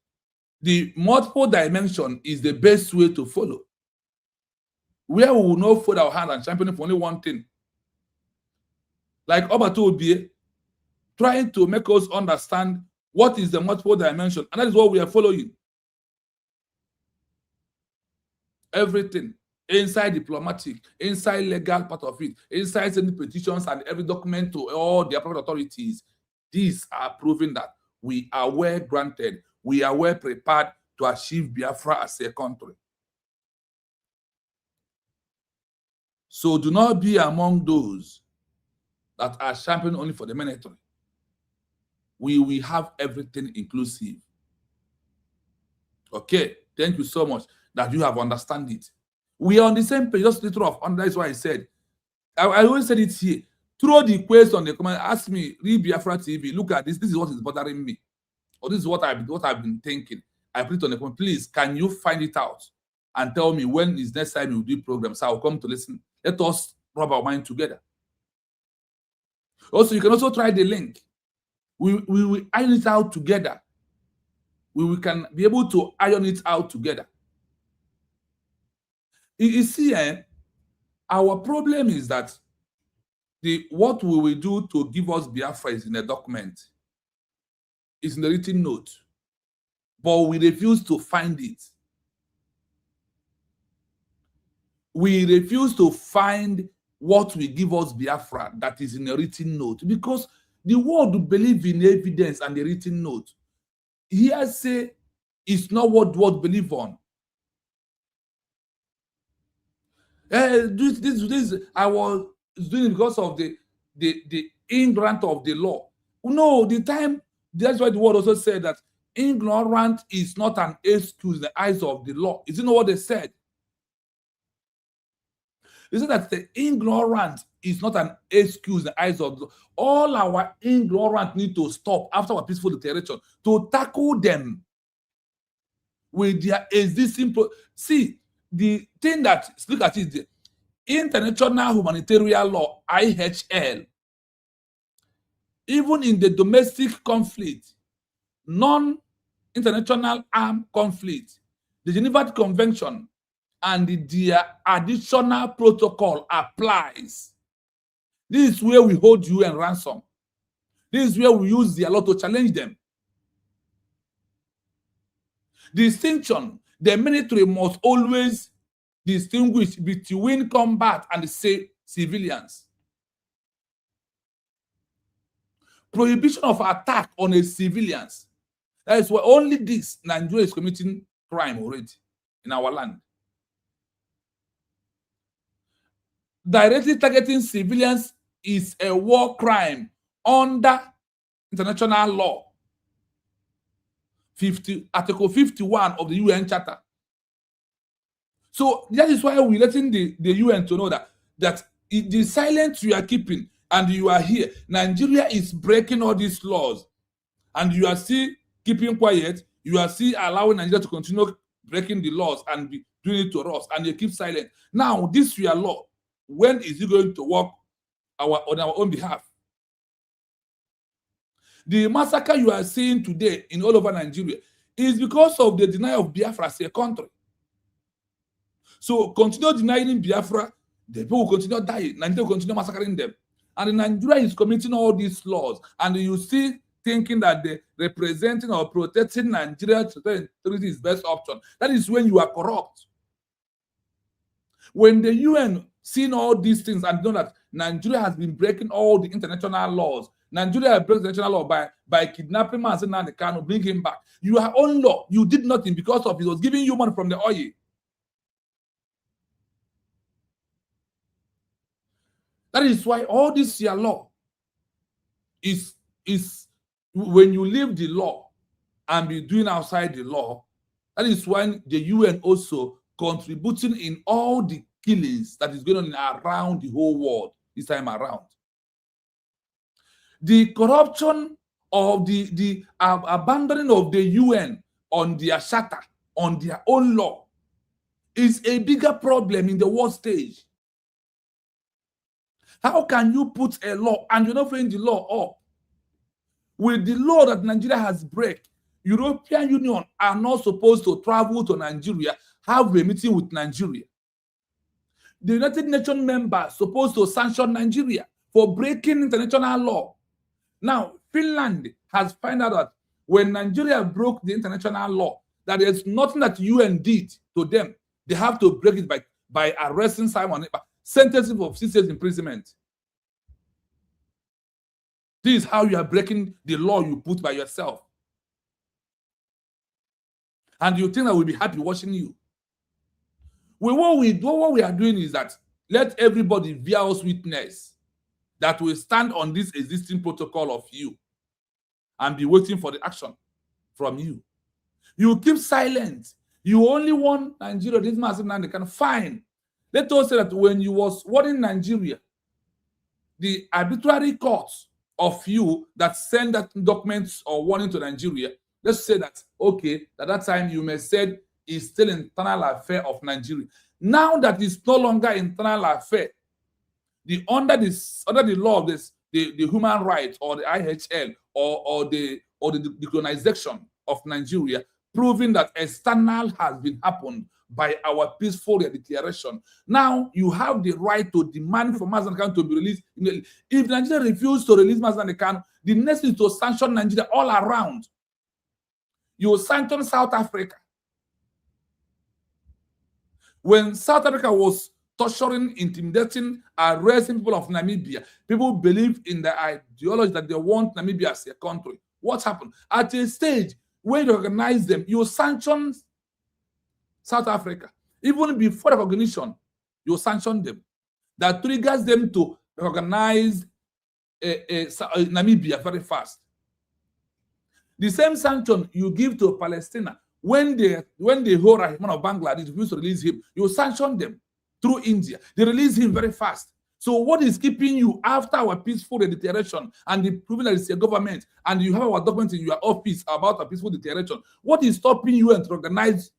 the multiple dimension is the best way to follow. Where we will not fold our hand and champion for only one thing. Like Obato Obie, trying to make us understand what is the multiple dimension, and that is what we are following. Everything inside diplomatic, inside legal part of it, inside sending petitions and every document to all the appropriate authorities. These are proving that we are well granted, we are well prepared to achieve Biafra as a country. So do not be among those that are championing only for the military. We have everything inclusive. Okay, thank you so much that you have understand it. We are on the same page, just little of that's why I said. I always said it here. Throw the question on the comment, ask me, read Biafra TV, look at this is what is bothering me. Or this is what I've been thinking. I put it on the comment. Please, can you find it out and tell me when is next time you do programs? So I'll come to listen. Let us rub our mind together. Also, you can also try the link. We will iron it out together. We can be able to iron it out together. You see, our problem is that what we will do to give us Biafra is in a document. It's in the written note. But we refuse to find it. We refuse to find what will give us Biafra that is in a written note, because the world will believe in evidence and the written note. Hearsay is not what the world believe on. This I was doing it because of the ignorance of the law. No, that's why the world also said that ignorance is not an excuse in the eyes of the law. Isn't that what they said? They said that the ignorance is not an excuse in the eyes of the law. All our ignorance need to stop after our peaceful declaration to tackle them with their existing. See, the thing that, look at it, the International Humanitarian Law, IHL, even in the domestic conflict, non-international armed conflict, the Geneva Convention and their additional protocol applies. This is where we hold you in ransom. This is where we use their law to challenge them. Distinction, the military must always distinguish between combat and say civilians. Prohibition of attack on a civilians. That is why only this Nigeria is committing crime already in our land. Directly targeting civilians is a war crime under international law. Article 51 of the UN Charter. So that is why we're letting the UN to know that the silence you are keeping and you are here, Nigeria is breaking all these laws, and you are still keeping quiet. You are still allowing Nigeria to continue breaking the laws and be doing it to us, and you keep silent. Now, this your law, when is it going to work on our own behalf? The massacre you are seeing today in all over Nigeria is because of the denial of Biafra as a country. So continue denying Biafra, the people will continue dying, Nigeria will continue massacring them. And Nigeria is committing all these laws, and you see thinking that the representing or protecting Nigeria territory is best option. That is when you are corrupt. When the UN seen all these things and know that Nigeria has been breaking all the international laws, Nigeria breaks international law by kidnapping Mazen and the Kano, bring him back. Your own law, you did nothing because of it. It was giving you money from the oil. That is why all this your law is when you leave the law and be doing outside the law. That is when the UN also contributing in all the killings that is going on around the whole world this time around. The corruption of the abandoning of the UN on their charter, on their own law, is a bigger problem in the world stage. How can you put a law and you're not following the law up? With the law that Nigeria has break, European Union are not supposed to travel to Nigeria, have a meeting with Nigeria. The United Nations members supposed to sanction Nigeria for breaking international law. Now, Finland has found out that when Nigeria broke the international law, that there's nothing that UN did to them. They have to break it by arresting Simon, sentencing for 6 years imprisonment. This is how you are breaking the law you put by yourself. And you think that we'll be happy watching you. What we are doing is that let everybody bear us witness that we stand on this existing protocol of you and be waiting for the action from you. You keep silent. You only want Nigeria, this massive now they can fine. Let us say that when you was warning Nigeria, the arbitrary courts of you that send that documents or warning to Nigeria, let's say that, okay, at that time you may said it's still internal affair of Nigeria. Now that it's no longer internal affair, under the law of this, the human rights or the IHL or the decolonization of Nigeria, proving that external has been happened by our peaceful declaration. Now you have the right to demand for Mazen Khan to be released. If Nigeria refuses to release Mazen Khan, the next is to sanction Nigeria all around. You sanction South Africa. When South Africa was torturing, intimidating, arresting people of Namibia, people believe in the ideology that they want Namibia as a country. What happened? At a stage, when you recognize them, you sanction South Africa. Even before recognition, you sanction them. That triggers them to recognize Namibia very fast. The same sanction you give to Palestine when they hold Rahman of Bangladesh refuse to release him, you sanction them through India. They release him very fast. So what is keeping you after our peaceful declaration and the proving that it's a government and you have our documents in your office about a peaceful declaration? What is stopping you and to organize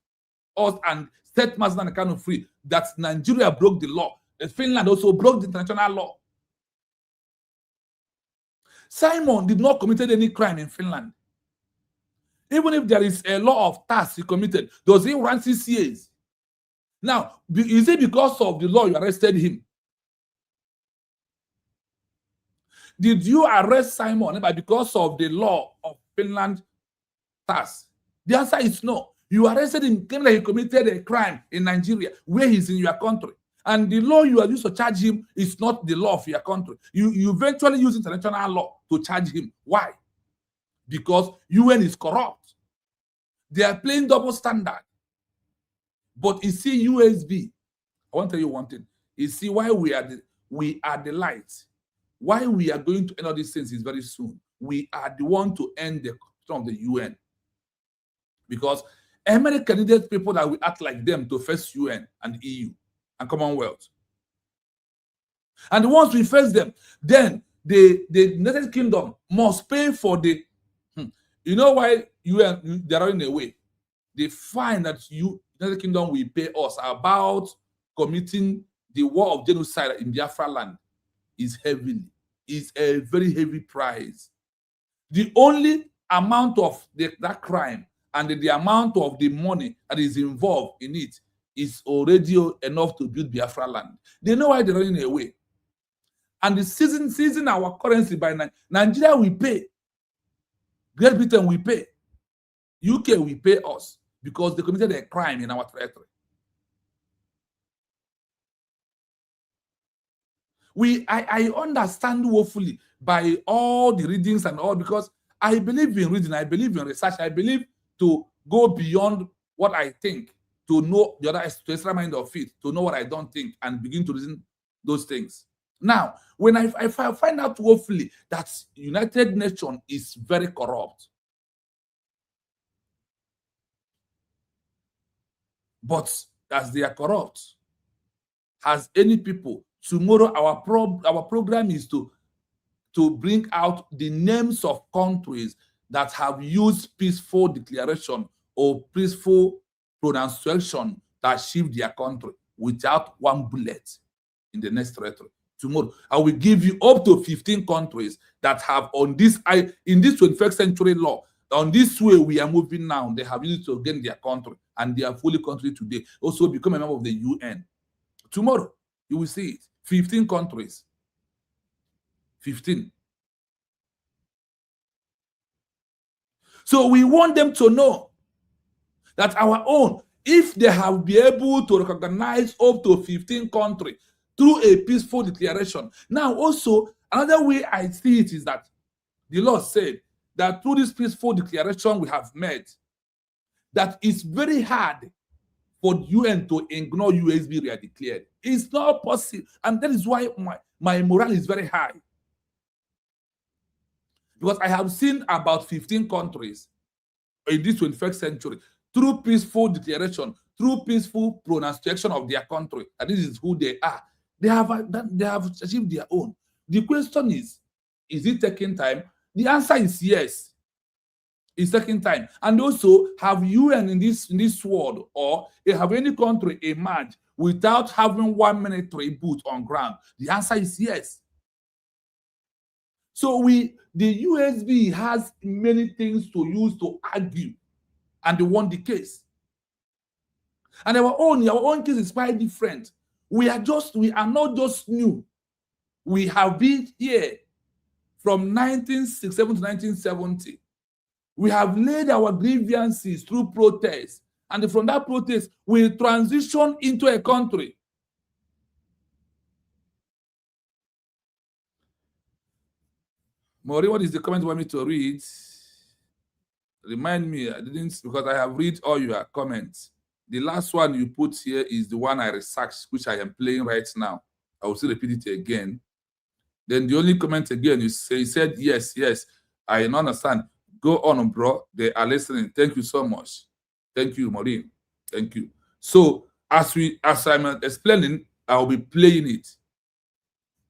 us and set Mazen Khan free? That Nigeria broke the law. Finland also broke the international law. Simon did not commit any crime in Finland. Even if there is a law of tax he committed, does he run 6 years? Now, is it because of the law you arrested him? Did you arrest Simon because of the law of Finland tax? The answer is no. You arrested him claiming that he committed a crime in Nigeria where he's in your country. And the law you are used to charge him is not the law of your country. You eventually use international law to charge him. Why? Because UN is corrupt. They are playing double standard. But you see, USB, I want to tell you one thing. You see why we are the light. Why we are going to end all these things is very soon. We are the one to end the control of the UN. Because America needed people that will act like them to face UN and EU and Commonwealth. And once we face them, then the United Kingdom must pay for the... You know why UN, they're running away? They find that United Kingdom will pay us about committing the war of genocide in Biafra land is a very heavy price. The only amount of that crime and the amount of the money that is involved in it is already enough to build Biafra land. They know why they're running away. And the seizing our currency by Nigeria will pay. Great Britain will pay. UK will pay us because they committed a crime in our territory. I understand woefully by all the readings and all, because I believe in reading, I believe in research, I believe to go beyond what I think, to know the other extra mind of it, to know what I don't think and begin to reason those things. Now, when I find out woefully that United Nations is very corrupt, but as they are corrupt, as any people, tomorrow our program is to bring out the names of countries that have used peaceful declaration or peaceful pronunciation to achieve their country without one bullet in the next territory. Tomorrow, I will give you up to 15 countries that have in this 21st century law, on this way we are moving now, they have used to gain their country, and they are fully country today. Also become a member of the UN. Tomorrow, you will see it. 15 countries. 15. So we want them to know that our own, if they have been able to recognize up to 15 countries through a peaceful declaration. Now, also, another way I see it is that the Lord said that through this peaceful declaration we have made, that it's very hard for the UN to ignore USB we are declared. It's not possible. And that is why my morale is very high. Because I have seen about 15 countries in this 21st century, through peaceful declaration, through peaceful pronunciation of their country, and this is who they are. They have achieved their own. The question is it taking time? The answer is yes. It's taking time. And also, have UN in this world, or have any country emerged without having one military boot on ground? The answer is yes. So the USB has many things to use to argue, and they won the case. And our own case is quite different. We are not just new. We have been here from 1967 to 1970. We have laid our grievances through protests, and from that protest, we transition into a country. Maureen, what is the comment you want me to read? Remind me, I didn't, because I have read all your comments. The last one you put here is the one I researched, which I am playing right now. I will still repeat it again. Then the only comment again, you said, yes, I understand. Go on, bro. They are listening. Thank you so much. Thank you, Maureen. Thank you. So as I'm explaining, I'll be playing it.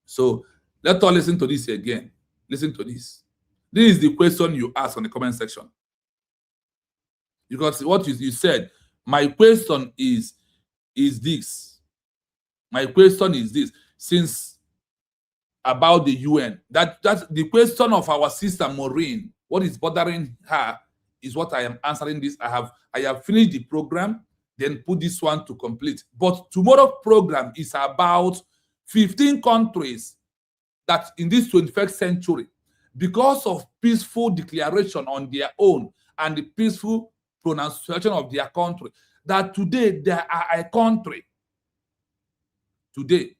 So let's all listen to this again. Listen to this. This is the question you ask on the comment section. Because what you said, my question is this. My question is this. Since about the UN, that's the question of our sister Maureen. What is bothering her is what I am answering this. I have finished the program, then put this one to complete. But tomorrow's program is about 15 countries that in this 21st century, because of peaceful declaration on their own and the peaceful pronunciation of their country, that today they are a country. Today,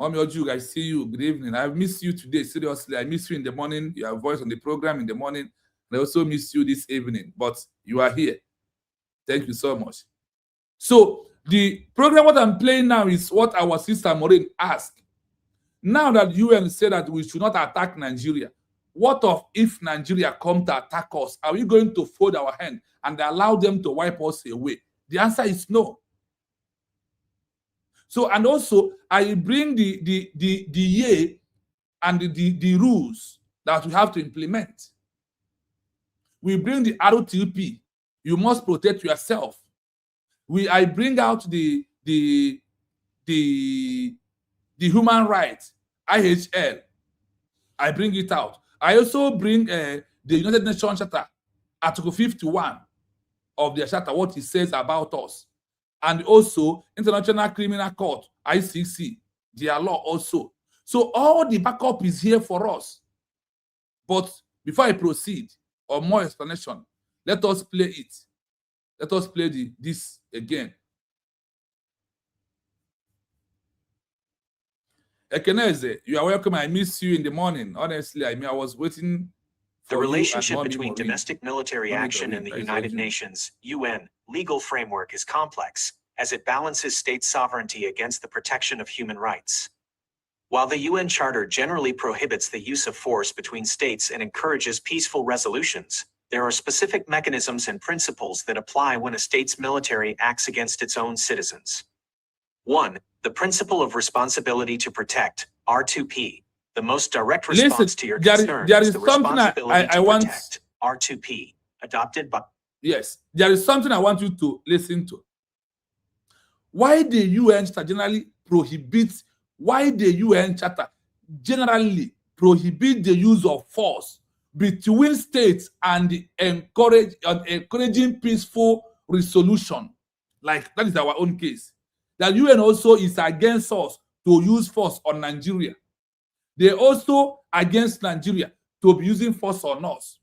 you guys, see you. Good evening. I miss you today. Seriously, I miss you in the morning. Your voice on the program in the morning. I also miss you this evening, but you are here. Thank you so much. So the program what I'm playing now is what our sister Maureen asked. Now that UN said that we should not attack Nigeria, what of if Nigeria come to attack us? Are we going to fold our hand and allow them to wipe us away? The answer is no. So, and also, I bring the year and the rules that we have to implement. We bring the RTP. You must protect yourself. I bring out the human rights, IHL. I bring it out. I also bring the United Nations Charter, Article 51 of the Charter, what it says about us. And also International Criminal Court, ICC, their law also. So all the backup is here for us. But before I proceed, or more explanation, let us play it. Let us play this again. Ekeneze, you are welcome. I miss you in the morning. Honestly, I was waiting. The relationship between domestic military action and the United Nations, UN, legal framework is complex, as it balances state sovereignty against the protection of human rights. While the UN Charter generally prohibits the use of force between states and encourages peaceful resolutions, there are specific mechanisms and principles that apply when a state's military acts against its own citizens. 1. The principle of responsibility to protect, R2P. The most direct response to your concern is the responsibility to protect, R2P, adopted by... Yes, there is something I want you to listen to. why the UN Charter generally prohibits, why the UN Charter generally prohibit the use of force between states and encouraging peaceful resolution. Like that is our own case. The UN also is against us to use force on Nigeria. They also against Nigeria to be using force on us.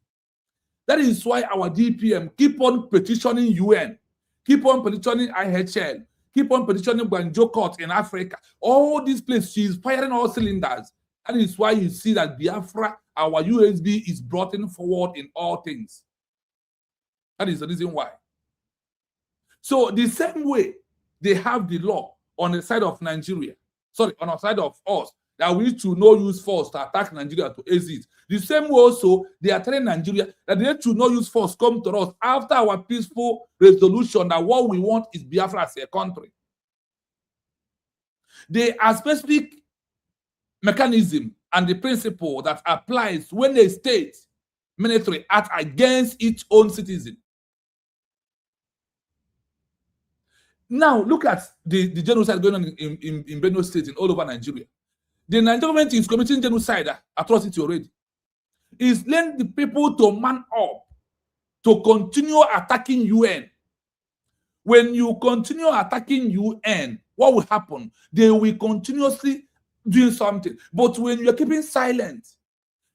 That is why our DPM keep on petitioning UN, keep on petitioning IHL, keep on petitioning Banjo Court in Africa. All these places, she is firing all cylinders. That is why you see that Biafra, our USB, is brought in forward in all things. That is the reason why. So the same way they have the law on the side of Nigeria, sorry, on the side of us, that we need to not use force to attack Nigeria to exit. The same way also, they are telling Nigeria that they need to not use force come to us after our peaceful resolution that what we want is Biafra as a country. There are specific mechanism and the principle that applies when a state military act against its own citizen. Now, look at the genocide going on in Benue State and all over Nigeria. The Nigerian government is committing genocide atrocity already. It's letting the people to man up to continue attacking UN. When you continue attacking UN, what will happen? They will continuously do something. But when you're keeping silent,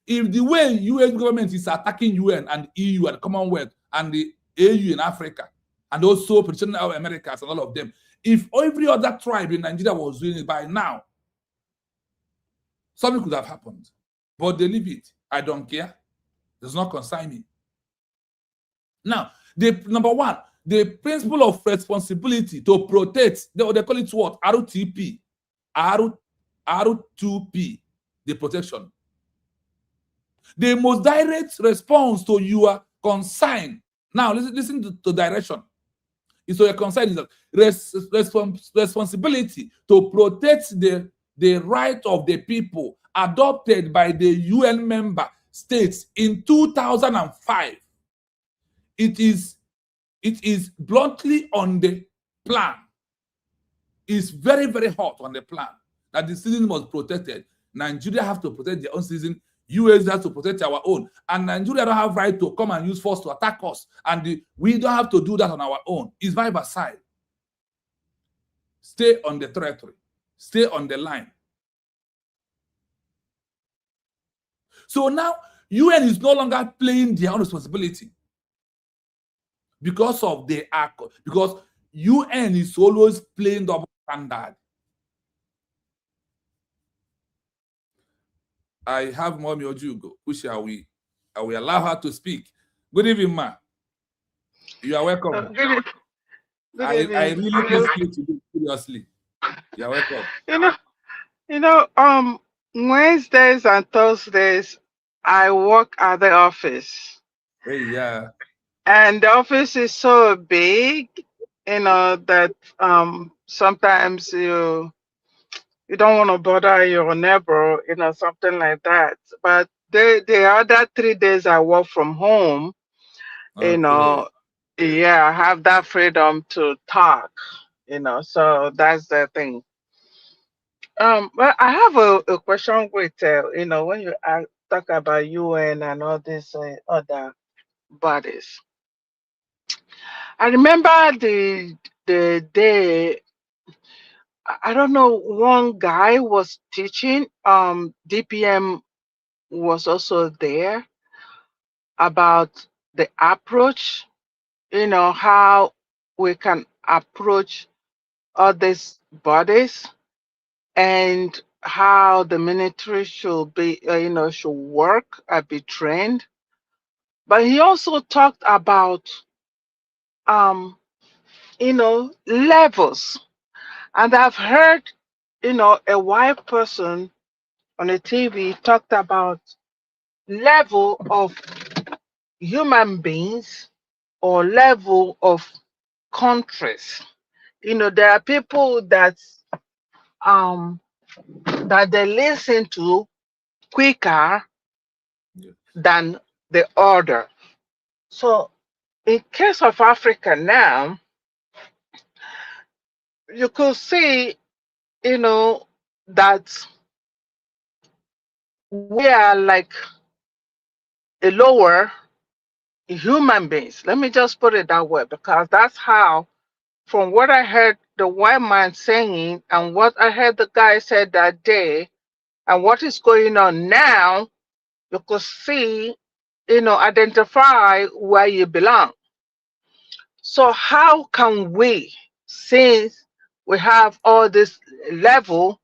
if the way US government is attacking UN and EU and Commonwealth and the AU in Africa, and also petitioning our Americas and all of them, if every other tribe in Nigeria was doing it by now, something could have happened. But they leave it. I don't care. It does not concern me. Now, number one, the principle of responsibility to protect, they call it what? RTP. R2P, the protection. The most direct response to your concern. Now, listen to direction. Is to your concern is that responsibility to protect the right of the people adopted by the UN member states in 2005. It is bluntly on the plan. It's very, very hot on the plan that the citizen was protected. Nigeria have to protect their own citizen. US has to protect our own. And Nigeria don't have right to come and use force to attack us. And we don't have to do that on our own. It's by side. Stay on the territory. Stay on the line. So now, UN is no longer playing their own responsibility because of the act. Because UN is always playing double standard. I have Mommy Ojugo, which I will allow her to speak. Good evening, ma. You are welcome. Good I evening. really miss you today, seriously. You are welcome. Wednesdays and Thursdays, I work at the office. Hey, yeah. And the office is so big, that sometimes you don't want to bother your neighbor, something like that. But the other 3 days I work from home, Okay. I have that freedom to talk, so that's the thing. Well, I have a question with, when you talk about UN and all these other bodies. I remember the day, I don't know, one guy was teaching, DPM was also there, about the approach, how we can approach all these bodies and how the military should be, should work and be trained. But he also talked about, levels. And I've heard, a white person on the TV talked about level of human beings or level of countries. There are people that they listen to quicker than the other. So in case of Africa now, you could see, that we are like a lower human beings. Let me just put it that way, because that's how, from what I heard the white man saying and what I heard the guy said that day and what is going on now, you could see, identify where you belong. So how can we, since we have all this level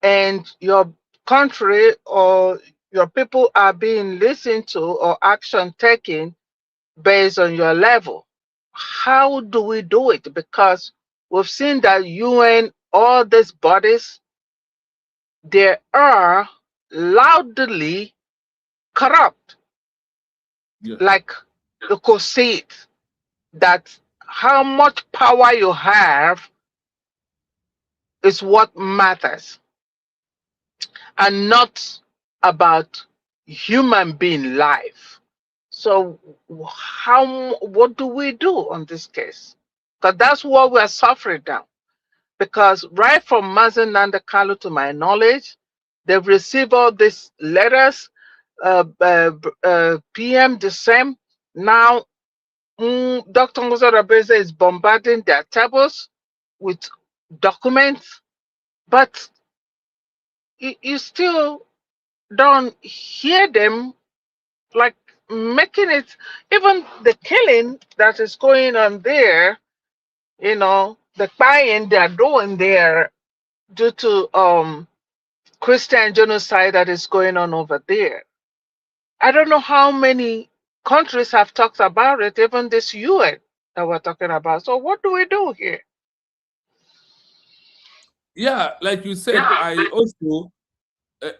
and your country or your people are being listened to or action taken based on your level, how do we do it? Because we've seen that UN, all these bodies, they are loudly corrupt. Yeah. Like you could see it, that how much power you have is what matters, and not about human being life. So what do we do on this case? Because that's what we're suffering now. Because right from Mazen Nandakalu, to my knowledge, they've received all these letters, PM the same. Now, Dr. Musa Rabeza is bombarding their tables with documents, but you still don't hear them like making it, even the killing that is going on there, the buying they're doing there due to Christian genocide that is going on over there. I don't know how many countries have talked about it, even this UN that we're talking about. So what do we do here? Yeah, like you said, I also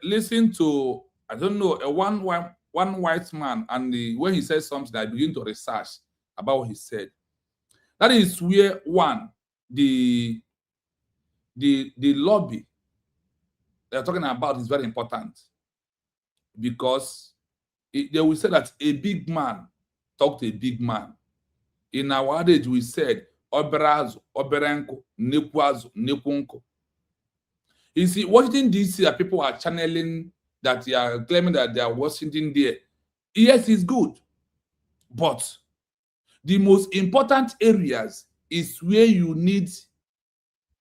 listened to, I don't know, one white man, and when he said something, I begin to research about what he said. That is where one, the lobby they're talking about is very important, because they will say that a big man talk to a big man. In our adage, we said oberazo, oberenko, nekwazo, nekunko. You see, Washington DC, that people are channeling, that they are claiming that they are Washington there. Yes, it's good, but the most important areas is where you need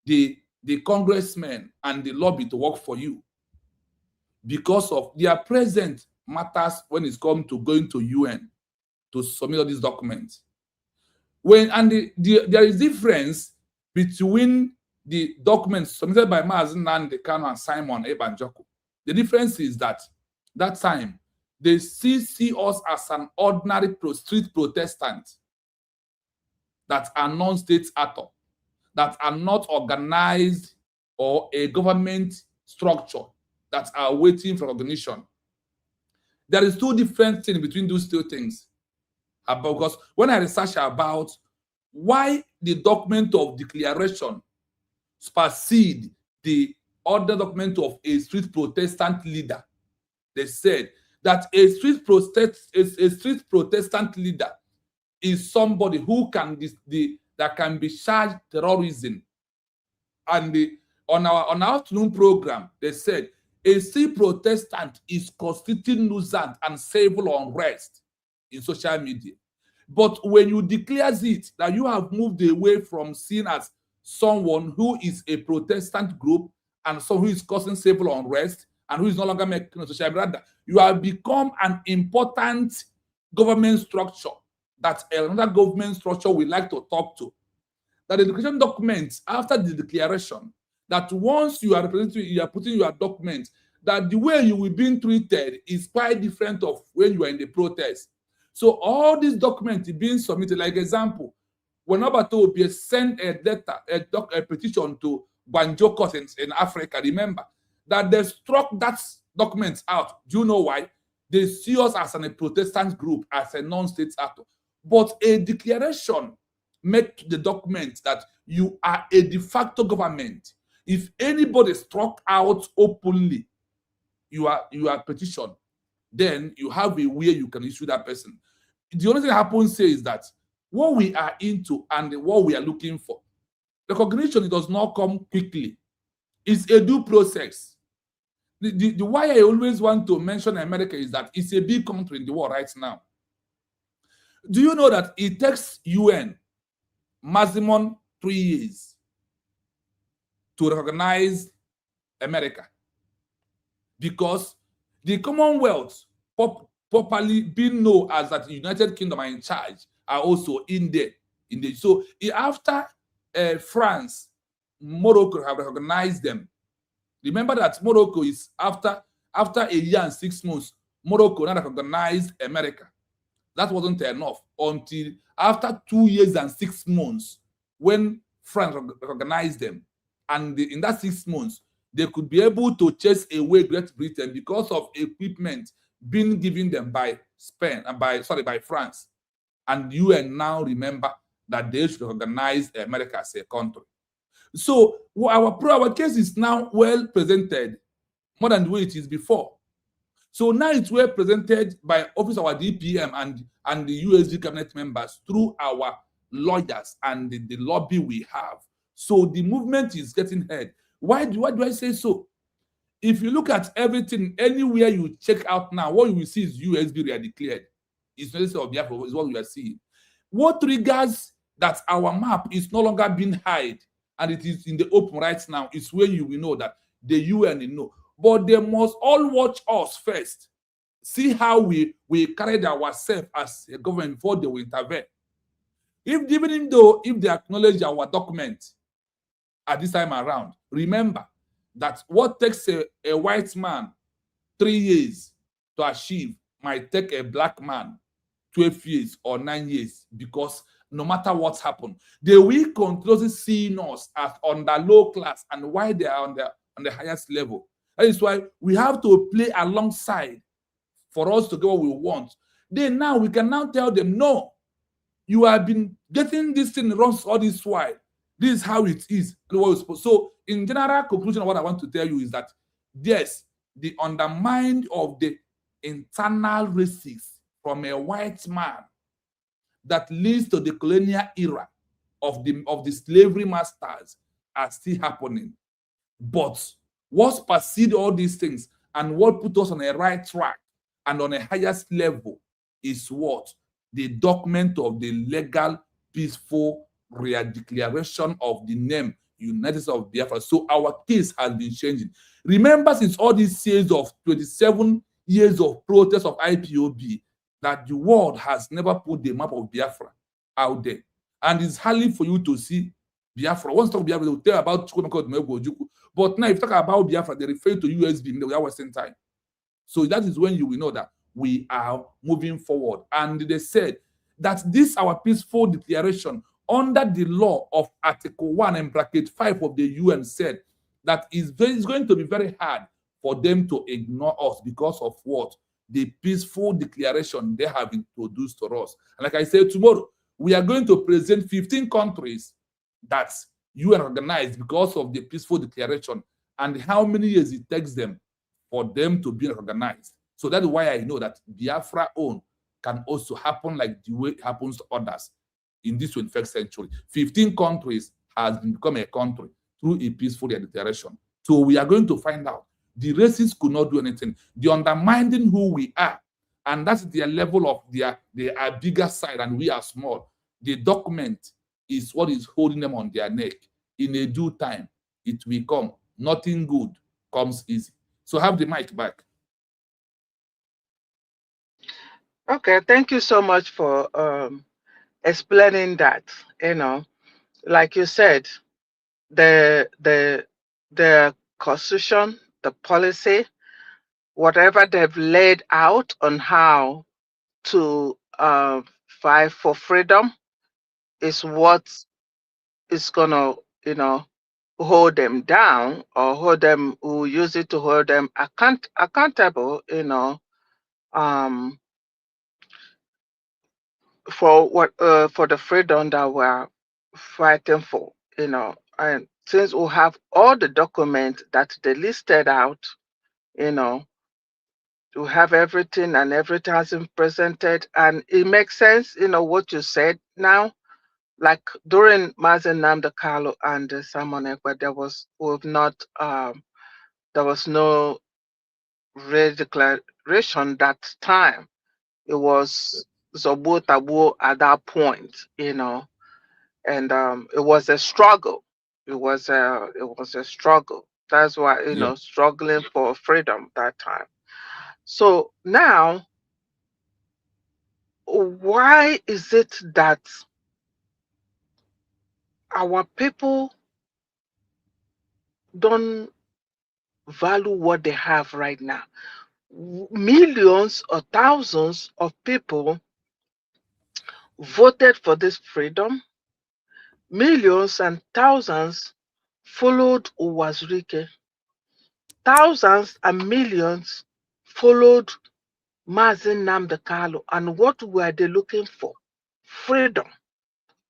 the congressmen and the lobby to work for you, because of their presence matters when it's come to going to UN to submit all these documents. There is difference between the documents submitted by Mazen Nandekano and Simon Ebanjoko. The difference is that time they see us as an ordinary street protestant that are non-state actor, that are not organized or a government structure that are waiting for recognition. There is two different things between those two things. Because when I research about why the document of declaration supersede the other document of a street protestant leader, they said that a street protestant leader is somebody who can that can be charged terrorism. And on our afternoon program, they said a street protestant is constituting nuisance and civil unrest in social media. But when you declare it that you have moved away from seen as someone who is a protestant group and someone who is causing civil unrest and who is no longer making social media, you have become an important government structure that another government structure we like to talk to. That the declaration documents after the declaration, that once you are representing, you are putting your document, that the way you will be treated is quite different of when you are in the protest. So all these documents being submitted, like example, when Obato Obi sent a letter, a petition to Banjo Cousins in Africa, remember that they struck that document out. Do you know why? They see us as a Protestant group, as a non-state actor. But a declaration make the document that you are a de facto government. If anybody struck out openly your petition, then you have a way you can issue that person. The only thing that happens here is that what we are into and what we are looking for recognition does not come quickly. It's a due process. The why I always want to mention America is that it's a big country in the world right now. Do you know that it takes UN maximum 3 years to recognize America? Because the Commonwealth, properly being known as that the United Kingdom are in charge, are also in there. So after France, Morocco have recognized them. Remember that Morocco is after a year and 6 months, Morocco now recognized America. That wasn't enough until after 2 years and 6 months, when France recognized them, and in that 6 months, they could be able to chase away Great Britain because of equipment being given them by Spain and by France. And UN now remember that they should recognize America as a country. So our case is now well presented, more than the way it is before. So now it's well presented by office of our DPM and the USG cabinet members through our lawyers and the lobby we have. So the movement is getting ahead. Why do I say so? If you look at everything, anywhere you check out now, what you will see is USB declared. It's not of Biafra, is what we are seeing. What triggers that our map is no longer being hid and it is in the open right now is where you will know that the UN know. But they must all watch us first. See how we carried ourselves as a government before they will intervene. Even though if they acknowledge our document at this time around, remember that what takes a white man 3 years to achieve might take a black man 12 years or 9 years, because no matter what's happened, they will continuously see us as on the low class and why they are on the highest level. That is why we have to play alongside for us to get what we want. Then now we can now tell them, no, you have been getting this thing wrong all this while. This is how it is. So in general conclusion, what I want to tell you is that yes, the undermine of the internal racism from a white man that leads to the colonial era of the slavery masters are still happening. But what supersedes all these things and what put us on a right track and on a highest level is what? The document of the legal, peaceful declaration of the name United States of Biafra. So our case has been changing. Remember, since all these years of 27 years of protest of IPOB, that the world has never put the map of Biafra out there. And it's hardly for you to see Biafra. Once you talk Biafra, they will tell about Chukwemeka. But now if you talk about Biafra, they refer to USB in the Western time. So that is when you will know that we are moving forward. And they said that this our peaceful declaration under the law of Article 1 and bracket 5 of the UN said that it's going to be very hard for them to ignore us because of what? The peaceful declaration they have introduced to us. And like I said, tomorrow, we are going to present 15 countries that UN organized because of the peaceful declaration and how many years it takes them for them to be recognized. So that is why I know that Biafra own can also happen like the way it happens to others in this 21st century. 15 countries has become a country through a peaceful declaration. So we are going to find out the racists could not do anything. The undermining who we are, and that's their level of they are bigger side and we are small. The document is what is holding them on their neck. In a due time, it will come. Nothing good comes easy. So have the mic back. Okay, thank you so much for explaining that. You know, like you said, the constitution, the policy, whatever they've laid out on how to fight for freedom is what is gonna, hold them down or who use it to hold them accountable, for what for the freedom that we're fighting for, and since we have all the documents that they listed out, to have everything and everything has been presented, and it makes sense, what you said now, like during Mazen Nnamdi Kanu and Simon Ekpa, there was no race declaration that time. It was Zobo Tabo at that point, and it was a struggle. It was a struggle. That's why, Yeah. struggling for freedom that time. So now, why is it that our people don't value what they have right now? Millions or thousands of people voted for this freedom. Millions and thousands followed Uwazurike. Thousands and millions followed Mazen Nnamdi Kanu. And what were they looking for? Freedom.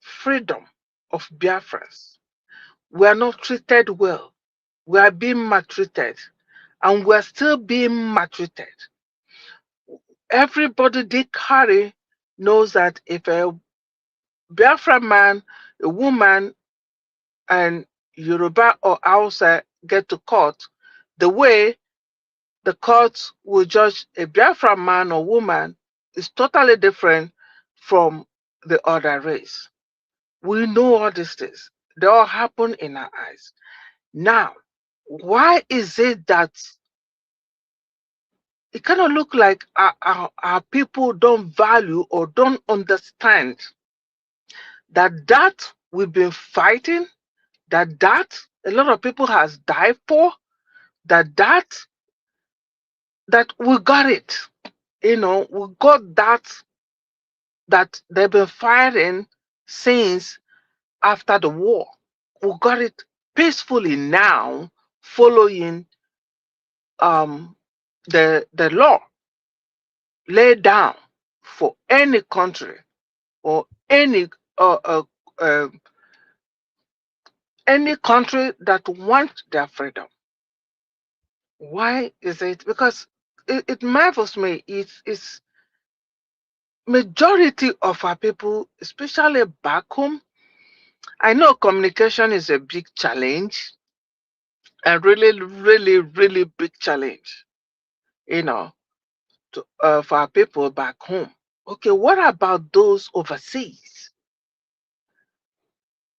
Freedom of Biafrans. We are not treated well. We are being maltreated. And we are still being maltreated. Everybody they carry knows that if a Biafra man, a woman, and Yoruba or Hausa get to court, the way the courts will judge a Biafra man or woman is totally different from the other race. We know all these things. They all happen in our eyes. Now, why is it that it kind of look like our people don't value or don't understand that we've been fighting, that a lot of people has died for, that we got it. We got that they've been fighting since after the war. We got it peacefully now, following the law laid down for any country or uh, any country that wants their freedom. Why is it? Because it marvels me. It's majority of our people, especially back home. I know communication is a big challenge, a really, really, really big challenge, for our people back home. Okay, what about those overseas?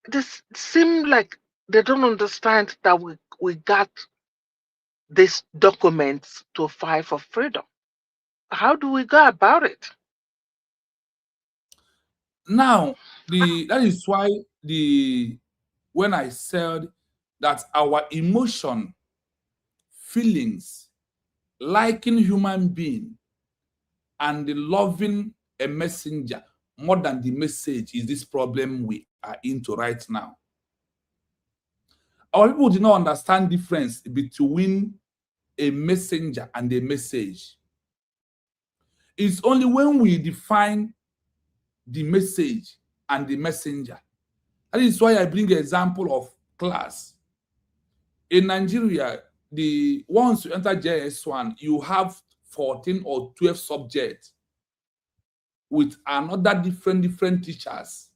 This seem like they don't understand that we got these documents to fight for freedom. How do we go about it? Now, that is why when I said that our emotion, feelings, liking human being, and the loving a messenger more than the message is this problem we are into right now. Our people do not understand difference between a messenger and a message. It's only when we define the message and the messenger. That is why I bring an example of class. In Nigeria, once you enter JS1, you have 14 or 12 subjects with another different teachers.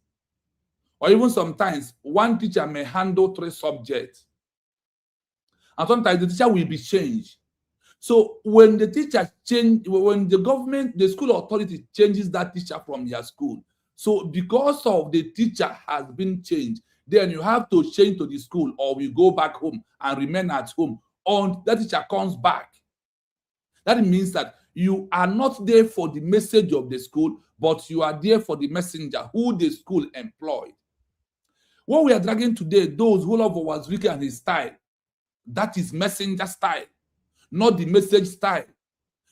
Or even sometimes, one teacher may handle 3 subjects. And sometimes the teacher will be changed. So when the teacher when the government, the school authority changes that teacher from their school, so because of the teacher has been changed, then you have to change to the school, or we go back home and remain at home until that teacher comes back. That means that you are not there for the message of the school, but you are there for the messenger who the school employed. What we are dragging today, those who love Wazirike and his style, that is messenger style, not the message style.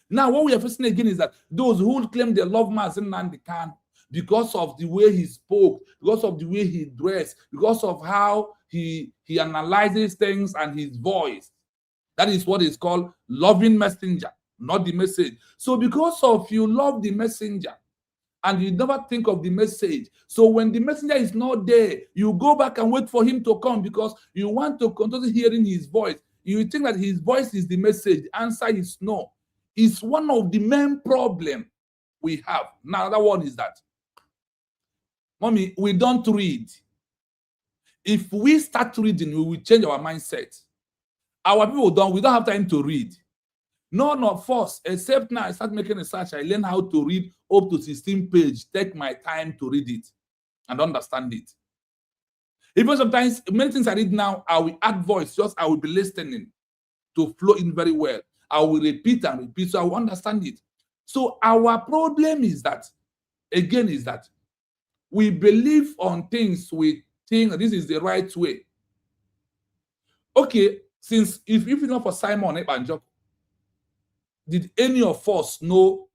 Now, what we are facing again is that those who claim they love Mazen Nnamdi Kanu because of the way he spoke, because of the way he dressed, because of how he analyzes things and his voice. That is what is called loving messenger, not the message. So because of you love the messenger and you never think of the message, so when the messenger is not there, you go back and wait for him to come because you want to continue hearing his voice. You think that his voice is the message. The answer is no. It's one of the main problems we have. Now, another one is that Mommy, we don't read. If we start reading, we will change our mindset. Our people we don't have time to read. None of us, except now I start making research, I learn how to read up to 16 pages, take my time to read it and understand it. Even sometimes, many things I read now, I will add voice, just I will be listening to flow in very well. I will repeat and repeat, so I will understand it. So our problem is that, again, is that we believe on things, we think this is the right way. Okay, since if you know for Simon Ebanjok, did any of us know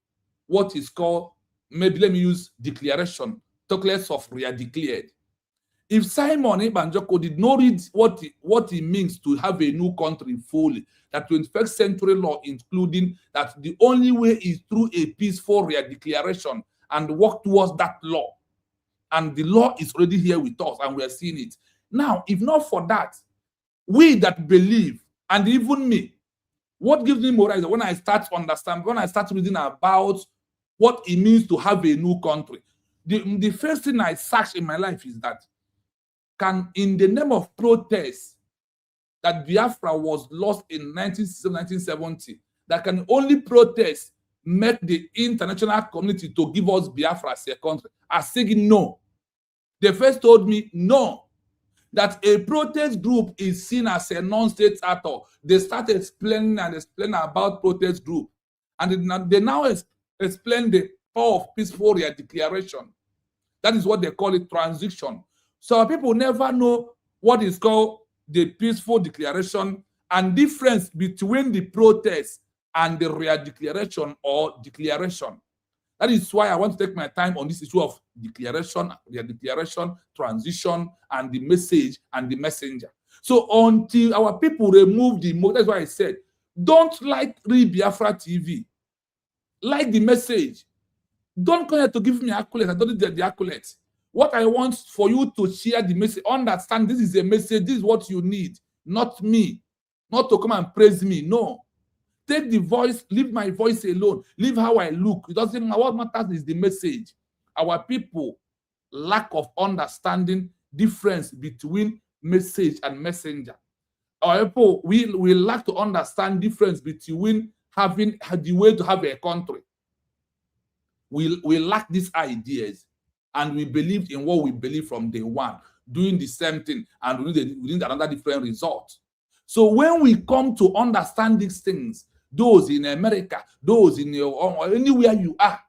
what is called, maybe let me use declaration, talk less of we are declared. If Simon Ebanjoko did not read what it means to have a new country fully, that 21st century law, including that the only way is through a peaceful declaration and work towards that law. And the law is already here with us and we are seeing it. Now, if not for that, we that believe, and even me, what gives me more is when I start to understand, when I start reading about what it means to have a new country, the first thing I search in my life is that, can, in the name of protest, that Biafra was lost in 1970, that can only protest make the international community to give us Biafra as a country? I said no. They first told me no, that a protest group is seen as a non-state actor. They started explaining about protest group. And they now explain the power of peaceful declaration. That is what they call it, transition. So people never know what is called the peaceful declaration and difference between the protest and the real declaration or declaration. That is why I want to take my time on this issue of declaration, real declaration, transition, and the message and the messenger. So until our people remove the mode, that's why I said, don't read Biafra TV. Like the message. Don't come here to give me accolades. I don't need the accolades. What I want for you to share the message, understand this is a message, this is what you need, not me. Not to come and praise me, no. Take the voice, leave my voice alone, leave how I look. It doesn't matter. What matters is the message. Our people lack of understanding difference between message and messenger. Our people, we lack to understand difference between having the way to have a country. We lack these ideas. And we believed in what we believe from day one, doing the same thing, and we need another different result. So when we come to understand these things, those in America, those in anywhere you are,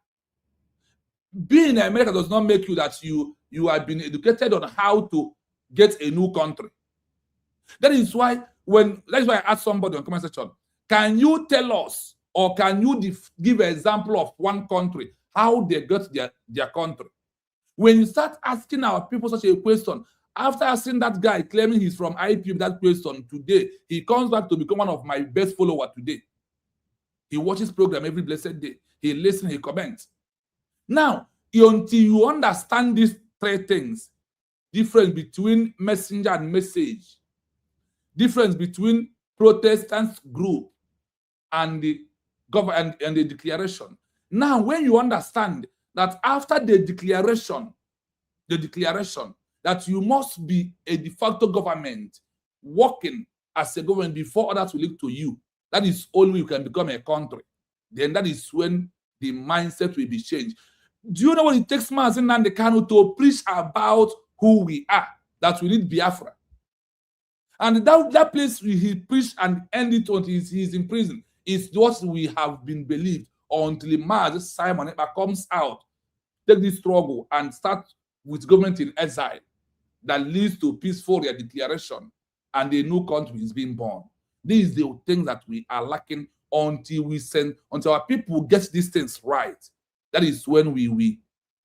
being in America does not make you that you have been educated on how to get a new country. That is why that's why I asked somebody on comment section, can you tell us, or can you give an example of one country, how they got their country? When you start asking our people such a question, after asking that guy claiming he's from IPM that question today, he comes back to become one of my best followers today. He watches program every blessed day. He listens, he comments. Now, until you understand these three things, difference between messenger and message, difference between Protestant group and the government and the declaration. Now, when you understand that after the declaration that you must be a de facto government working as a government before others will look to you, that is only you can become a country. Then that is when the mindset will be changed. Do you know what it takes Mazi Nnamdi Kanu to preach about who we are, that we need Biafra? And that place he preached and ended until he's in prison is what we have been believed until Mazi Simon Ekpa comes out, take this struggle and start with government in exile that leads to peaceful declaration and a new country is being born. This is the thing that we are lacking until our people get these things right. That is when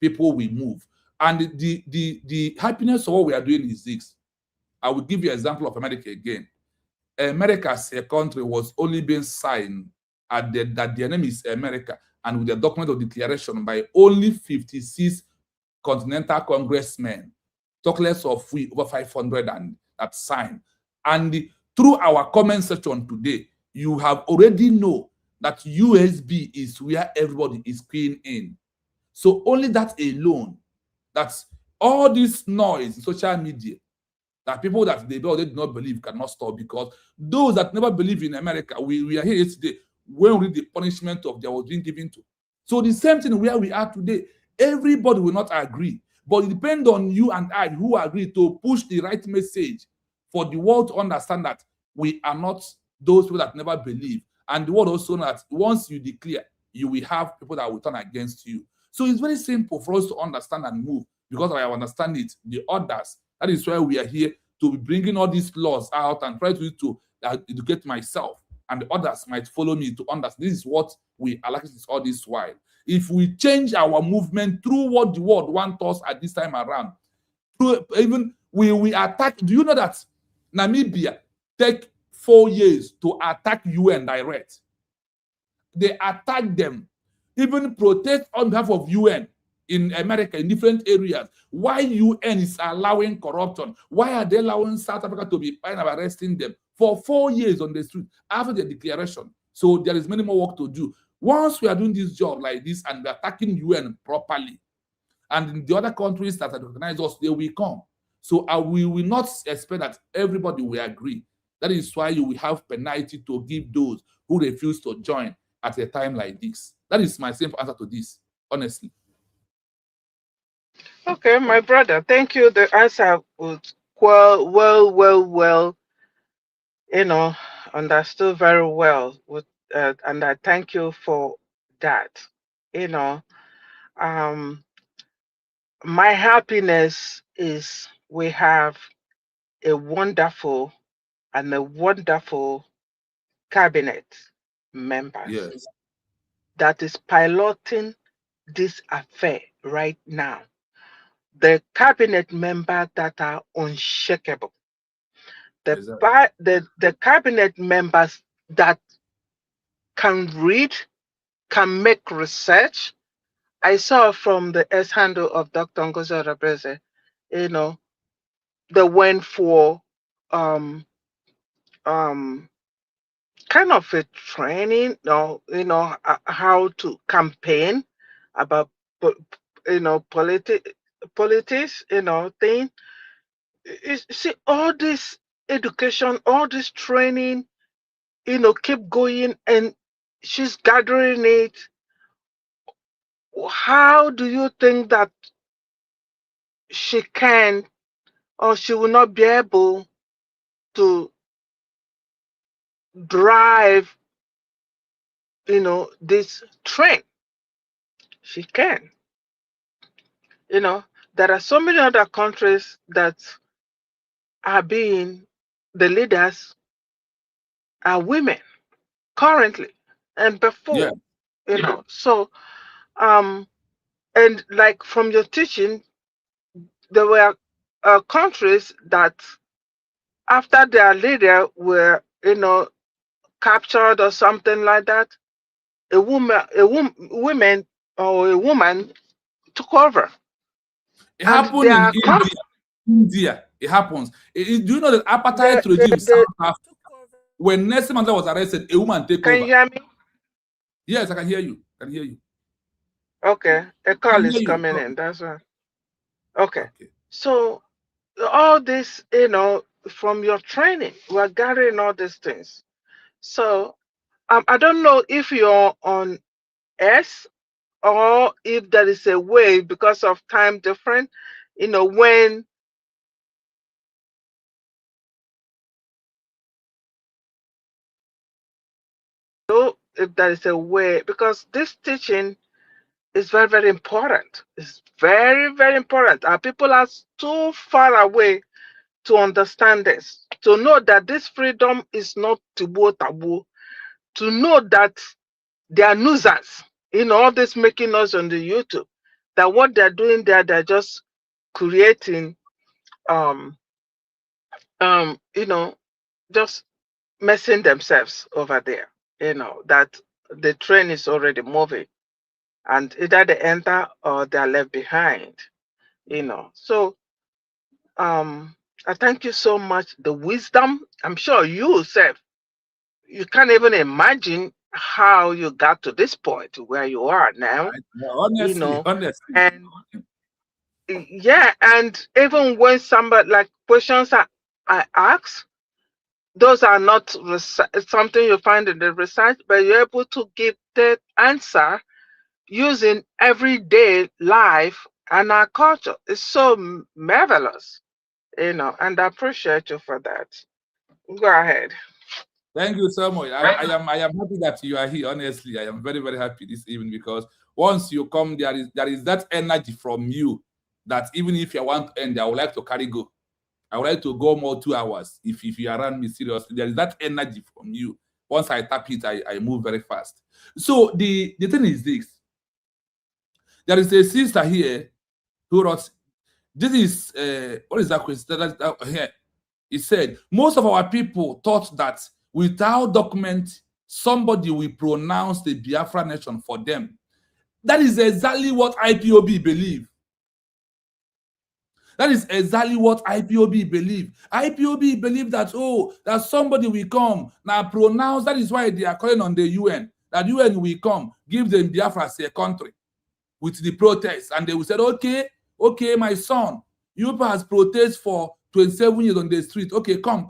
people will move. And the happiness of what we are doing is this. I will give you an example of America again. America as a country was only being signed that their name is America, and with the document of declaration by only 56 continental congressmen, talk less of we over 500 and that signed. And through our comment section today, you have already know that USB is where everybody is keying in. So only that alone, that's All this noise in social media that people that they already did not believe cannot stop, because those that never believe in America, we are here yesterday when we read the punishment of their was being given to. So the same thing where we are today, everybody will not agree, but it depends on you and I who agree to push the right message for the world to understand that we are not those people that never believe. And the world also knows that once you declare, you will have people that will turn against you. So it's very simple for us to understand and move, because I understand it. The others, that is why we are here, to be bringing all these laws out and try to educate myself, and the others might follow me to understand. This is what we are like all this while. If we change our movement through what the world wants us at this time around, through even we attack. Do you know that Namibia take 4 years to attack UN direct? They attack them, even protest on behalf of UN in America in different areas. Why UN is allowing corruption? Why are they allowing South Africa to be fine about arresting them for 4 years on the street after the declaration? So there is many more work to do. Once we are doing this job like this and we're attacking UN properly, and the other countries that have recognized us, they will come. So we will not expect that everybody will agree. That is why you will have penalty to give those who refuse to join at a time like this. That is my simple answer to this, honestly. Okay, my brother, thank you. The answer was well, understood very well. And I thank you for that. You know, um, my happiness is we have a wonderful cabinet members Yes. that is piloting this affair right now. The cabinet members that are unshakable. Exactly. The cabinet members that can read, can make research. I saw from the S handle of Dr. Ngozi Rabeze, they went for um um kind of a training, how to campaign about politics, thing. You see, all this education, all this training, keep going, and she's gathering it. How do you think that she can, or she will not be able to drive, this train? She can. There are so many other countries that are being, the leaders are women currently and Yeah. before, So, and like from your teaching, there were countries that after their leader were, captured or something like that, women or a woman took over. It And happened they in are India. India. It happens. Do you know that they, apartheid they, regime they South Africa, when Nelson Mandela was arrested, a woman take can you over? hear me? Yes, I can hear you. I can hear you. Okay, a I call can hear is you. coming in. That's why. Okay, Okay. so all this, from your training, we're gathering all these things. So I don't know if you're on S or if there is a way because of time difference, when if there is a way, because this teaching is very, very important. It's very, very important. Our people are too far away to understand this, to know that this freedom is not taboo, to know that they are losers. All this making us on the YouTube, that what they're doing there, they're just creating, um, um, you know, just messing themselves over there. That the train is already moving, and either they enter or they are left behind. So I thank you so much. The wisdom, I'm sure you yourself, you can't even imagine how you got to this point where you are now. Honestly, honestly. And Yeah, and even when somebody like questions I ask, those are not something you find in the research, but you're able to give the answer using everyday life and our culture. It's so marvelous, and I appreciate you for that. Go ahead. Thank you so much. I am happy that you are here. Honestly, I am very, very happy this evening because once you come, there is that energy from you that even if you want to end, I would like to carry go. I would like to go more 2 hours if you are around me seriously. There is that energy from you. Once I tap it, I move very fast. So the thing is this. There is a sister here who wrote, this is what is that question? Here. He said, most of our people thought that without document, somebody will pronounce the Biafra nation for them. That is exactly what IPOB believe. That is exactly what IPOB believe. IPOB believe that, that somebody will come, now pronounce, that is why they are calling on the UN, that UN will come, give them Biafra as a country with the protests. And they will say, okay, my son, you has protest for 27 years on the street. Okay, come.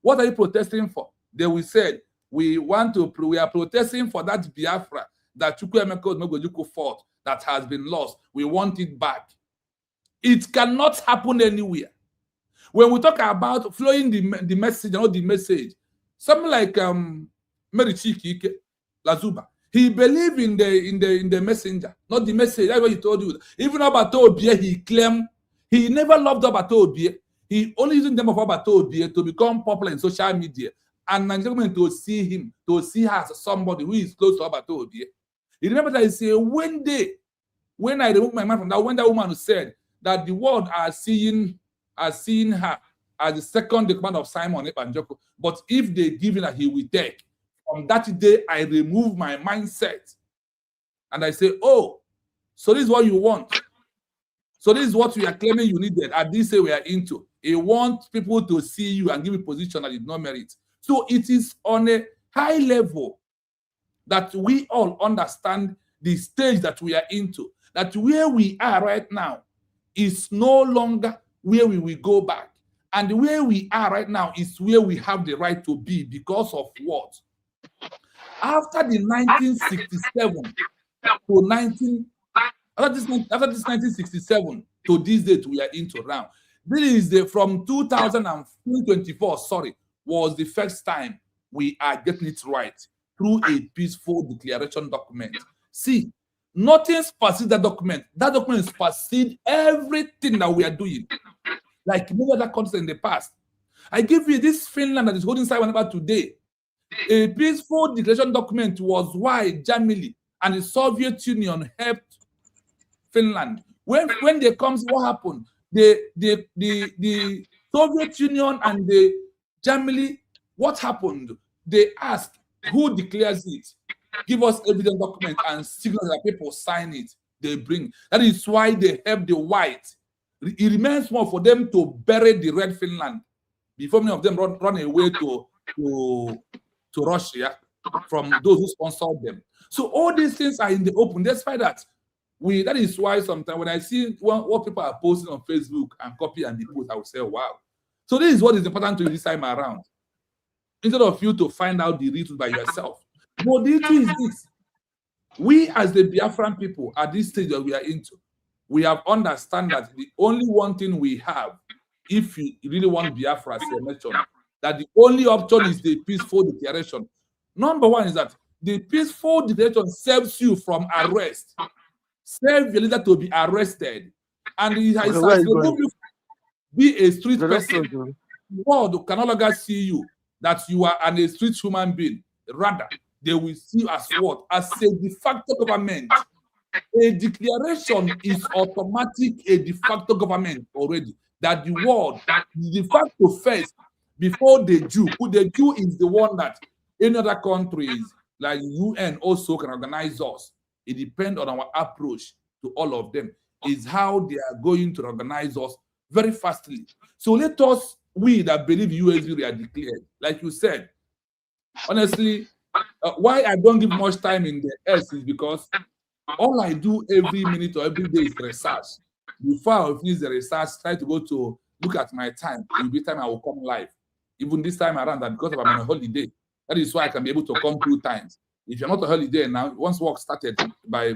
What are you protesting for? They will say, we are protesting for that Biafra that Chukwuemeka Omegojuku fought that has been lost. We want it back. It cannot happen anywhere. When we talk about flowing the message, not the message, something like Mary Chiki Lazuba, he believed in the messenger, not the message. That's what he told you. Even Obato Obie, he claimed he never loved Obato Obie. He only used the name of Obato Obie to become popular in social media, and Nigerian to see him, to see her as somebody who is close to Obato Obie. He remember that he said, when I remove my mind from that, when that woman said that the world are seeing her as the second command of Simon Ebanjoko, but if they give him that, he will take. From that day, I remove my mindset. And I say, so this is what you want. So this is what we are claiming you needed. At this say we are into. He wants people to see you and give you a position that did not merit. So it is on a high level that we all understand the stage that we are into. That where we are right now is no longer where we will go back. And where we are right now is where we have the right to be because of what? After the 1967 to after this 1967 to this date we are into now. This is from 2024, was the first time we are getting it right through a peaceful declaration document. See, nothing supersedes that document. That document supersedes everything that we are doing. Like many other countries in the past. I give you this Finland that is holding Simon about today. A peaceful declaration document was why Germany and the Soviet Union helped Finland. When they comes, what happened? The Soviet Union and the Germany, what happened? They asked who declares it, give us evidence document and signal that people sign it. They bring. That is why they help the white. It remains more for them to bury the red Finland before many of them run away to Russia from those who sponsored them. So all these things are in the open. Despite that, that is why sometimes when I see what people are posting on Facebook and copy and post, I will say, wow. So this is what is important to you this time around. Instead of you to find out the real truth by yourself. But the truth is this. We as the Biafran people at this stage that we are into, we have understand that the only one thing we have, if you really want Biafra as a nation, that the only option is the peaceful declaration. Number one is that the peaceful declaration saves you from arrest. Save your leader to be arrested. And it has removed you be a street person. The world can no longer see you that you are a street human being. Rather, they will see you as what? As a de facto government. A declaration is automatic a de facto government already. That the world is de facto first before the Jew. The Jew is the one that any other countries like UN also can organize us. It depends on our approach to all of them. Is how they are going to organize us very fastly. So let us, we that believe USV are declared, like you said. Honestly, why I don't give much time in the S is because all I do every minute or every day is research. Before I finish the research, try to go to look at my time. It will be time I will come live. Even this time around, that because I'm on a holiday, that is why I can be able to come 2 times. If you're not on holiday now, once work started by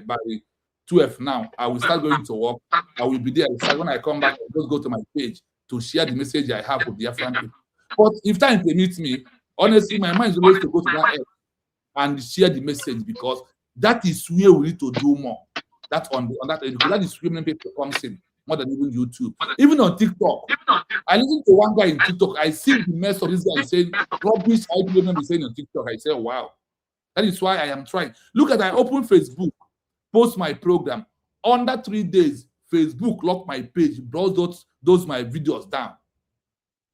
12 now, I will start going to work. I will be there. When I come back, I'll just go to my page to share the message I have with the Biafran people. But if time permits me, honestly, my mind is always to go to that and share the message, because that is where we need to do more. That on that, because that is where many people comes in more than even YouTube. Even on TikTok, I listen to one guy in TikTok. I see the mess of this guy saying rubbish. I don't be saying on TikTok. I say, wow, that is why I am trying. Look at, I open Facebook, post my program. Under 3 days, Facebook locked my page, brought those my videos down.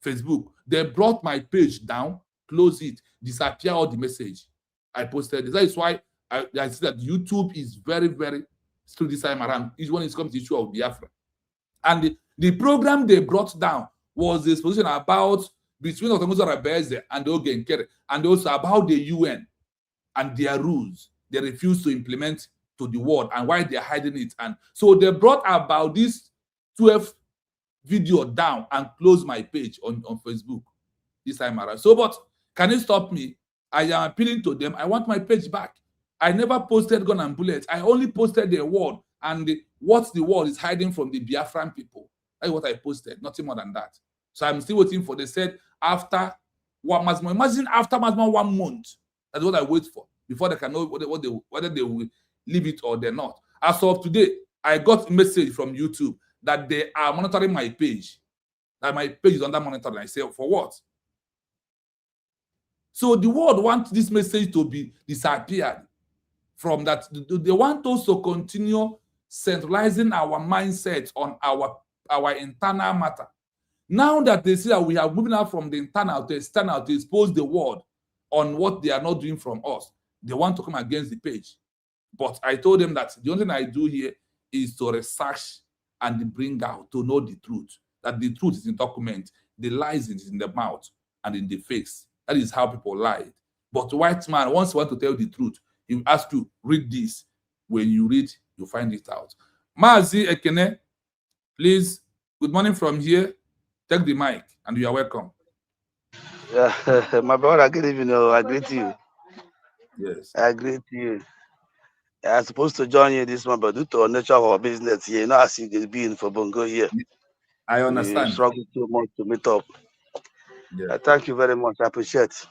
Facebook, they brought my page down, close it, disappear all the message I posted. That is why I see that YouTube is very, very still this time around. Is when it comes to the issue of Biafra. And the program they brought down was this position about between Otomozo Rabeze and Ogenkere, and also about the UN and their rules they refuse to implement to the world and why they're hiding it. And so they brought about this 12 video down and closed my page on Facebook this time around. So, but can it stop me? I am appealing to them. I want my page back. I never posted gun and bullets. I only posted the word and what the world is hiding from the Biafran people. That's what I posted, nothing more than that. So I'm still waiting for, they said after one month, imagine after 1 month, that's what I wait for, before they can know whether they will leave it or they're not. As of today, I got a message from YouTube that they are monitoring my page, that my page is under monitoring. I say, for what? So the world wants this message to be disappeared from that. They want us to continue centralizing our mindset on our internal matter. Now that they see that we are moving out from the internal to external to expose the world on what they are not doing from us, they want to come against the page. But I told them that the only thing I do here is to research and bring out, to know the truth, that the truth is in document, the lies is in the mouth and in the face. That is how people lie. But white man, once you want to tell the truth, he ask you, read this. When you read, you find it out. Mazi Ekene, please, good morning from here. Take the mic, and you are welcome. Yeah, my brother, good evening. I greet you. Yes. I greet you. I'm supposed to join you this month, but due to the nature of our business here, you know, as you be in for Bongo here, I understand. we struggle too much to meet up. Yeah. Thank you very much. I appreciate.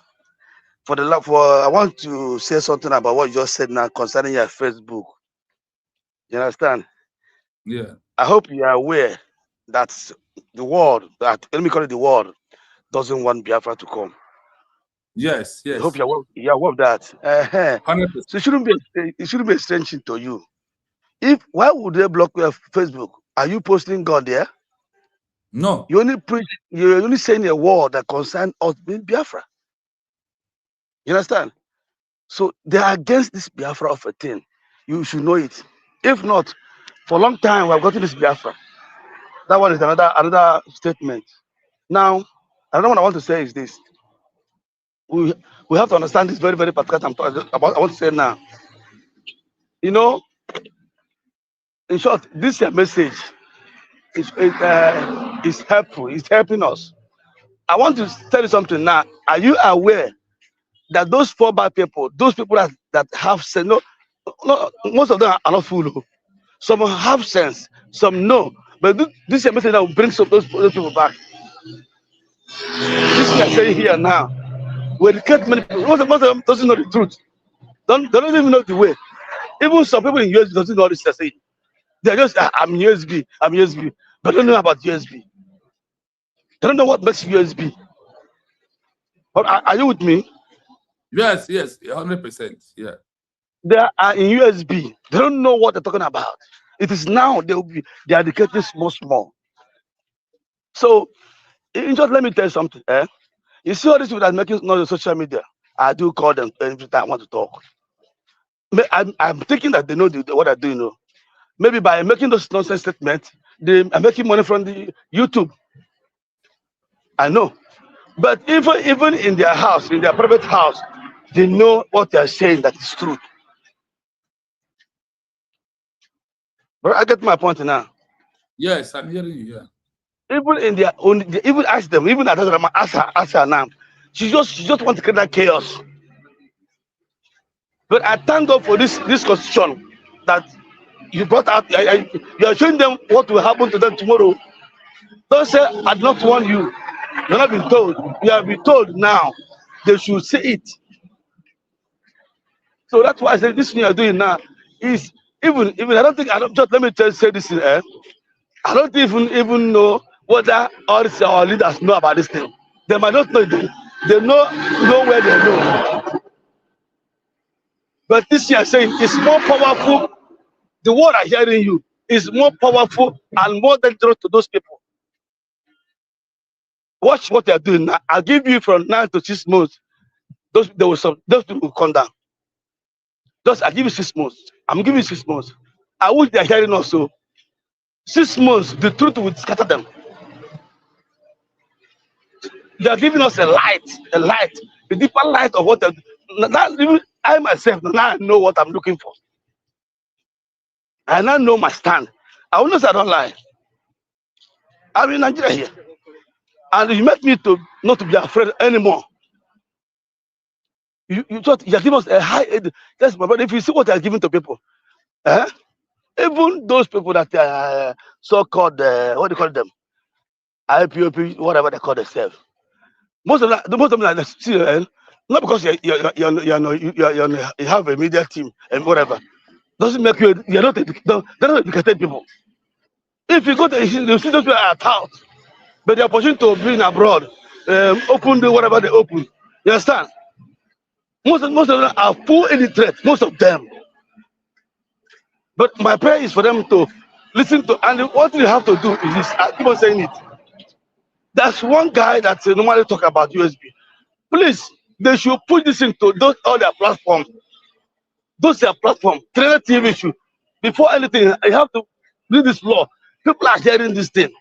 I want to say something about what you just said now concerning your Facebook. You understand? Yeah. I hope you are aware that the world, let me call it the world, doesn't want Biafra to come. Yes. I Yes. hope you're aware of that. 100%. So it shouldn't be a strange thing to you. Why would they block your Facebook? Are you posting God there? No. You're only saying a word that concerns us being Biafra. You understand? So they are against this Biafra of a thing. You should know it. If not, for a long time we have gotten this Biafra. That one is another statement. Now, another one I want to say is this. We have to understand this very, very particular thing I want to say now. You know, in short, this message is helpful. It's helping us. I want to tell you something now. Are you aware that those 4 bad people, those people that have sense, no, most of them are not fool. Some have sense, some no. But this is a message that will bring some those people back. This thing I'm saying here now, we educate many people. Most of them doesn't know the truth. They don't even know the way. Even some people in USB doesn't know what they're saying. They're just, I'm USB, but they don't know about USB. They don't know what makes USB. Are you with me? Yes. 100%. Yeah. They are in USB. They don't know what they're talking about. It is now they are educating small. So, just let me tell you something. You see all these people that making noise on social media. I do call them every time I want to talk. I'm thinking that they know what they're doing. Maybe by making those nonsense statements, they are making money from the YouTube. I know. But even in their house, in their private house, they know what they are saying that is true. But I get my point now. Yes, I'm hearing you. Yeah. Even in their own, they even ask them, even ask her now. She just want to create that chaos. But I thank God for this constitution that you brought out. You are showing them what will happen to them tomorrow. Don't say I do not want you. You're not been told. You have been told now. They should say it. So that's why I said this thing you are doing now is even I don't think I don't just let me just say this. I don't even know whether all our leaders know about this thing. They might not know. They know where they know. But this year saying is more powerful. The word I hearing you is more powerful and more dangerous to those people. Watch what they are doing now. I'll give you from 9 to 6 months. Those people will come down. Just I give you 6 months. I'm giving you 6 months. I wish they are hearing also. 6 months, the truth will scatter them. They are giving us a light, the deeper light of what even I myself now I know what I'm looking for. I now know my stand. I will not say I don't lie. I'm in Nigeria here. And you make me to not to be afraid anymore. You thought you are giving us a high aid. That's my brother. If you see what they are giving to people, even those people that are so-called what do you call them? IPOP, whatever they call themselves. Most of them are still not because you have a media team and whatever. Doesn't make you're not they're not educated people. If you go to you see those people are out, but they're pushing to bring abroad, open the whatever they open. You understand? Most of them are full illiterate, most of them. But my prayer is for them to listen to, and what you have to do is this. I keep on saying it. There's one guy that normally talk about USB. Please, they should put this into those all their platforms. Those their platform, Trainer TV should. Before anything, I have to do this law. People are hearing this thing.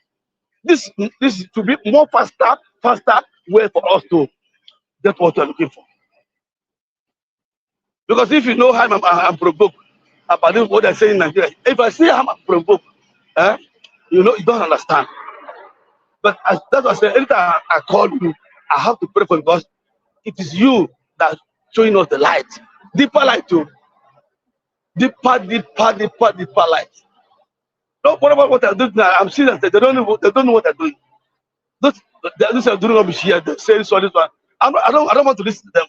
This to be more faster way for us to get what we're looking for. Because if you know how I'm provoked about what they're saying in Nigeria, if I see how I'm provoked, you don't understand. But that's what I said. Anytime I call you, I have to pray for you because it is you that showing us the light, deeper light too, deeper light. No, what about what they're doing now? I'm seeing that they don't know what they're doing. Those are doing rubbish here. They're saying so this one. I don't want to listen to them.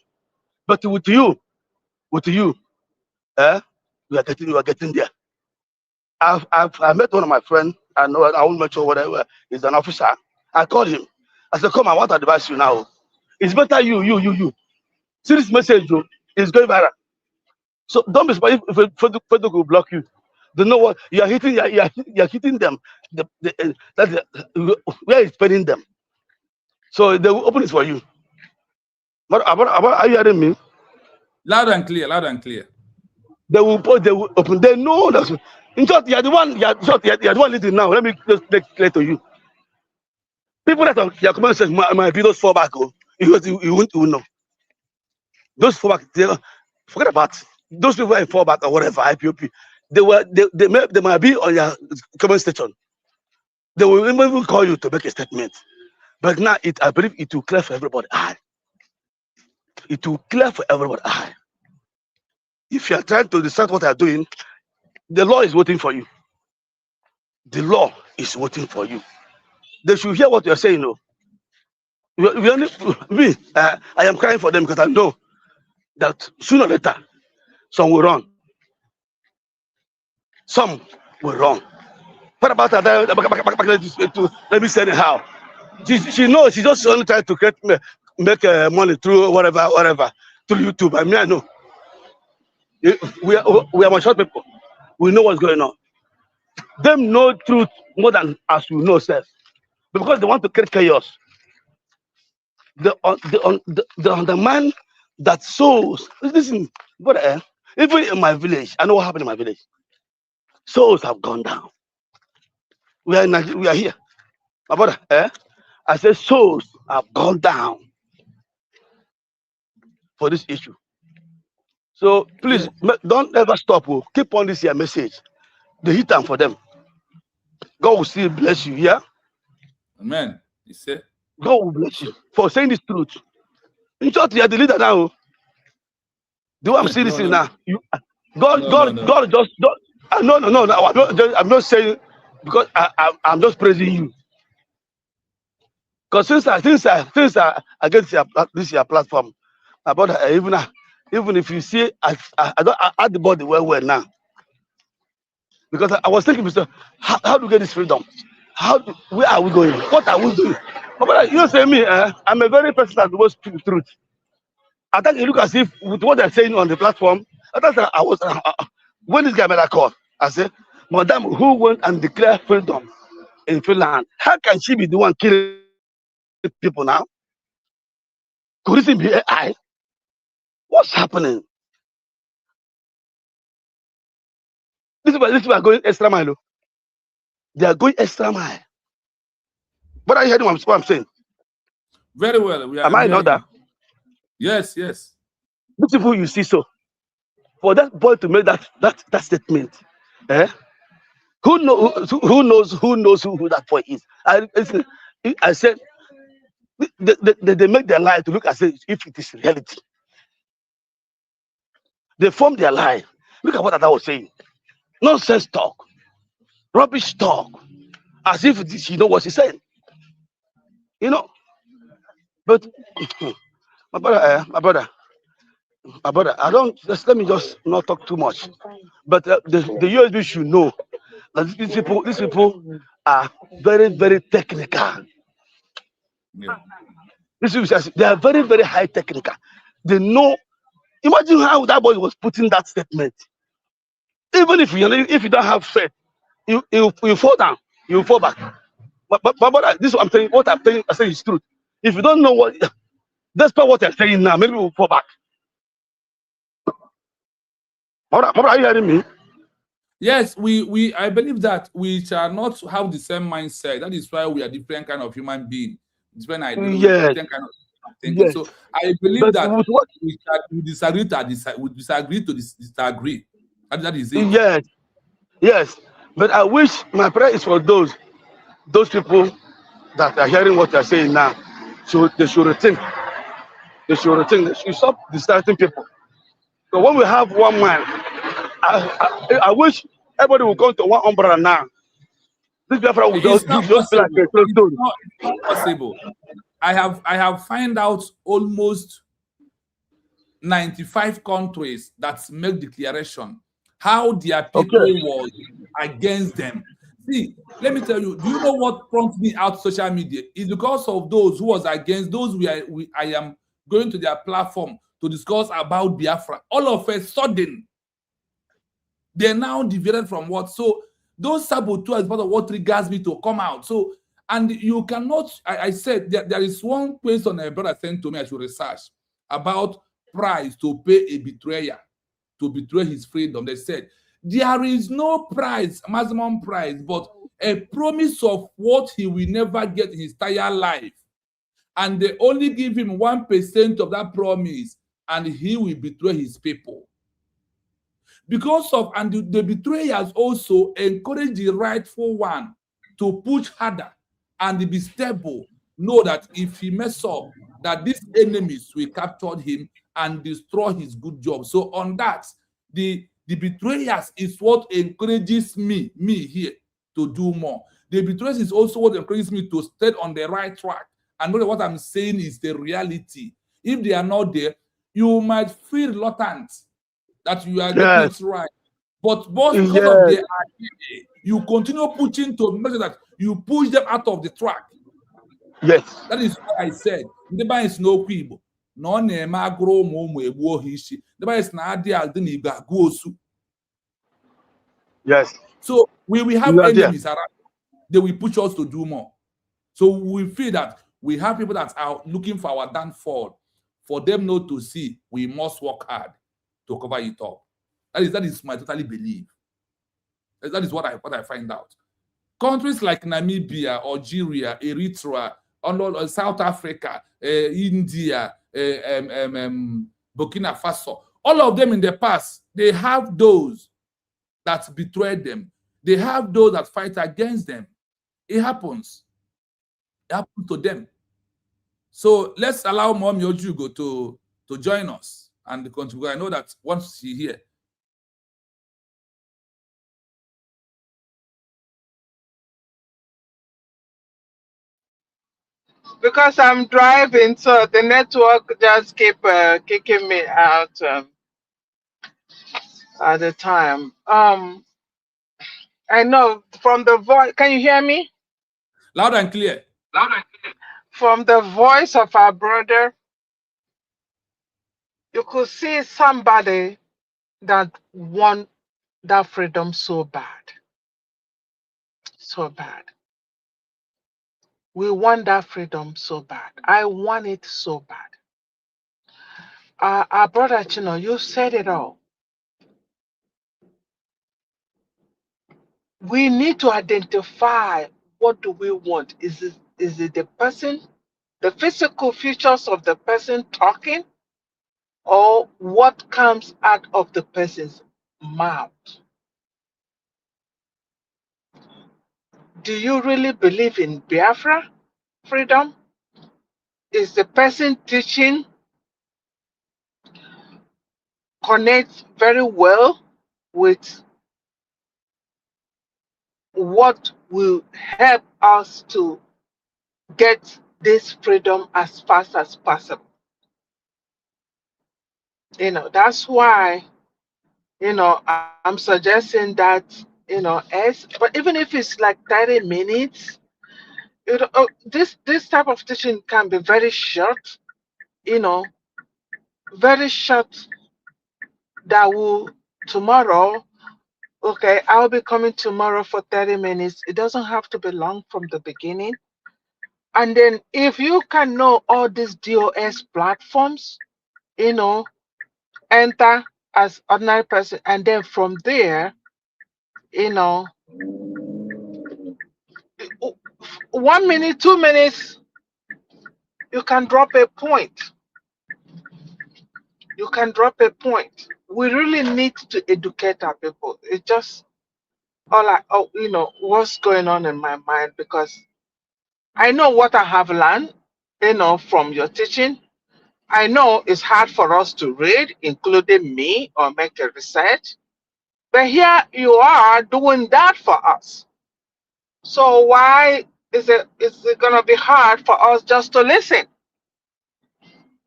But with you, you are getting there. I met one of my friends. I know I won't mention whatever. He's an officer. I called him. I said, "Come, I want to advise you now. It's better you. See this message, it's going viral. So don't be surprised if Facebook will block you. They know what you are hitting. You are hitting them. Where is paying them? So they will open it for you. But are you hearing me? Loud and clear. Loud and clear. They will open. They know that. In short, you are the one. You are the one leading now. Let me just make clear to you. People that are your comment says my videos fall back. You won't know. Those fall back. Forget about those people in fall back or whatever IPOP. They might be on your comment section. They will even call you to make a statement. But now I believe it will clear for everybody. It will clear for everybody. If you are trying to decide what they are doing, the law is waiting for you. The law is waiting for you. They should hear what you are saying. I am crying for them because I know that sooner or later, some will run. Some will run. What about that? Let me say anyhow. She knows she just only trying to make money through whatever, through YouTube. I mean, I know. We are mature people. We know what's going on. Them know truth more than us we know self. Because they want to create chaos. The undermine that souls. Listen, but even in my village, I know what happened in my village. Souls have gone down. We are here. My brother, I said souls have gone down for this issue. So please don't ever stop. Keep on this here message. The hit time for them. God will still bless you. Yeah, Amen. He said, God will bless you for saying this truth. In short, you are the leader now. Do I'm saying this no, thing no, now? God, no, no, God, no. God just don't. No, no, no, no. I'm not saying because I'm just praising you. Because since I get this your platform, my brother, even if you see I don't add the body well now. Because I was thinking, Mr. How do we get this freedom? Where are we going? What are we doing? My brother, you say me, I'm a very person that will speak the truth. I think you look as if with what they're saying on the platform, I thought I was when this guy made a call, I said, Madam, who went and declared freedom in Finland? How can she be the one killing people now? Could it be AI? What's happening? This is why going extra mile. They are going extra mile. But are you hearing what I'm saying? Very well. Am I'm I not hearing that? you. Yes, yes. Beautiful you see so. For that boy to make that statement, eh? Who knows who that boy is? I said they make their lie to look as if it is reality. They form their lie. Look at what I was saying. Nonsense talk, rubbish talk, as if it is, you know what she's saying. You know, but my brother, I don't let me just not talk too much. But the USB should know that these people are very, very technical. Yeah. They are very, very high technical. They know. Imagine how that boy was putting that statement. Even if you don't have faith, you fall down, you fall back. But this is what I'm saying. What I'm saying, I say is truth. If you don't know what, despite what you're saying now, maybe we'll fall back. Are you hearing me? Yes, I believe that we shall not have the same mindset. That is why we are different kind of human being, different ideology, Yes, different kind of thinking. yes. So I believe But that with what? we disagree to disagree. That is it. Yes, yes. But I wish my prayer is for those people that are hearing what you're saying now. So they should rethink. They should rethink. They should stop distracting people. So when we have one mind, I wish everybody will come to one umbrella now. This Biafra will It's just be not like possible. a close story. It's not possible. I have find out almost 95 countries that make declaration how their people Okay. was against them. See, let me tell you, do you know what prompted me out social media? It's because of those who was against those I am going to their platform to discuss about Biafra. All of a sudden, they're now deviated from what? So those saboteurs is part of what triggers me to come out. So, and you cannot, I said there is one question a brother sent to me as you research about price to pay a betrayer to betray his freedom. They said there is no price, maximum price, but a promise of what he will never get in his entire life. And they only give him 1% of that promise, and he will betray his people. Because of, and the betrayers also encourage the rightful one to push harder and be stable. Know that if he mess up, that these enemies will capture him and destroy his good job. So on that, the betrayers is what encourages me here to do more. The betrayers is also what encourages me to stay on the right track. And know that what I'm saying is the reality. If they are not there, you might feel reluctant that you are getting Yes. it right. But boss, because of Yes. the idea, you continue pushing to make sure that you push them out of the track. Yes. That is why I said, the Bible is no quibo. No name agro momo ebuo hishi. The Bible is na adi aldini osu. Yes. So we have You are there. enemies around. They will push us to do more. So we feel that we have people that are looking for our downfall. For them not to see, we must work hard to cover it up. That is my totally belief. That is what I find out. Countries like Namibia, Algeria, Eritrea, South Africa, India, Burkina Faso, all of them in the past, they have those that betrayed them. They have those that fight against them. It happens. It happens to them. So let's allow Mom Ojugo to join us and contribute. I know that once she's here. Because I'm driving, so the network just keep kicking me out at the time. I know from the voice. Can you hear me? Loud and clear. Loud and clear. From the voice of our brother, you could see somebody that want that freedom so bad. So bad. We want that freedom so bad. I want it so bad. Our brother Chino, you said it all. We need to identify what do we want. Is it the person, the physical features of the person talking, or what comes out of the person's mouth? Do you really believe in Biafra freedom? Is the person teaching connect very well with what will help us to get this freedom as fast as possible? That's why, I'm suggesting that, but even if it's like 30 minutes, this type of teaching can be very short, very short, that will tomorrow, okay, I'll be coming tomorrow for 30 minutes. It doesn't have to be long from the beginning. And then if you can know all these DOS platforms, enter as ordinary person, and then from there, 1 minute, 2 minutes, you can drop a point. You can drop a point. We really need to educate our people. It's just what's going on in my mind, because I know what I have learned, from your teaching. I know it's hard for us to read, including me, or make a research. But here you are doing that for us. So why is it gonna be hard for us just to listen?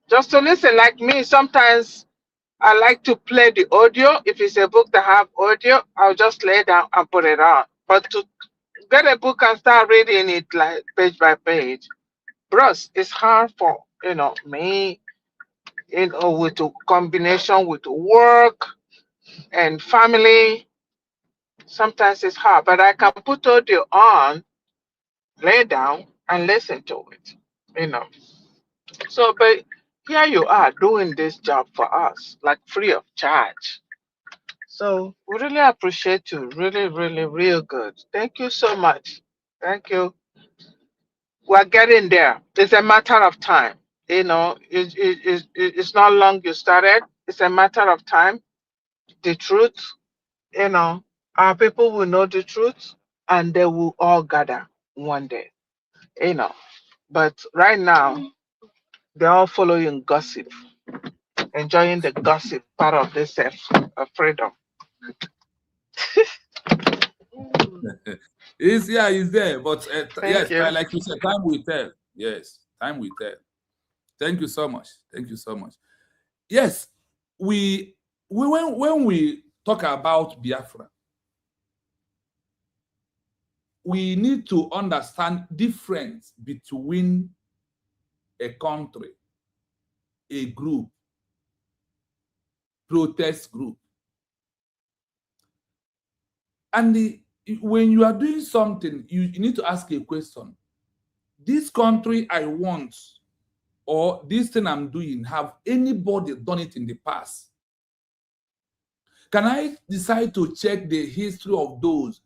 Just to listen, like me, sometimes I like to play the audio. If it's a book that have audio, I'll just lay down and put it on. But to get a book and start reading it like page by page, bros, it's hard for me, with the combination with work and family. Sometimes it's hard, but I can put audio on, lay down, and listen to it. So, but here you are doing this job for us, like free of charge. So we really appreciate you. Really, really, real good. Thank you so much. Thank you. We're getting there. It's a matter of time. It's not long you started. It's a matter of time. The truth, our people will know the truth, and they will all gather one day. But right now, they're all following gossip, enjoying the gossip part of this freedom. It's there, but yes, you. like you said, time will tell. Yes, time will tell. Thank you so much. Thank you so much. Yes, we when we talk about Biafra, we need to understand difference between a country, a group, protest group, and when you are doing something, you need to ask a question. This country I want, or this thing I'm doing, have anybody done it in the past? Can I decide to check the history of those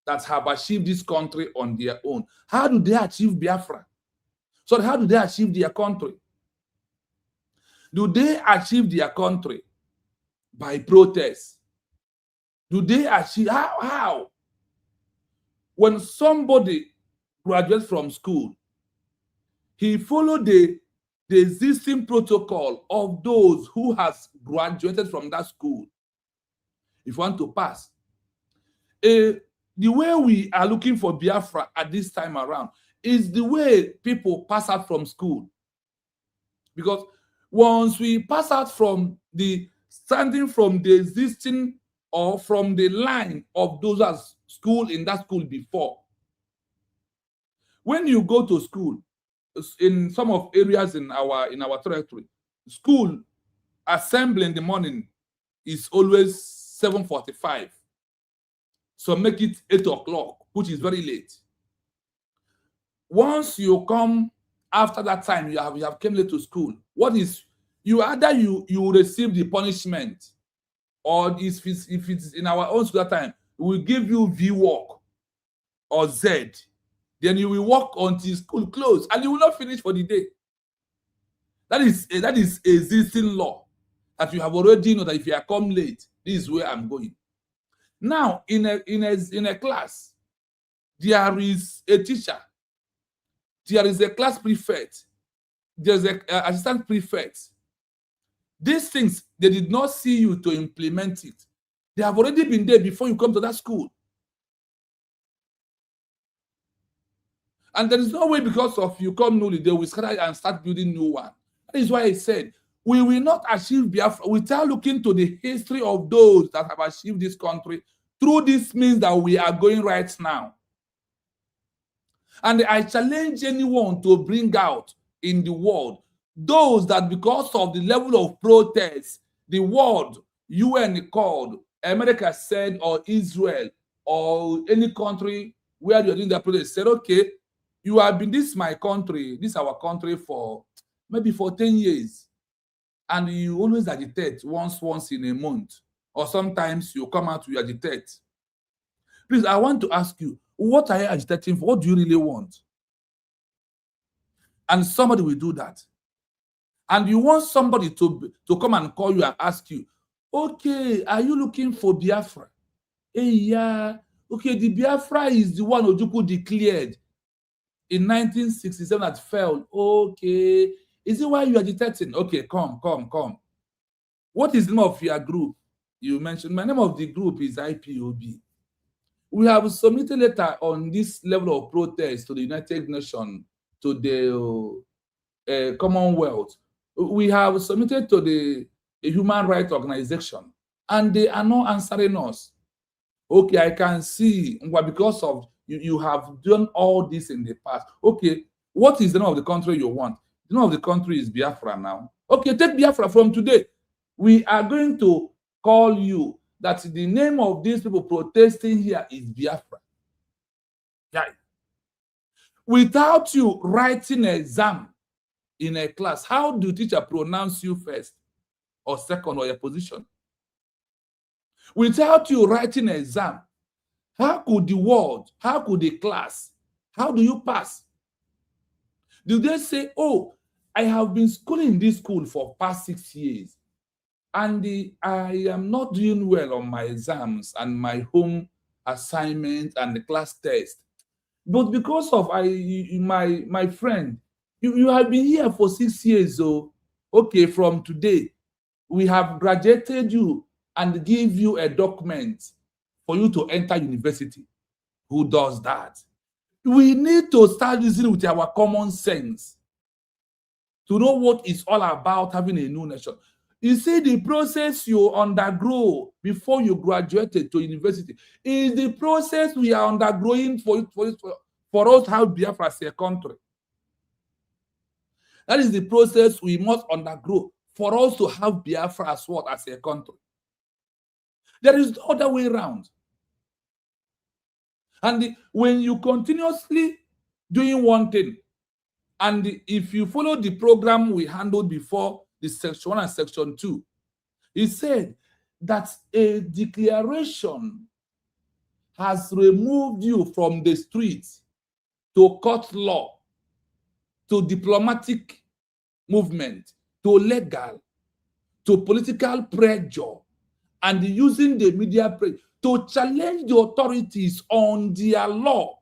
that have achieved this country on their own? How do they achieve Biafra? So how do they achieve their country? Do they achieve their country by protest? Do they achieve, how? when somebody graduates from school, he followed the existing protocol of those who has graduated from that school. If you want to pass, the way we are looking for Biafra at this time around is the way people pass out from school. Because once we pass out from standing from the existing or from the line of those as school in that school before, when you go to school, in some of areas in our territory, school assembly in the morning is always 7:45. So make it 8 o'clock, which is very late. Once you come after that time, you have came late to school. What is either you receive the punishment, or if it's in our own school that time, we will give you V work or Z. Then you will work until school close, and you will not finish for the day. That is existing law that you have already know that if you are come late, this is where I'm going. Now, in a class, there is a teacher, there is a class prefect, there's an assistant prefect. These things, they did not see you to implement it. They have already been there before you come to that school. And there is no way because of you come newly, they will scatter and start building new one. That is why I said, we will not achieve Biafra without looking to the history of those that have achieved this country through this means that we are going right now. And I challenge anyone to bring out in the world those that because of the level of protest, the world, UN called, America said, or Israel, or any country where you're doing the protest, said, okay, you have been this my country, this our country for maybe for 10 years. And you always agitate once in a month. Or sometimes you come out, you agitate. Please, I want to ask you, what are you agitating for? What do you really want? And somebody will do that. And you want somebody to come and call you and ask you, okay, are you looking for Biafra? Hey, yeah. Okay, the Biafra is the one Ojukwu declared in 1967 that fell. Okay. Is it why you are agitating? Okay, come. What is the name of your group? You mentioned my name of the group is IPOB. We have submitted a letter on this level of protest to the United Nations, to the Commonwealth. We have submitted to the Human Rights Organization, and they are not answering us. Okay, I can see, well, because of you have done all this in the past. Okay, what is the name of the country you want? The name of the country is Biafra now. Okay, take Biafra from today. We are going to call you that the name of these people protesting here is Biafra. Yeah. Without you writing an exam in a class, how do teacher pronounce you first or second or your position? Without you writing an exam, how could the world, how could the class, how do you pass? Do they say, oh, I have been schooling in this school for past 6 years, and I am not doing well on my exams and my home assignment and the class test. But because of my friend, you have been here for 6 years, so okay, from today, we have graduated you and give you a document for you to enter university. Who does that? We need to start using with our common sense to know what it's all about having a new nation. You see, the process you undergo before you graduated to university is the process we are undergoing for us to have Biafra as a country. That is the process we must undergo for us to have Biafra as what? As a country. There is no other way around. And when you continuously doing one thing, and if you follow the program we handled before, the section 1 and section 2, it said that a declaration has removed you from the streets to court law, to diplomatic movement, to legal, to political pressure, and using the media to challenge the authorities on their law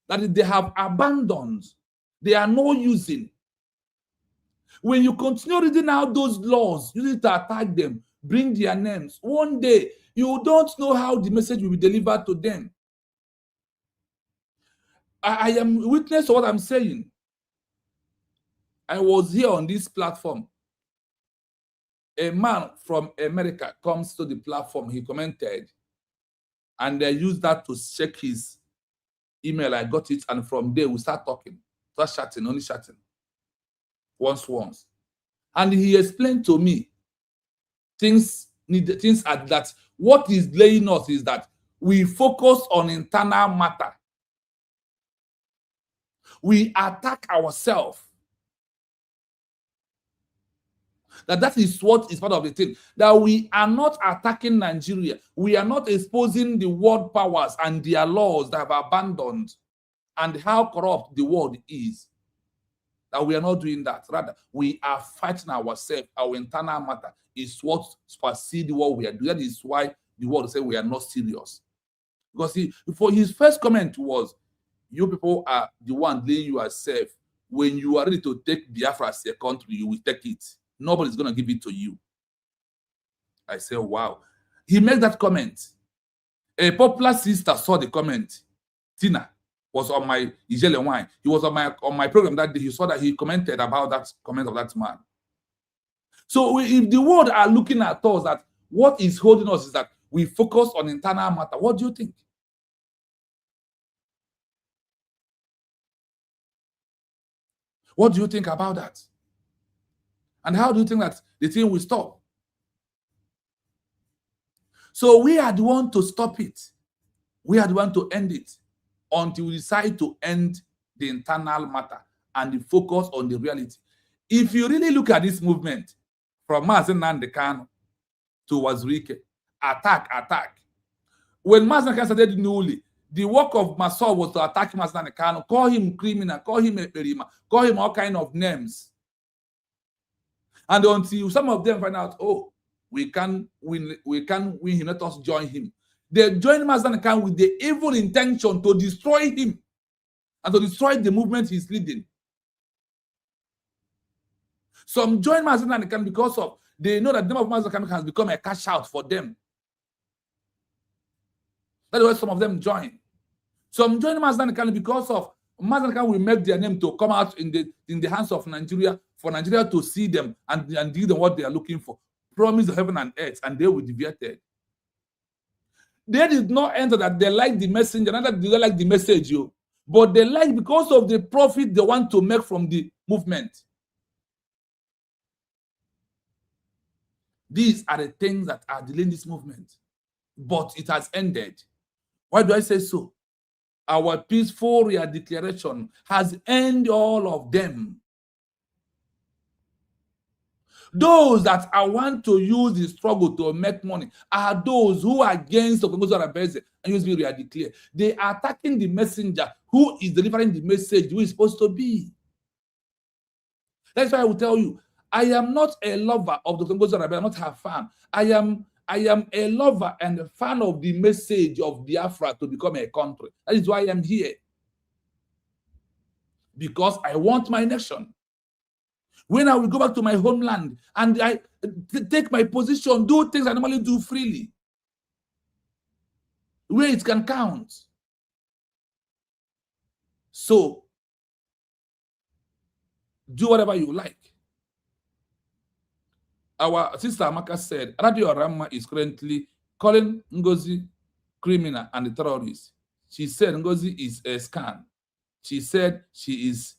that they have abandoned, they are not using. When you continue reading out those laws, use it to attack them, bring their names, one day you don't know how the message will be delivered to them. I am witness to what I'm saying. I was here on this platform. A man from America comes to the platform. He commented, and I used that to check his email. I got it, and from there we start talking, start chatting, only chatting. Once. And he explained to me things are that what is laying us is that we focus on internal matter. We attack ourselves. That is what is part of the thing. That we are not attacking Nigeria. We are not exposing the world powers and their laws that have abandoned and how corrupt the world is. That we are not doing that. Rather, we are fighting ourselves. Our internal matter is what supersedes what we are doing. That is why the world says we are not serious. Because for his first comment was, you people are the one laying yourself. When you are ready to take Biafra as a country, you will take it. Nobody's going to give it to you. I say, wow. He made that comment. A popular sister saw the comment. Tina was on my Ijele Wine. He was on my program that day. He saw that he commented about that comment of that man. So if the world are looking at us, that what is holding us is that we focus on internal matter. What do you think? What do you think about that? And how do you think that the thing will stop? So we are the one to stop it. We are the one to end it until we decide to end the internal matter and focus on the reality. If you really look at this movement from Mazen Nandekano to Wazirike, attack. When Mazen Nandekano started newly, the work of Masol was to attack Mazen Nandekano, call him criminal, call him a perima, call him all kind of names. And until some of them find out, oh, we can win him, let us join him. They join Mazen Nandekano with the evil intention to destroy him and to destroy the movement he's leading. Some join Mazen Nandekano because of they know that the name of Mazen Nandekano has become a cash out for them. That's why some of them join. Some join Mazen Nandekano because of Mazen Nandekano will make their name to come out in the hands of Nigeria, for Nigeria to see them and give them what they are looking for. Promise of heaven and earth, and they will be deviated. They did not enter that they like the messenger, not that they don't like the message, but they like because of the profit they want to make from the movement. These are the things that are delaying this movement. But it has ended. Why do I say so? Our peaceful declaration has ended all of them. Those that I want to use the struggle to make money are those who are against the Congo and use me declare. They are attacking the messenger who is delivering the message who is supposed to be. That's why I will tell you, I am not a lover of the Congo I'm not her fan. I am a lover and a fan of the message of Biafra to become a country. That is why I am here. Because I want my nation. When I will go back to my homeland and I take my position, do things I normally do freely, where it can count. So, do whatever you like. Our sister Amaka said, Radio Rama is currently calling Ngozi criminal and a terrorist. She said Ngozi is a scam. She said she's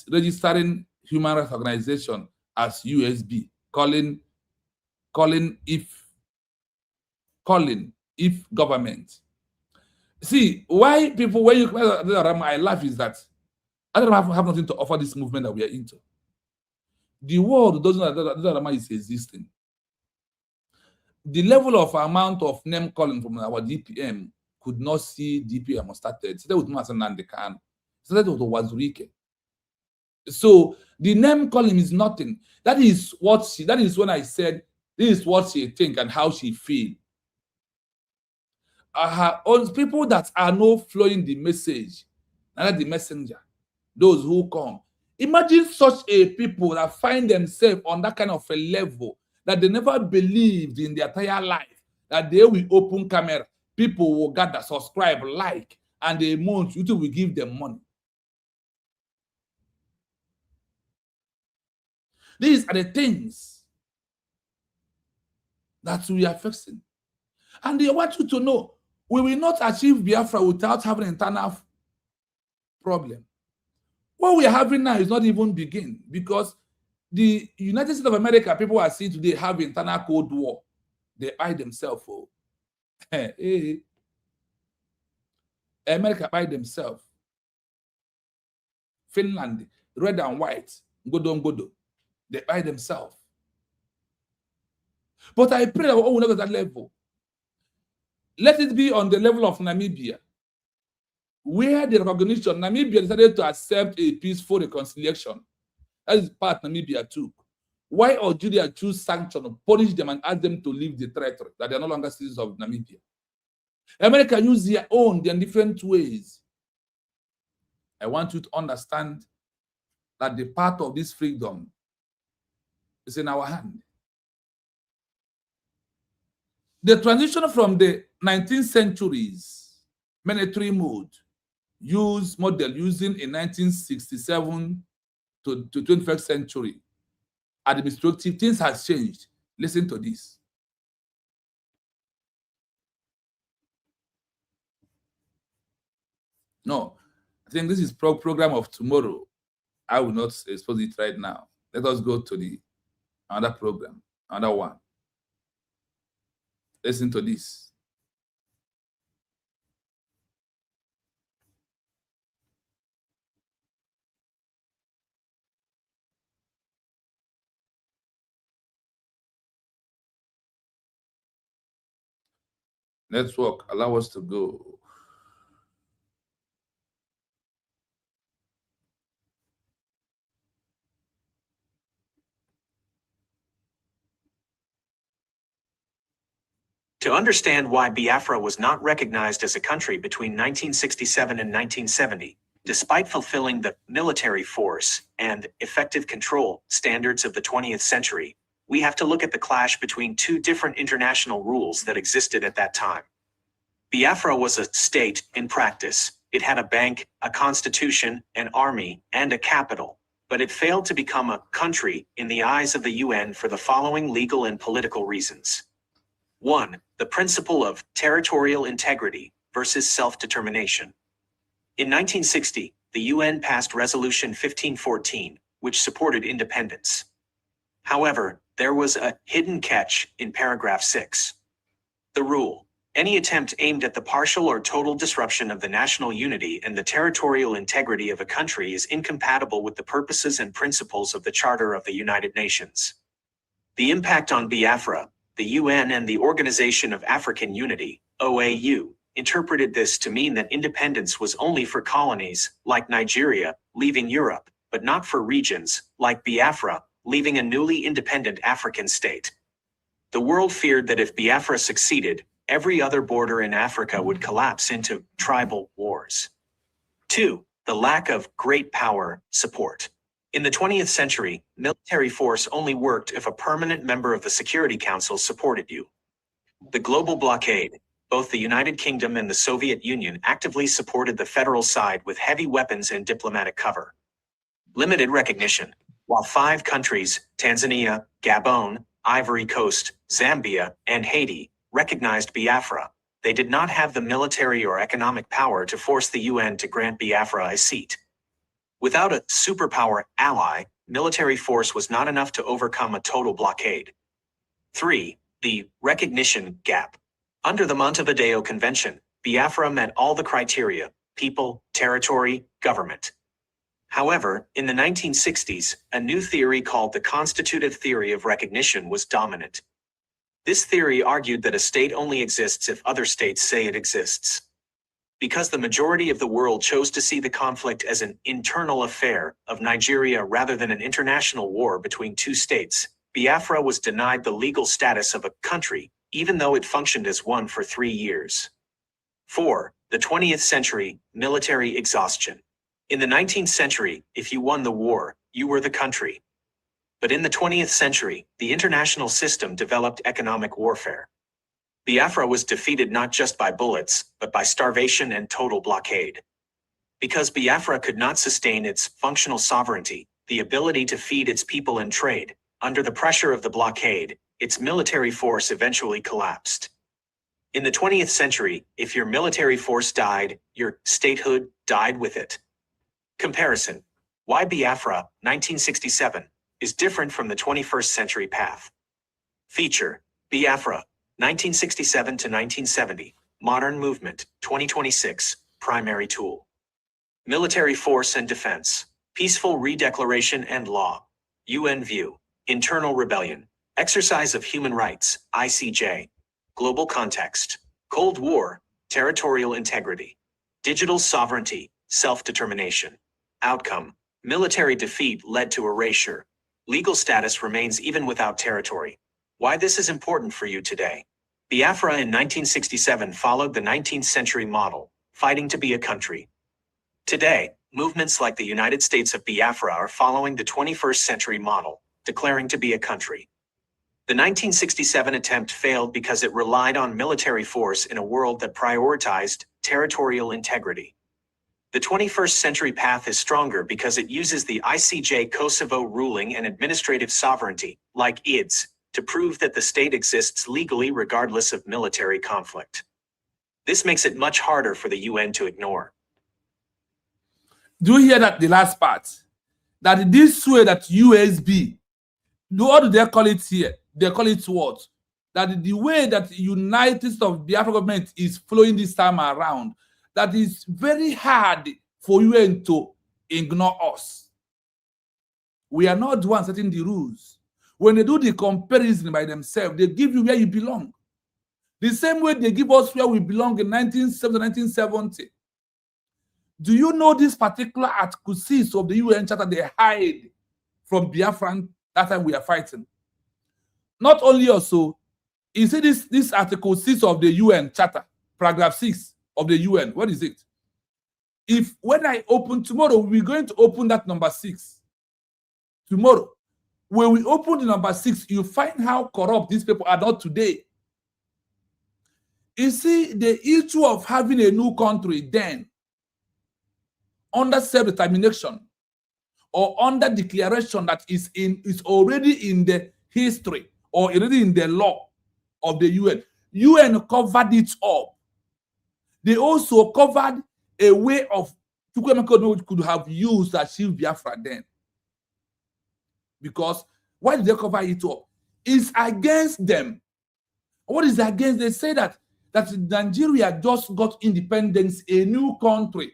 registering human rights organization as USB, calling if government. See, why people, when you come to I laugh is that I don't have nothing to offer this movement that we are into. The world doesn't know that Rama is existing. The level of amount of name calling from our DPM could not see DPM started. Started with Mazen Nandekano. Started with Wazirike. So the name calling is nothing. That is when I said This is what she think and how she feel. Her own people that are not flowing the message, not the messenger, those who come. Imagine such a people that find themselves on that kind of a level that they never believed in their entire life, that they will open camera, people will gather, subscribe, like, and a month, YouTube will give them money. These are the things that we are fixing. And they want you to know, we will not achieve Biafra without having an internal problem. What we are having now is not even begin, because the United States of America, people are seeing today, have internal Cold War. They buy themselves. Oh. America buy themselves. Finland, red and white, Ngodo. They buy themselves. But I pray that we will not go to that level. Let it be on the level of Namibia, where the recognition, Namibia decided to accept a peaceful reconciliation. That is part Namibia took. Why Algeria choose sanction, punish them and ask them to leave the territory, that they are no longer citizens of Namibia. America use their own, in different ways. I want you to understand that the part of this freedom is in our hand. The transition from the 19th century's military mode model using in 1967 to 21st century administrative, things has changed. Listen to this. No, I think this is program of tomorrow. I will not expose it right now. Let us go to the another program, another one. Listen to this. Network, allow us to go. To understand why Biafra was not recognized as a country between 1967 and 1970, despite fulfilling the military force and effective control standards of the 20th century, we have to look at the clash between two different international rules that existed at that time. Biafra was a state in practice. It had a bank, a constitution, an army, and a capital, but it failed to become a country in the eyes of the UN for the following legal and political reasons. 1. The principle of territorial integrity versus self-determination. In 1960, the UN passed Resolution 1514, which supported independence. However, there was a hidden catch in paragraph 6. The rule: any attempt aimed at the partial or total disruption of the national unity and the territorial integrity of a country is incompatible with the purposes and principles of the Charter of the United Nations. The impact on Biafra. The UN and the Organization of African Unity, OAU, interpreted this to mean that independence was only for colonies, like Nigeria, leaving Europe, but not for regions, like Biafra, leaving a newly independent African state. The world feared that if Biafra succeeded, every other border in Africa would collapse into tribal wars. 2. The lack of great power support. In the 20th century, military force only worked if a permanent member of the Security Council supported you. The global blockade, both the United Kingdom and the Soviet Union actively supported the federal side with heavy weapons and diplomatic cover. Limited recognition. While 5 countries, Tanzania, Gabon, Ivory Coast, Zambia, and Haiti, recognized Biafra, they did not have the military or economic power to force the UN to grant Biafra a seat. Without a superpower ally, military force was not enough to overcome a total blockade. 3. The recognition gap. Under the Montevideo Convention, Biafra met all the criteria: people, territory, government. However, in the 1960s, a new theory called the constitutive theory of recognition was dominant. This theory argued that a state only exists if other states say it exists. Because the majority of the world chose to see the conflict as an internal affair of Nigeria rather than an international war between 2 states, Biafra was denied the legal status of a country, even though it functioned as one for 3 years. 4. The 20th century, military exhaustion. In the 19th century, if you won the war, you were the country. But in the 20th century, the international system developed economic warfare. Biafra was defeated not just by bullets, but by starvation and total blockade. Because Biafra could not sustain its functional sovereignty, the ability to feed its people and trade, under the pressure of the blockade, its military force eventually collapsed. In the 20th century, if your military force died, your statehood died with it. Comparison. Why Biafra, 1967, is different from the 21st century path. Feature. Biafra, 1967 to 1970, Modern Movement, 2026, Primary Tool. Military Force and Defense, Peaceful Redeclaration and Law, UN View, Internal Rebellion, Exercise of Human Rights, ICJ, Global Context, Cold War, Territorial Integrity, Digital Sovereignty, Self-Determination. Outcome, military defeat led to erasure. Legal status remains even without territory. Why this is important for you today. Biafra in 1967 followed the 19th century model, fighting to be a country. Today, movements like the United States of Biafra are following the 21st century model, declaring to be a country. The 1967 attempt failed because it relied on military force in a world that prioritized territorial integrity. The 21st century path is stronger because it uses the ICJ Kosovo ruling and administrative sovereignty, like IDS, to prove that the state exists legally regardless of military conflict. This makes it much harder for the UN to ignore. Do you hear that, the last part? That this way that USB, what do they call it here? They call it what? That the way that the United States of Biafra government is flowing this time around, that is very hard for UN to ignore us. We are not the ones setting the rules. When they do the comparison by themselves, they give you where you belong. The same way they give us where we belong in 1970. Do you know this particular Article 6 of the UN Charter they hide from Biafran that time we are fighting? Not only also, you see this Article 6 of the UN Charter, paragraph 6 of the UN, what is it? If when I open tomorrow, we're going to open that number 6. Tomorrow, when we open the number 6, you find how corrupt these people are not today. You see, the issue of having a new country then, under self-determination or under declaration that is already in the history or already in the law of the UN. UN covered it up. They also covered a way of Chukwuemeka could have used to achieve Biafra then. Because why did they cover it up? It's against them. What is against? They say that Nigeria just got independence, a new country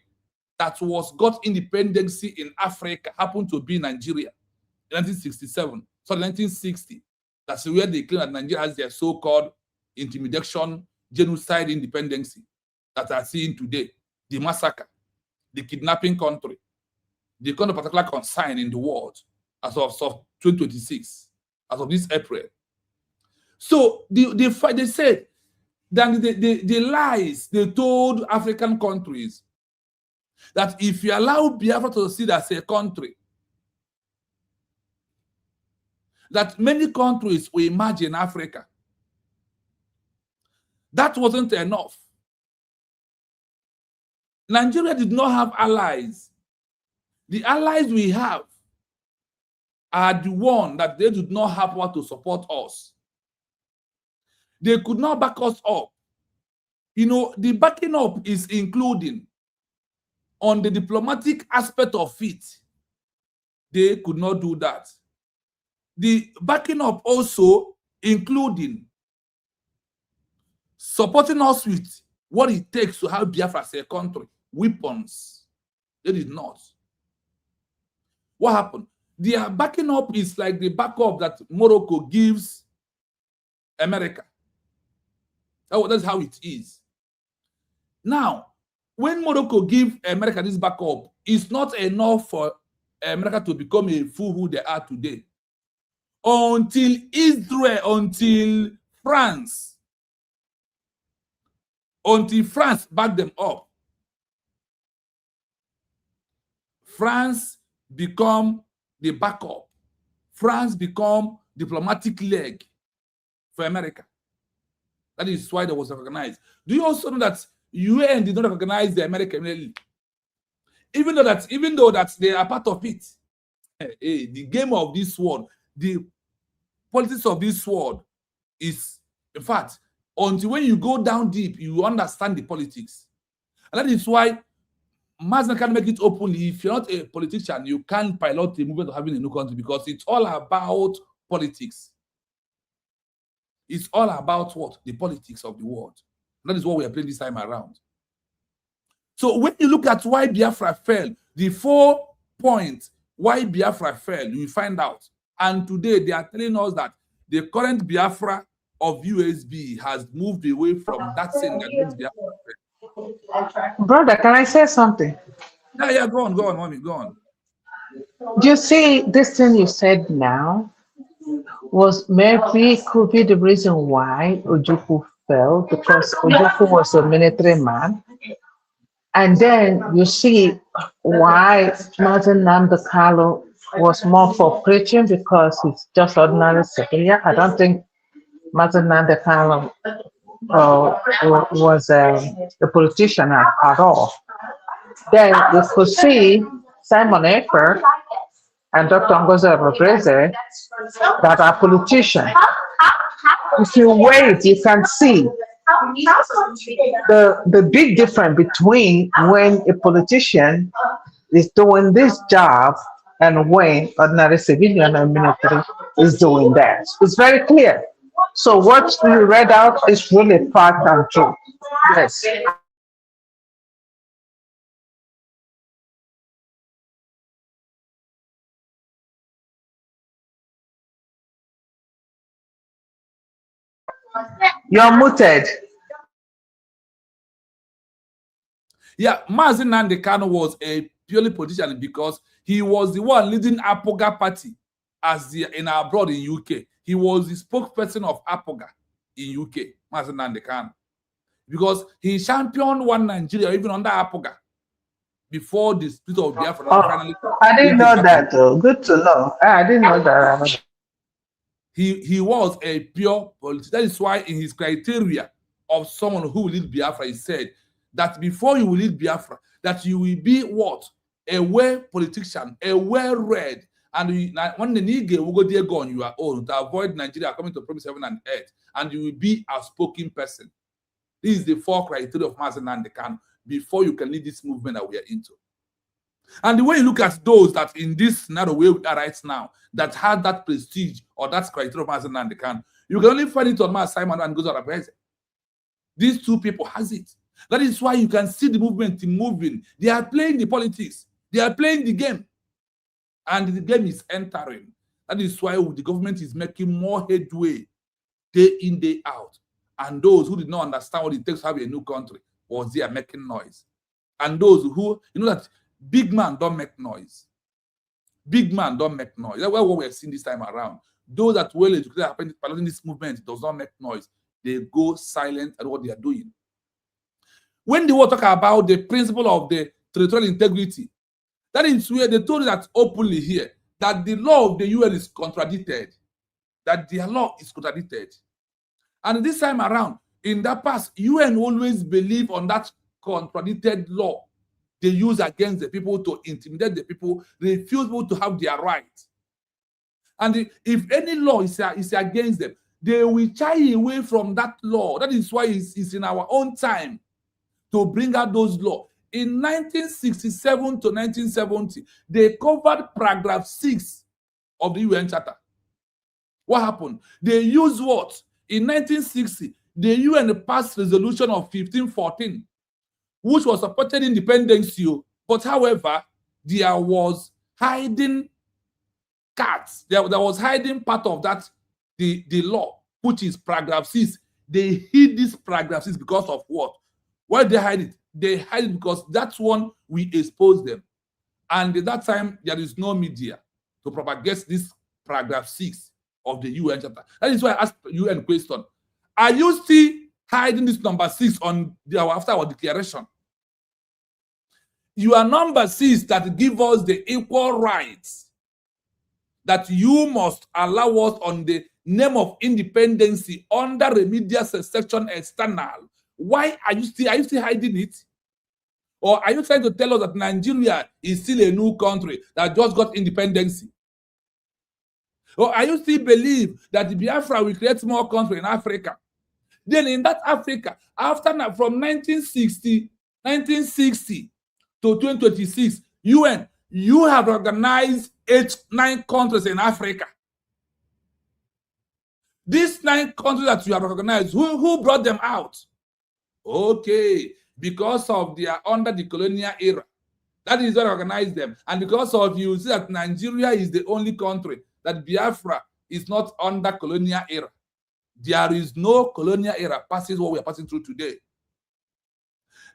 that got independence in Africa happened to be Nigeria in 1967. So 1960. That's where they claim that Nigeria has their so-called intimidation, genocide, independence that are seen today. The massacre, the kidnapping country, the kind of particular concern in the world as of 2026, as of this April. So they said that the lies they told African countries that if you allow Biafra to succeed as a country, that many countries will emerge in Africa. That wasn't enough. Nigeria did not have allies. The allies we have are the one that they did not have what to support us. They could not back us up. You know, the backing up is including on the diplomatic aspect of it. They could not do that. The backing up also including supporting us with what it takes to have Biafra as a country. Weapons. They did not. What happened? Their backing up is like the backup that Morocco gives America. That's how it is. Now, when Morocco gives America this backup, it's not enough for America to become a fool who they are today. until Israel, until France backed them up. France become the backup. France become diplomatic leg for America. That is why they was recognized. Do you also know that UN did not recognize the America immediately? Even though that they are part of it. The game of this world, the politics of this world is, in fact, until when you go down deep, you understand the politics. And that is why Mazen can make it openly. If you're not a politician, you can't pilot the movement of having a new country, because it's all about politics. It's all about what? The politics of the world. That is what we are playing this time around. So when you look at why Biafra fell, the 4 points why Biafra fell, you find out. And today they are telling us that the current Biafra of USB has moved away from that thing that makes Biafra fell. Brother, can I say something? Yeah, go on, mommy, go on. Do you see this thing you said now was maybe could be the reason why Ojukwu fell, because Ojukwu was a military man. And then you see why Martin Namdekalo was more for preaching, because he's just ordinary civilian. I don't think Martin Namdekalo was a politician at all. Then you could see Simon Ekper and Dr. Ngozi Obreze that are politicians. If you wait, you can see the big difference between when a politician is doing this job and when ordinary civilian and military is doing that. It's very clear. So what you read out is really fact and true. Yes. You're muted. Yeah, Mazi Nnamdi Kanu was a purely politician because he was the one leading APOGA party in abroad in UK. He was the spokesperson of APOGA in UK, Mazi Nnamdi Kanu, because he championed one Nigeria even under APOGA before the split of Biafra. Finally, I didn't know that though. Good to know. I didn't know that. He was a pure politician. That is why in his criteria of someone who will lead Biafra, he said that before you will lead Biafra, that you will be what? A well politician, a well-read, and when the Nige will go there go on your own to avoid Nigeria coming to promise heaven and earth, and you will be a spoken person. This is the 4 criteria of Mazi Nnamdi Kanu before you can lead this movement that we are into. And the way you look at those that in this scenario where we are right now, that had that prestige or that criteria of Mazi Nnamdi Kanu, you can only find it on Mazi Simon and Ngozi Obreze. These 2 people has it. That is why you can see the movement moving. They are playing the politics. They are playing the game. And the game is entering. That is why the government is making more headway day in, day out. And those who did not understand what it takes to have a new country was there making noise. And those who, you know that big man don't make noise. Big man don't make noise. That's what we're seeing this time around. Those that well educated piloting this movement does not make noise. They go silent at what they are doing. When they were talking about the principle of the territorial integrity, that is where they told that openly here, that the law of the UN is contradicted, that their law is contradicted. And this time around, in the past, UN always believed on that contradicted law they use against the people to intimidate the people, refuse people to have their rights. And if any law is against them, they will shy away from that law. That is why it's in our own time to bring out those laws. In 1967 to 1970, they covered paragraph 6 of the UN Charter. What happened? They used what? In 1960, the UN passed resolution of 1514, which was supported independence. But however, there was hiding cards. There was hiding part of that, the law, which is paragraph 6. They hid this paragraph 6 because of what? Why they hide it? They hide it because that's one we expose them. And at that time, there is no media to propagate this paragraph 6. of the UN chapter. That is why I asked UN question. Are you still hiding this number 6 on after our declaration? You are number 6 that give us the equal rights that you must allow us on the name of independence under remedial section external. Why are you still hiding it? Or are you trying to tell us that Nigeria is still a new country that just got independence? Or are you still believe that the Biafra will create more country in Africa? Then in that Africa, from 1960 to 2026, UN, you have organized 9 countries in Africa. These 9 countries that you have recognized, who brought them out? Okay, because of they are under the colonial era. That is what organized them. And because of you see that Nigeria is the only country that Biafra is not under colonial era. There is no colonial era passes what we are passing through today.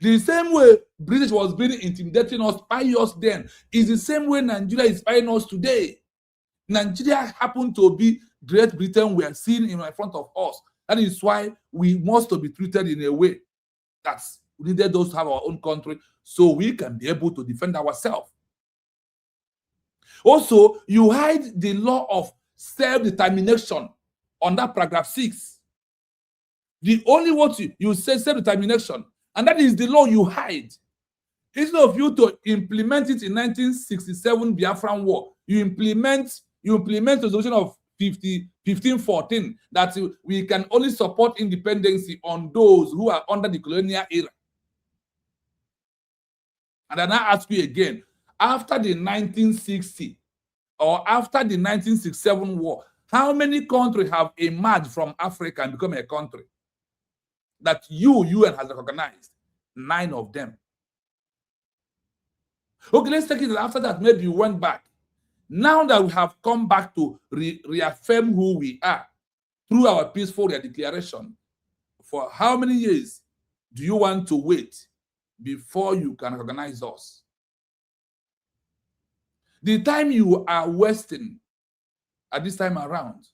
The same way British was being intimidating us, spying us then, is the same way Nigeria is spying us today. Nigeria happened to be Great Britain we are seeing in front of us. That is why we must be treated in a way that we needed those to have our own country so we can be able to defend ourselves. Also, you hide the law of self-determination under paragraph 6. The only what you say self-determination, and that is the law you hide. Instead of you to implement it in 1967 Biafran War, you implement the resolution of 1514 that we can only support independence on those who are under the colonial era. And then I ask you again, after the 1960 or after the 1967 war, how many countries have emerged from Africa and become a country that UN has recognized? 9 of them. Okay, let's take it after that. Maybe you went back. Now that we have come back to reaffirm who we are through our peaceful declaration, for how many years do you want to wait before you can recognize us? The time you are wasting at this time around,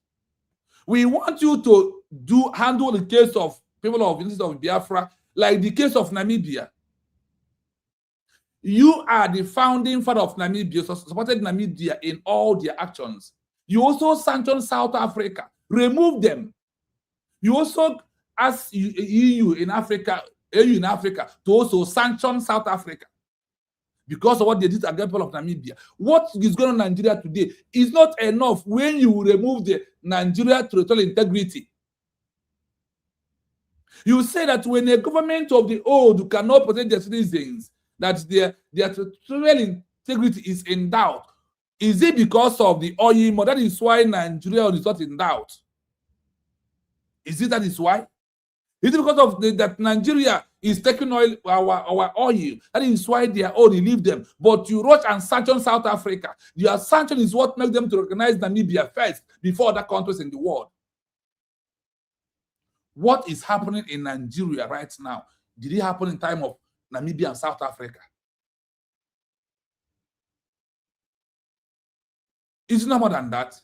we want you to handle the case of people of Biafra like the case of Namibia. You are the founding father of Namibia, so supported Namibia in all their actions. You also sanctioned South Africa, remove them. You also asked EU in Africa to also sanction South Africa because of what they did against people of Namibia. What is going on in Nigeria today is not enough when you remove the Nigeria territorial integrity. You say that when a government of the old cannot protect their citizens, that their territorial integrity is in doubt. Is it because of the oil? That is why Nigeria is not in doubt. Is it that is why? Is it because of that Nigeria is taking oil, our oil? That is why they are only leave them. But you rush and sanction South Africa. Your sanction is what makes them to recognize Namibia first before other countries in the world. What is happening in Nigeria right now? Did it happen in time of Namibia and South Africa? It's no more than that.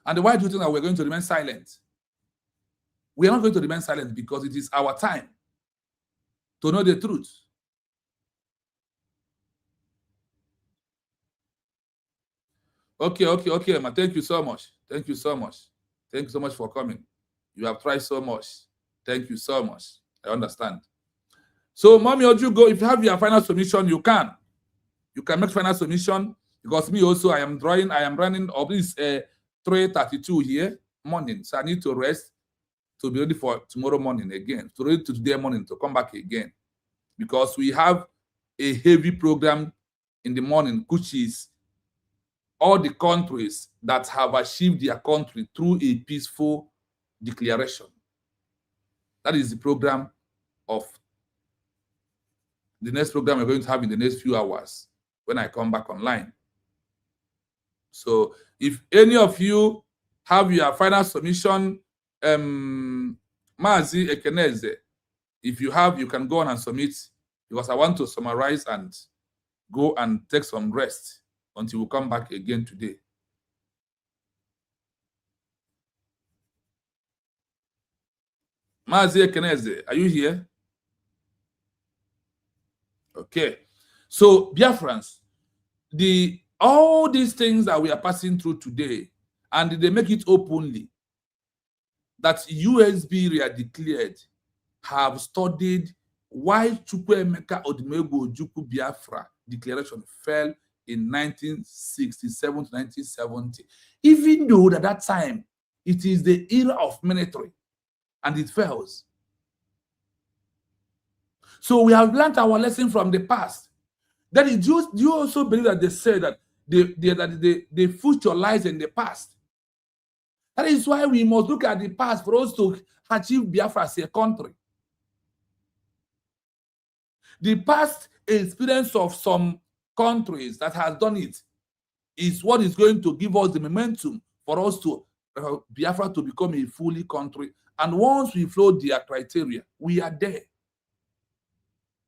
And why do you think that we're going to remain silent? We are not going to remain silent because it is our time to know the truth. Okay, man. Thank you so much. Thank you so much. Thank you so much for coming. You have tried so much. Thank you so much. I understand. So, Mommy Ojugo, if you have your final submission, you can. You can make final submission because me also, I am running of this 3:32 here morning. So I need to rest to be ready for tomorrow morning again, to ready to today morning to come back again. Because we have a heavy program in the morning, which is all the countries that have achieved their country through a peaceful declaration. That is the program of the next program we're going to have in the next few hours when I come back online. So if any of you have your final submission, Mazi Ekeneze, if you have, you can go on and submit because I want to summarize and go and take some rest until we come back again today. Mazi Ekeneze, are you here? Okay. So, Biafrans, all these things that we are passing through today, and they make it openly, that USB are declared, have studied why Chukwuemeka Odumegwu Ojukwu Biafra declaration fell in 1967 to 1970. Even though at that time, it is the era of military, and it fails. So we have learned our lesson from the past. That is, do you also believe that they say that they future lies in the past? That is why we must look at the past for us to achieve Biafra as a country. The past experience of some countries that has done it is what is going to give us the momentum for us to Biafra to become a fully country. And once we follow their criteria, we are there.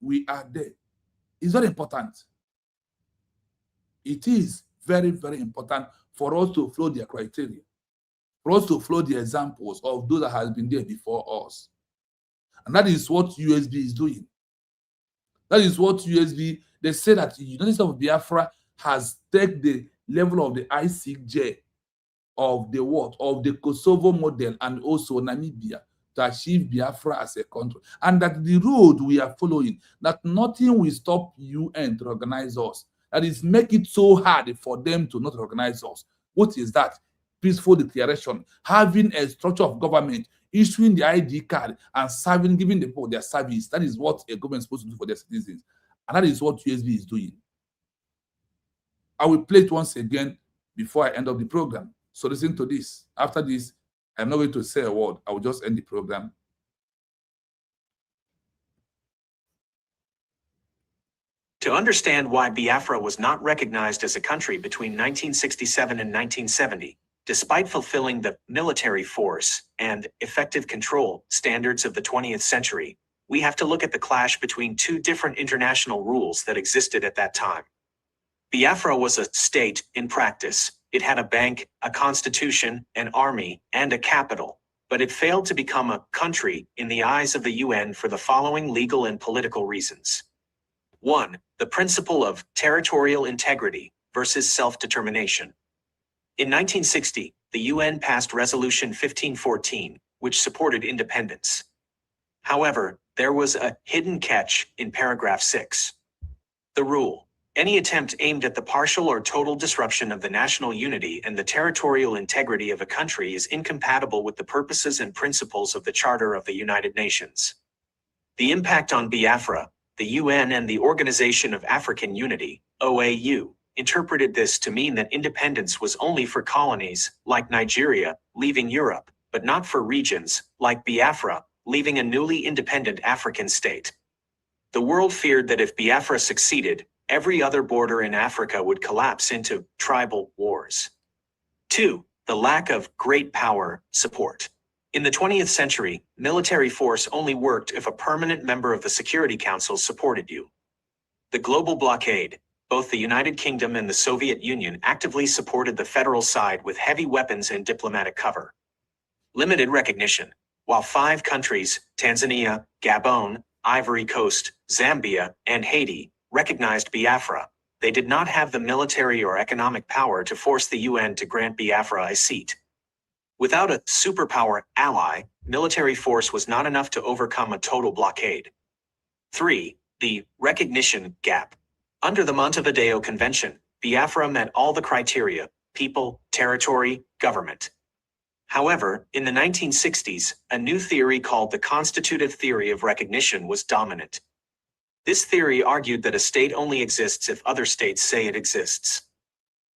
We are there. It's very important. It is very, very important for us to follow their criteria, for us to follow the examples of those that has been there before us. And that is what USB is doing. That is what USB, they say that the United States of Biafra has taken the level of the ICJ of the what? Of the Kosovo model and also Namibia to achieve Biafra as a country. And that the road we are following, that nothing will stop UN to recognize us. That is make it so hard for them to not recognize us. What is that? Peaceful declaration, having a structure of government, issuing the ID card and serving, giving the people their service. That is what a government is supposed to do for their citizens. And that is what USB is doing. I will play it once again before I end up the program. So listen to this. After this, I'm not going to say a word. I will just end the program. To understand why Biafra was not recognized as a country between 1967 and 1970, despite fulfilling the military force and effective control standards of the 20th century, we have to look at the clash between two different international rules that existed at that time. Biafra was a state in practice. It had a bank, a constitution, an army, and a capital, but it failed to become a country in the eyes of the UN for the following legal and political reasons. 1. The principle of territorial integrity versus self-determination. In 1960, the UN passed Resolution 1514, which supported independence. However, there was a hidden catch in paragraph 6. The rule: any attempt aimed at the partial or total disruption of the national unity and the territorial integrity of a country is incompatible with the purposes and principles of the Charter of the United Nations. The impact on Biafra, the UN and the Organization of African Unity, OAU, interpreted this to mean that independence was only for colonies, like Nigeria, leaving Europe, but not for regions, like Biafra, leaving a newly independent African state. The world feared that if Biafra succeeded, every other border in Africa would collapse into tribal wars. 2. The lack of great power support. In the 20th century, military force only worked if a permanent member of the Security Council supported you. The global blockade, both the United Kingdom and the Soviet Union actively supported the federal side with heavy weapons and diplomatic cover. Limited recognition. While 5 countries, Tanzania, Gabon, Ivory Coast, Zambia, and Haiti, recognized Biafra, they did not have the military or economic power to force the UN to grant Biafra a seat. Without a superpower ally, military force was not enough to overcome a total blockade. 3. The recognition gap. Under the Montevideo Convention, Biafra met all the criteria: people, territory, government. However, in the 1960s, a new theory called the constitutive theory of recognition was dominant. This theory argued that a state only exists if other states say it exists.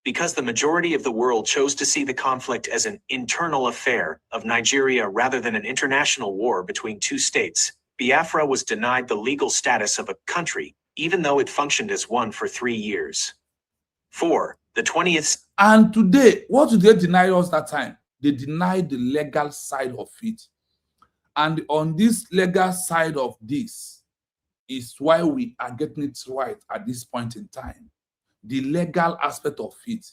Because the majority of the world chose to see the conflict as an internal affair of Nigeria rather than an international war between 2 states, Biafra was denied the legal status of a country, even though it functioned as one for 3 years. 4. The 20th. And today, what did they deny us that time? They denied the legal side of it. And on this legal side of this is why we are getting it right at this point in time. The legal aspect of it.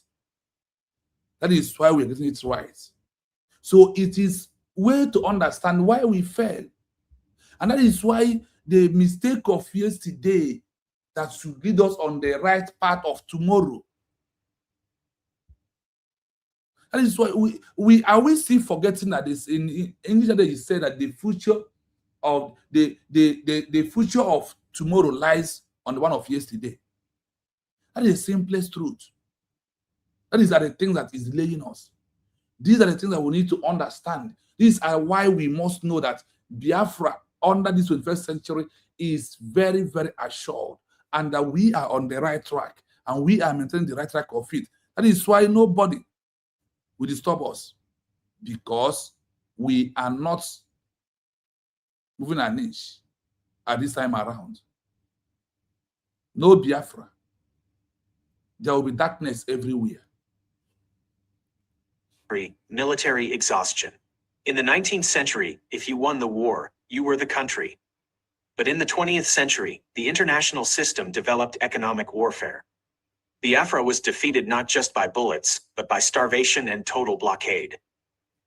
That is why we're getting it right. So it is way to understand why we fail. And that is why the mistake of yesterday that should lead us on the right path of tomorrow. That is why we are still forgetting that this in English that he said that the future of the future of tomorrow lies on the one of yesterday. That is the simplest truth. That is the things that is delaying us. These are the things that we need to understand. These are why we must know that Biafra under this 21st century is very, very assured, and that we are on the right track, and we are maintaining the right track of it. That is why nobody will disturb us, because we are not moving an inch at this time around. No Biafra. There will be darkness everywhere. Military exhaustion. In the 19th century, if you won the war, you were the country. But in the 20th century, the international system developed economic warfare. Biafra was defeated not just by bullets, but by starvation and total blockade.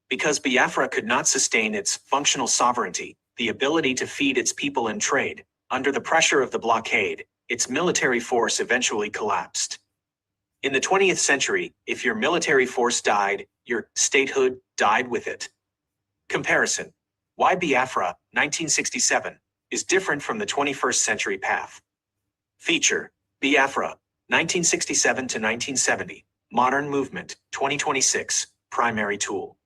Because Biafra could not sustain its functional sovereignty, the ability to feed its people and trade, under the pressure of the blockade, its military force eventually collapsed. In the 20th century, if your military force died, your statehood died with it. Comparison. Why Biafra, 1967, is different from the 21st century path. Feature. Biafra, 1967 to 1970, Modern Movement, 2026, Primary Tool.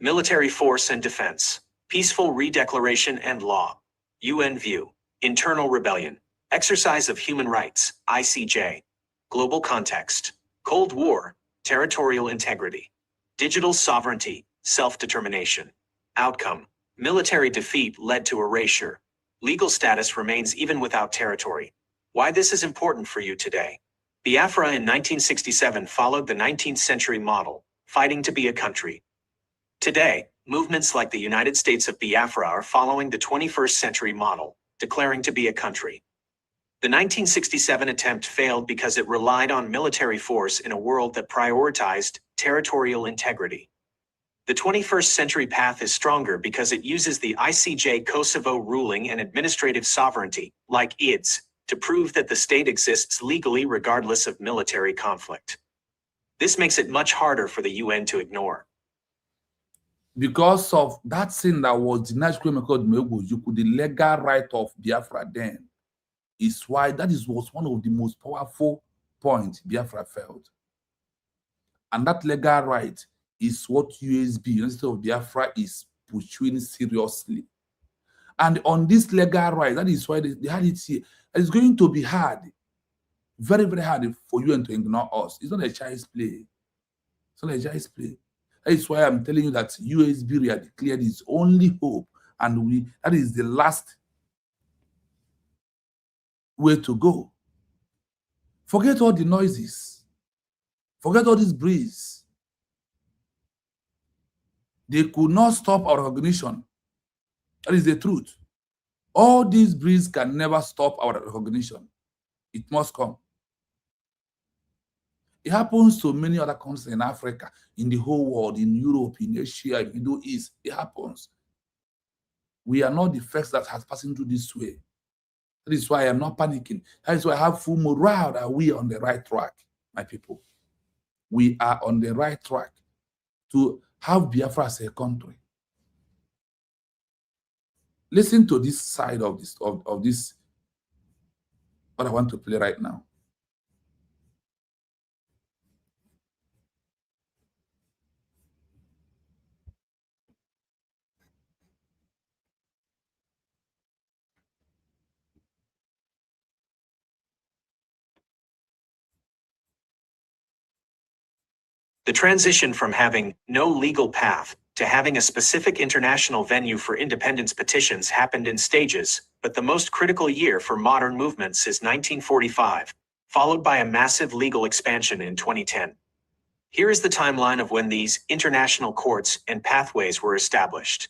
Military Force and Defense, Peaceful Redeclaration and Law, UN View, Internal Rebellion, Exercise of Human Rights, ICJ, Global Context, Cold War, Territorial Integrity, Digital Sovereignty, Self-Determination. Outcome, military defeat led to erasure. Legal status remains even without territory. Why this is important for you today. Biafra in 1967 followed the 19th century model, fighting to be a country. Today, movements like the United States of Biafra are following the 21st century model, declaring to be a country. The 1967 attempt failed because it relied on military force in a world that prioritized territorial integrity. The 21st century path is stronger because it uses the ICJ Kosovo ruling and administrative sovereignty, like IDS, to prove that the state exists legally regardless of military conflict. This makes it much harder for the UN to ignore. Because of that sin that was denied the legal right of Biafra then, is why that was one of the most powerful points Biafra felt. And that legal right is what USB, University of Biafra, is pursuing seriously. And on this legal right, that is why they had it here. It's going to be hard, very, very hard for you to ignore us. It's not a child's play. It's not a child's play. That is why I'm telling you that USB had declared its only hope, and that is the last way to go. Forget all the noises. Forget all this breeze. They could not stop our recognition. That is the truth. All these breeze can never stop our recognition. It must come. It happens to many other countries in Africa, in the whole world, in Europe, in Asia, in the Middle East. It happens. We are not the first that has passing through this way. That is why I am not panicking. That is why I have full morale that we are on the right track, my people. We are on the right track to have Biafra as a country. Listen to this side of this, of this, what I want to play right now. The transition from having no legal path to having a specific international venue for independence petitions happened in stages, but the most critical year for modern movements is 1945, followed by a massive legal expansion in 2010. Here is the timeline of when these international courts and pathways were established.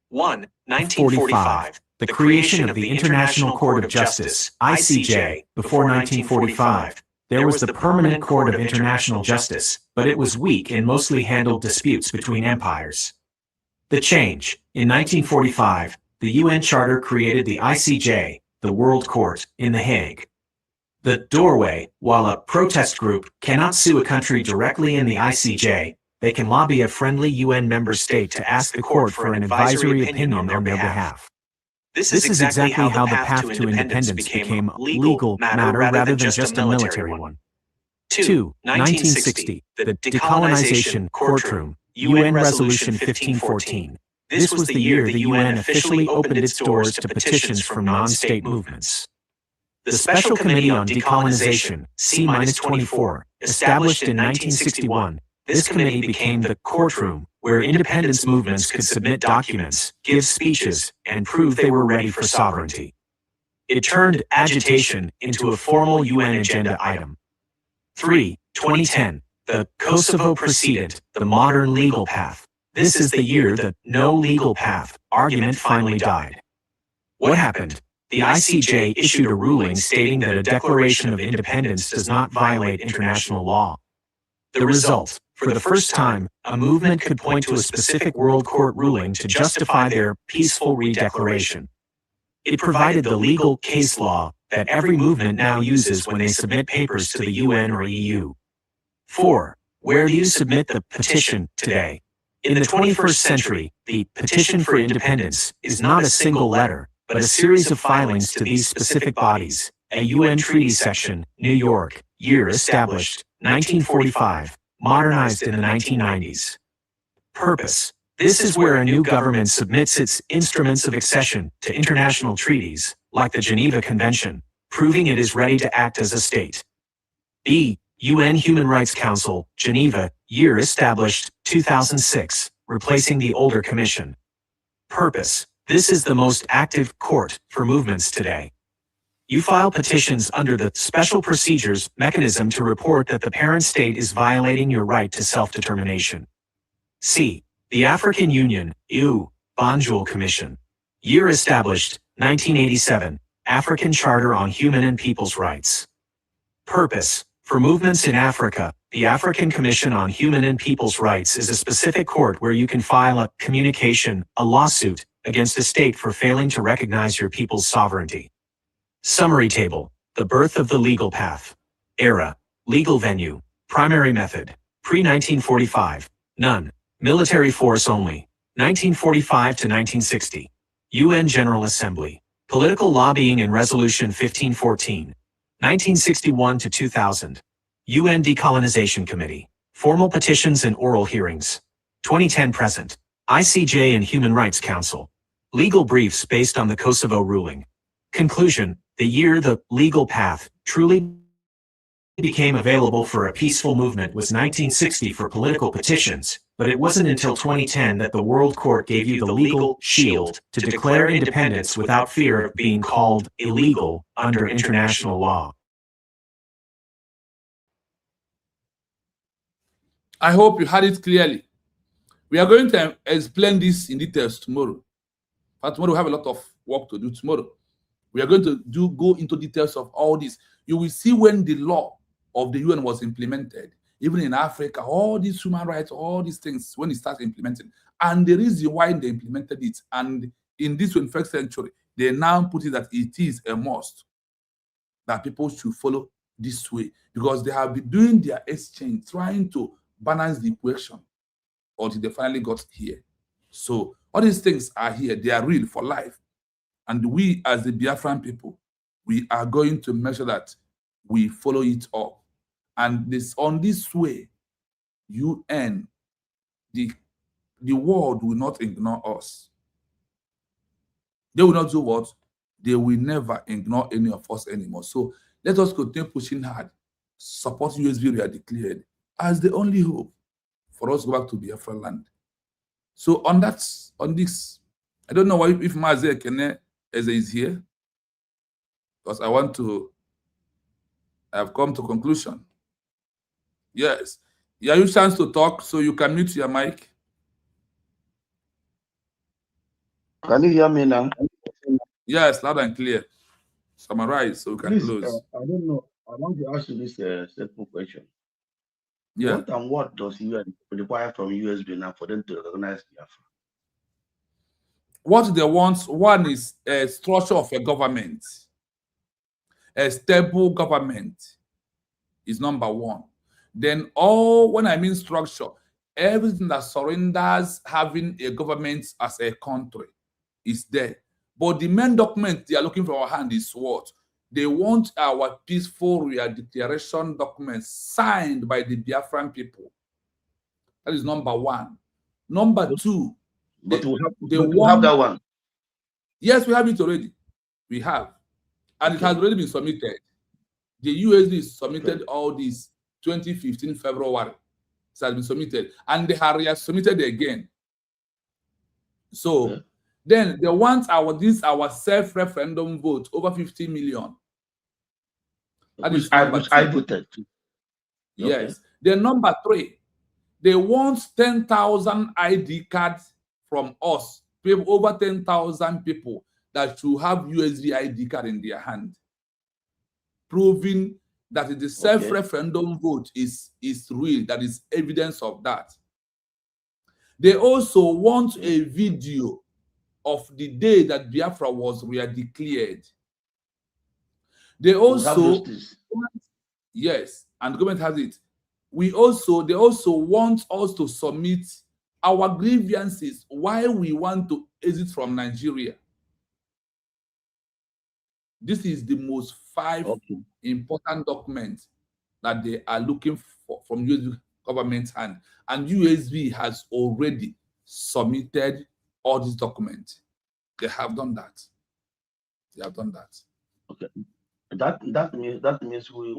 1. 1945, the creation of the International Court of Justice, ICJ. Before 1945, there was the Permanent Court of International Justice, but it was weak and mostly handled disputes between empires. The change. In 1945, the UN Charter created the ICJ, the World Court, in The Hague. The doorway, while a protest group cannot sue a country directly in the ICJ, they can lobby a friendly UN member state to ask the court for an advisory opinion on their behalf. This is exactly how the path to independence became a legal matter rather than just a military one. 2. 1960, the Decolonization Courtroom, UN Resolution 1514. This was the year the UN officially opened its doors to petitions from non-state movements. The Special Committee on Decolonization, C-24, established in 1961, this committee became the courtroom where independence movements could submit documents, give speeches, and prove they were ready for sovereignty. It turned agitation into a formal UN agenda item. 3. 2010, the Kosovo Precedent, the modern legal path. This is the year the no legal path argument finally died. What happened? The ICJ issued a ruling stating that a declaration of independence does not violate international law. The result, for the first time, a movement could point to a specific World Court ruling to justify their peaceful redeclaration. It provided the legal case law that every movement now uses when they submit papers to the UN or EU. 4. Where do you submit the petition today? In the 21st century, the petition for independence is not a single letter, but a series of filings to these specific bodies. A UN treaty section, New York, year established, 1945, modernized in the 1990s. Purpose. This is where a new government submits its instruments of accession to international treaties, like the Geneva Convention, proving it is ready to act as a state. B. UN Human Rights Council, Geneva, year established, 2006, replacing the older commission. Purpose. This is the most active court for movements today. You file petitions under the Special Procedures mechanism to report that the parent state is violating your right to self-determination. C. The African Union, EU, Banjul Commission. Year established, 1987, African Charter on Human and People's Rights. Purpose. For movements in Africa, the African Commission on Human and People's Rights is a specific court where you can file a communication, a lawsuit, against a state for failing to recognize your people's sovereignty. Summary table. The birth of the legal path. Era. Legal venue. Primary method. Pre-1945. None. Military force only. 1945 to 1960. UN General Assembly. Political lobbying and Resolution 1514. 1961 to 2000. UN Decolonization Committee. Formal petitions and oral hearings. 2010 present. ICJ and Human Rights Council. Legal briefs based on the Kosovo ruling. Conclusion. The year the legal path truly became available for a peaceful movement was 1960 for political petitions, but it wasn't until 2010 that the World Court gave you the legal shield to declare independence without fear of being called illegal under international law. I hope you heard it clearly. We are going to explain this in details tomorrow. But tomorrow we have a lot of work to do tomorrow. We are going to go into details of all this. You will see when the law of the UN was implemented, even in Africa, all these human rights, all these things, when it starts implementing, and the reason why they implemented it, and in this 21st century, they now put it that it is a must that people should follow this way, because they have been doing their exchange, trying to balance the equation until they finally got here. So all these things are here, they are real for life. And we, as the Biafran people, we are going to make sure that we follow it up. And this on this way, UN, the world will not ignore us. They will not do what? They will never ignore any of us anymore. So let us continue pushing hard. Support USB we are declared as the only hope for us to go back to Biafra land. So on this, I don't know why if Maze Kene Eze is here, because I have come to conclusion. Yes. Yeah, you chance to talk, so you can mute your mic. Can you hear me now? Yes, loud and clear. Summarize so we can close. I don't know. I want to ask you this simple question. Yeah. What and what does UN require from USB now for them to recognize Biafra? what they want, one is a structure of a government. A stable government is number one. Then when I mean structure, everything that surrenders having a government as a country is there. But the main document they are looking for our hand is what? They want our peaceful declaration document signed by the Biafran people. That is number one. Number two, But they we have that one. Yes, we have it already. We have. And it has already been submitted. The USB submitted all this 2015 February. It has been submitted. And they have submitted again. So then they want our self-referendum vote over 50 million. That is number two. I voted. Yes. Then number three, they want 10,000 ID cards from us. Over 10,000 people that should have USB ID card in their hand, proving that the self-referendum vote is real. That is evidence of that. They also want a video of the day that Biafra was declared. They also, yes, and the government has it. They also want us to submit our grievances why we want to exit from Nigeria. This is the most 5 important documents that they are looking for from USB government's hand. And USB has already submitted all these documents. They have done that. They have done that. Okay. That means we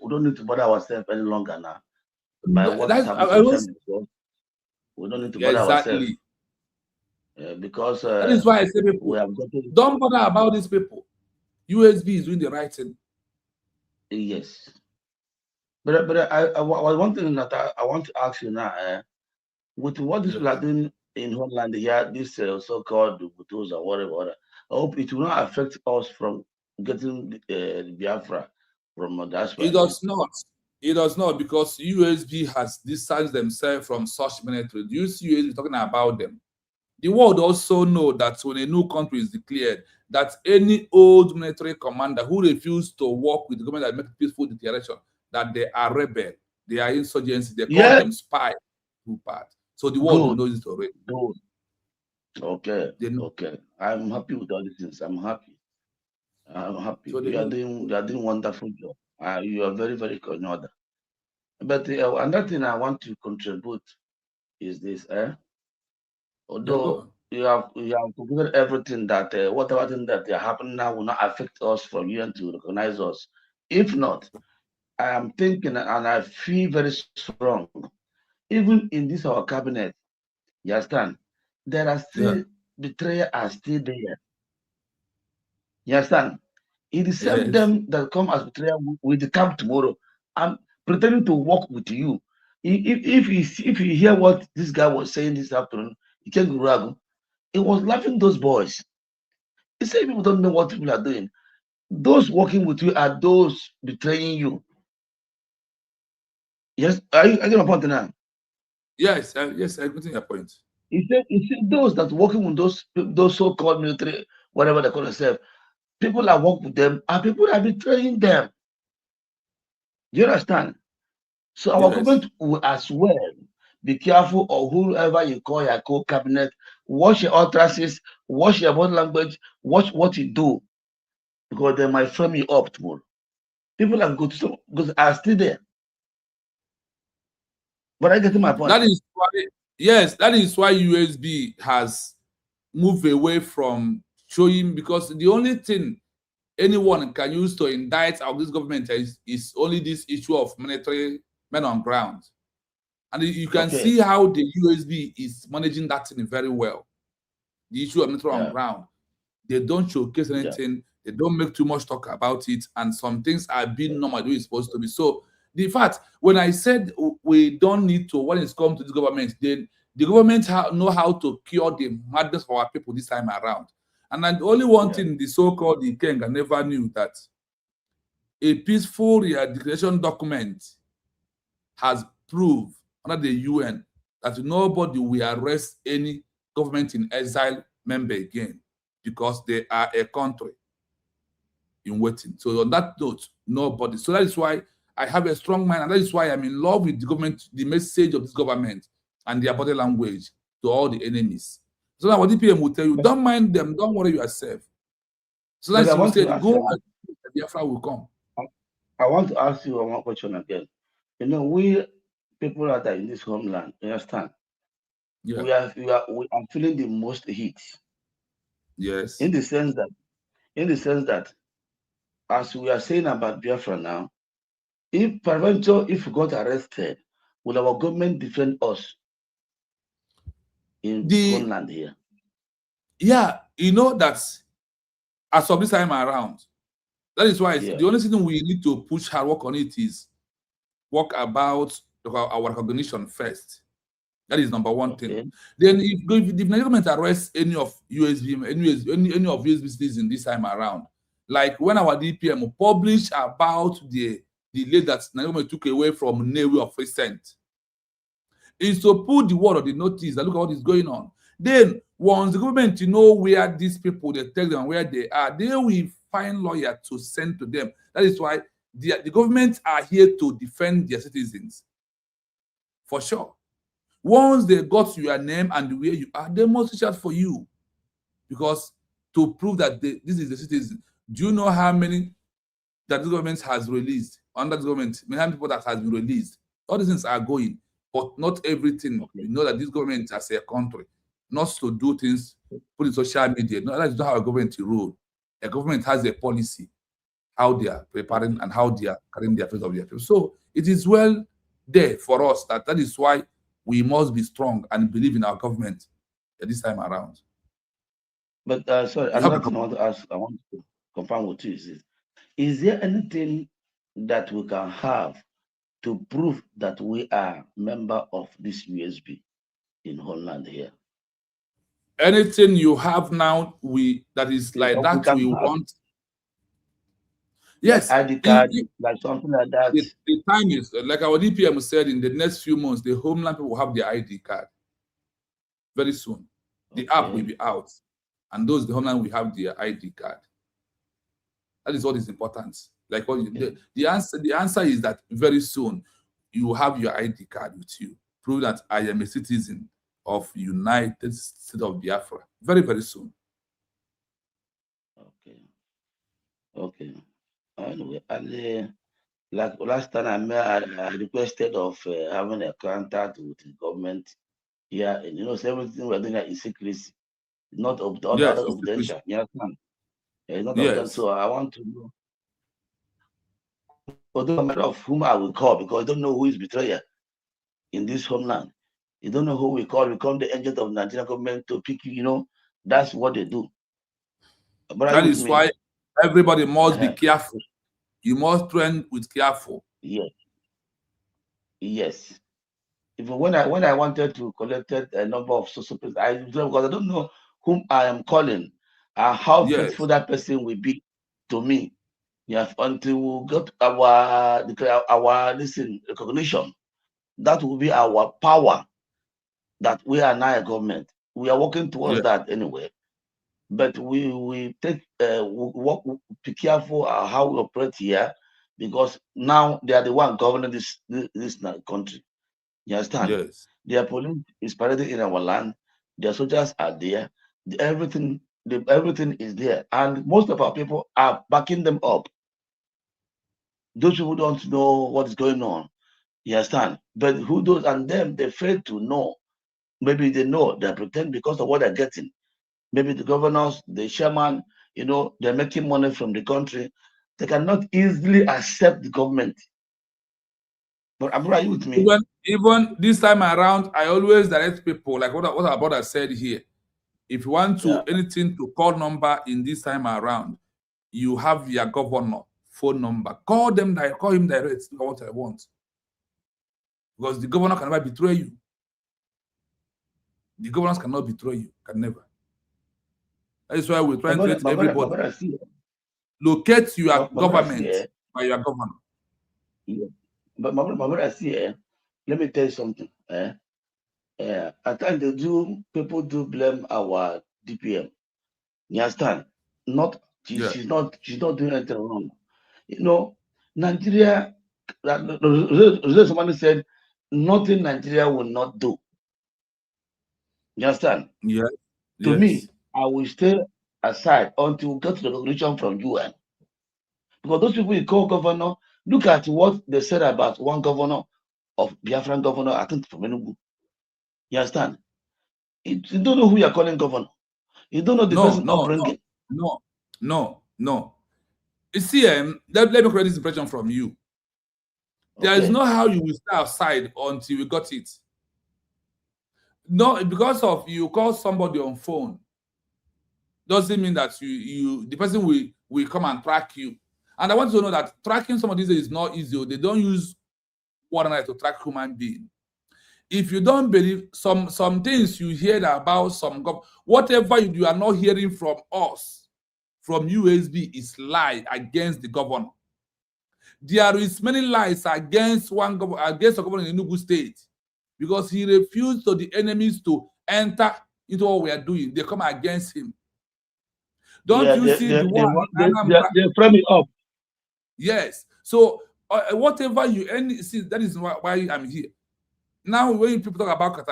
don't need to bother ourselves any longer now. By what happened, we don't need to bother ourselves. Because that is why I say people, don't bother about these people. USB is doing the right thing. Yes. But I one thing that I want to ask you now, with what these people are doing in Holland here, this so-called Hutus or whatever, I hope it will not affect us from getting Biafra from that. It does not. It does not, because USB has distanced themselves from such military. You see USB talking about them. The world also know that when a new country is declared, that any old military commander who refused to work with the government that make peaceful declaration, that they are rebel, they are insurgency, they call them spy. So the world knows it already. Okay. Okay. I'm happy with all these things. I'm happy. So you are doing wonderful job. You are very, very good. But another thing I want to contribute is this. Although you have concluded everything that whatever thing that are happening now will not affect us from UN to recognize us. If not, I am thinking and I feel very strong. Even in this our cabinet, you understand, there are still betrayers are still there. You understand? It is them that come as betrayer with the camp tomorrow. I'm pretending to work with you. If you hear what this guy was saying this afternoon, he can't go. He was laughing those boys. He said people don't know what people are doing. Those working with you are those betraying you. Yes, are you getting my point now? Yes, yes, I'm getting your point. He said those that working with those so-called military, whatever they call themselves, people that work with them are people that are betraying them. Do you understand? So our government will as well be careful of whoever you call your co-cabinet. Watch your utterances, watch your body language, watch what you do, because they might frame you up tomorrow. People are good, so because are still there. But I get to my point. That is why, yes, that is why USB has moved away from showing, because the only thing anyone can use to indict our this government is only this issue of military men on ground. And you can see how the USB is managing that thing very well. The issue of military on ground. They don't showcase anything. They don't make too much talk about it. And some things are being normal the way it's supposed to be. So the fact, when I said we don't need to, when it's come to the government, then the government know how to cure the madness of our people this time around. And then the only one thing the so-called Ikenga never knew, that a peaceful declaration document has proved under the UN that nobody will arrest any government in exile member again because they are a country in waiting. So on that note, nobody. So that is why I have a strong mind, and that is why I'm in love with the government, the message of this government, and their body language to all the enemies. So that what the PM will tell you, don't mind them, don't worry yourself. So But that I you want to said, ask go you, and Biafra will come. I want to ask you one question again. You know, we people that are in this homeland, you understand? Yeah. We are feeling the most heat. Yes. In the sense that, as we are saying about Biafra now, if peradventure, if we got arrested, will our government defend us in homeland here? Yeah, you know that as of this time around, that is why Yeah. the only thing we need to push hard work on it is work about our recognition first. That is number one thing. Then if the government arrests any of any of USB citizens this time around, like when our DPM published about the delay that Nigeria took away from Navy of recent, is to put the word on the notice that look at what is going on. Then once the government know where these people, they tell them where they are, they will find lawyers to send to them. That is why the government are here to defend their citizens. For sure. Once they got your name and where you are, they must reach out for you. Because to prove that this is the citizen, do you know how many that the government has released? Under the government, many people that has been released. All these things are going, but not everything. You know that this government as a country, not to do things, put in social media. No, that's not how a government rule. A government has a policy, how they are preparing and how they are carrying the affairs of their people. So it is well there for us that is why we must be strong and believe in our government at this time around. But sorry, another thing I want to ask, I want to confirm with you is there anything that we can have to prove that we are member of this USB in Holland here? Anything you have now, that is like that, we want. Yes, like ID card, like something like that. The time is like our DPM said. In the next few months, the homeland people will have their ID card very soon. The app will be out, and those the homeland will have their ID card. That is what is important. Like the answer is that very soon you will have your ID card with you, prove that I am a citizen of United States of Biafra. Very, very soon. Okay. Anyway, and like last time I requested of having a contact with the government here, and everything we're doing is secrecy, not of the other confidential. You understand? It's not of them. So I want to know, although no matter of whom I will call, because I don't know who is betrayer in this homeland. You don't know who we call. We call the agent of the Nigerian government to pick you. That's what they do. But that is why everybody must be careful. You must train with careful. Yes. Even when I wanted to collect a number of social people, because I don't know whom I am calling and how faithful that person will be to me. Yes, until we got our recognition. That will be our power. That we are now a government. We are working towards that anyway. But we take be careful how we operate here, because now they are the one governing this country. You understand? Yes. Their police is parading in our land. Their soldiers are there. Everything is there, and most of our people are backing them up. Those people don't know what is going on. You understand? But who does? And them, they fail to know. Maybe they know, they pretend because of what they're getting. Maybe the governors, the chairman, they're making money from the country. They cannot easily accept the government. But Abura, are you with me? Even this time around, I always direct people, like what our brother said here. If you want to anything to call number in this time around, you have your governor phone number. Call him direct. What I want. Because the governor can never betray you. The governors cannot betray you. Can never. That is why we're trying to let everybody locate your government by your governor. Yeah. But my brother, let me tell you something. At times people do blame our DPM. You understand? Not Yeah. she's not doing anything wrong. You know, Nigeria. Somebody said nothing Nigeria will not do. You understand? Yeah. To Yes. me, I will stay aside until we get to the resolution from UN. Because those people you call governor, look at what they said about one governor of Biafran governor, I think from Enugu. You understand? You don't know who you're calling governor. You don't know the person upbringing. No. You see, let me correct this impression from you. There is Okay. no how you will stay outside until you got it. No, because of you call somebody on phone, doesn't mean that the person will come and track you. And I want you to know that tracking somebody is not easy. They don't use one another to track human being. If you don't believe some things you hear about whatever you are not hearing from us, from USB, is lie against the governor. There is many lies against against the governor in Enugu State because he refused to the enemies to enter into what we are doing. They come against him. Don't you see the one? They frame it up. Yes. So whatever you see, that is why I'm here. Now, when people talk about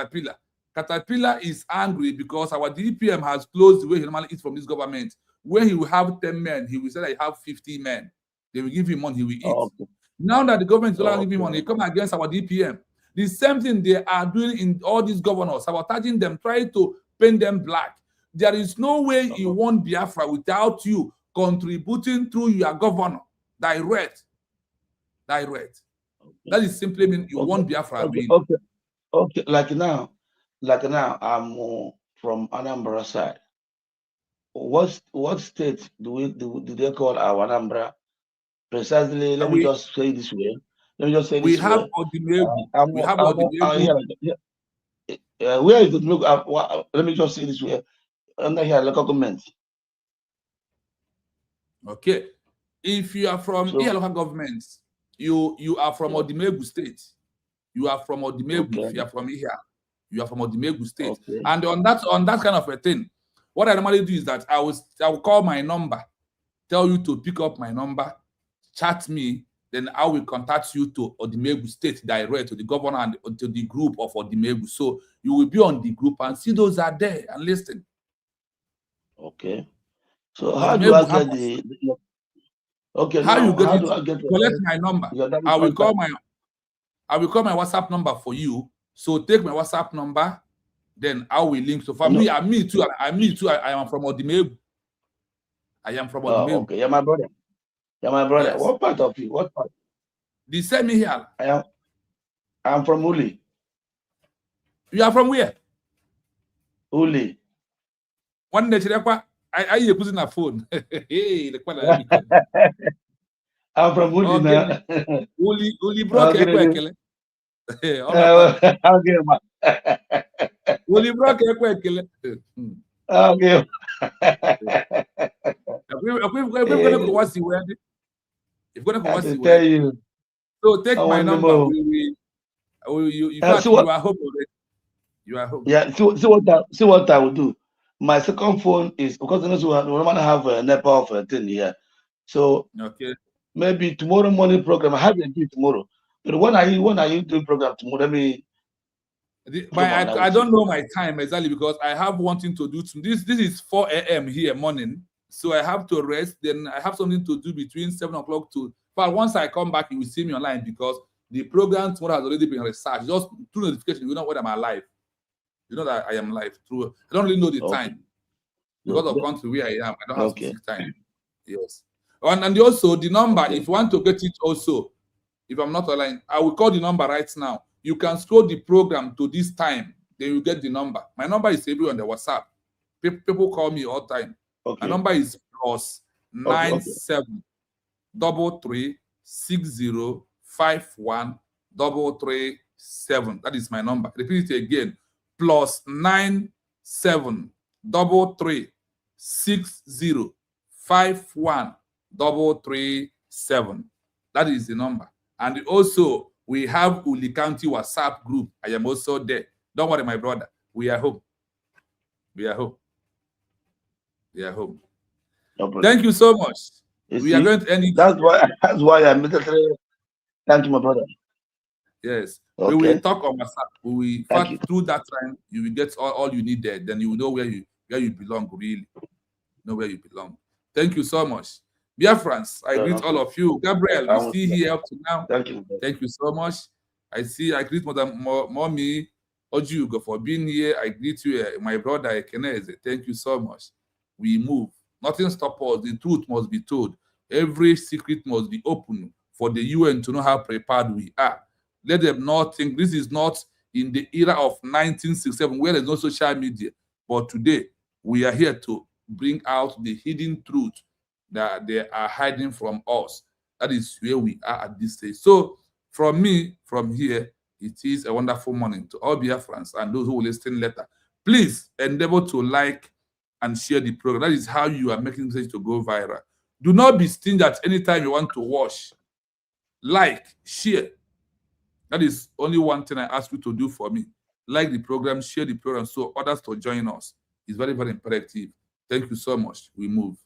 Caterpillar is angry because our DPM has closed the way he normally eats from this government. When he will have 10 men, he will say that he have 50 men. They will give him money, he will eat. Okay. Now that the government is not giving him money, he come against our DPM. The same thing they are doing in all these governors, sabotaging them, trying to paint them black. There is no way you want Biafra without you contributing through your governor. Direct. Okay. That is simply mean you want Biafra. Okay. Like now, I'm from Anambra side. What state do they call our Anambra? Precisely, let me just say this way. We have Odimegu. We have Odimegu. Where is Odimegu? Let me just say this way. Under here, local government. Okay. If you are from local government, you are from Odimegu State. You are from Odimegu. Okay. If you are from here, you are from Odimegu State. Okay. And on that kind of a thing, what I normally do is that I will call my number, tell you to pick up my number, chat me, then I will contact you to Odimegu State direct, to the governor and to the group of Odimegu. So you will be on the group and see those are there and listen. Okay. So how do I get the okay? How now, you get how it? do I get Collect my number. I will call my WhatsApp number for you. So take my WhatsApp number, then I will link. So for me, me too. I am from Odimegu. I am from Odimegu. Okay, you're my brother. You're my brother. Yes. What part of you? What part? The same here. I'm from Uli. You are from where? Uli. One day, I use my phone. Hey, I'm from Uli now. Uli broke Okay, Uli broke okay. If tell you. So take my number. You are home already. You are home. Yeah. See what I will do. My second phone is because we normally have a NEPA of a thing here. So okay. Maybe tomorrow morning program. I have a do tomorrow. But when are you doing program tomorrow? Let me. I don't know my time exactly because I have wanting to do this. This is 4 a.m. here morning, so I have to rest. Then I have something to do between 7 o'clock to. But once I come back, you will see me online because the program tomorrow has already been researched. Just through notification, you know when I'm alive. You know that I am live. Through I don't really know the time because of country where I am. I don't have specific time. Yes. And also the number, if you want to get it also, if I'm not online, I will call the number right now. You can scroll the program to this time, then you get the number. My number is everywhere on the WhatsApp. People call me all the time. Okay. My number is +97 33 60 51 337. That is my number. Repeat it again. +97 33 60 51 337. That is the number. And also, we have Uli County WhatsApp group. I am also there. Don't worry, my brother. We are home. We are home. They are home. No problem. Thank you so much. You We are see, going to end it. that's why I immediately thank you, my brother. Yes. We Okay. will talk on WhatsApp. We will Thank you. through that time, you will get all you need there. Then you will know where you belong, really. Know where you belong. Thank you so much. Biafrans, I greet all of you. Gabriel, you still here up to now. Thank you. Thank you so much. I greet Mommy Ojugo for being here. I greet you, my brother Ekeneze. Thank you so much. We move. Nothing stops us. The truth must be told. Every secret must be open for the UN to know how prepared we are. Let them not think this is not in the era of 1967 where there's no social media. But today, we are here to bring out the hidden truth that they are hiding from us. That is where we are at this stage. So, from me, from here, it is a wonderful morning to all Biafrans and those who will listen later. Please endeavor to like and share the program. That is how you are making message to go viral. Do not be stingy at any time you want to watch. Like, share. That is only one thing I ask you to do for me. Like the program, share the program so others to join us. It's very, very imperative. Thank you so much. We move.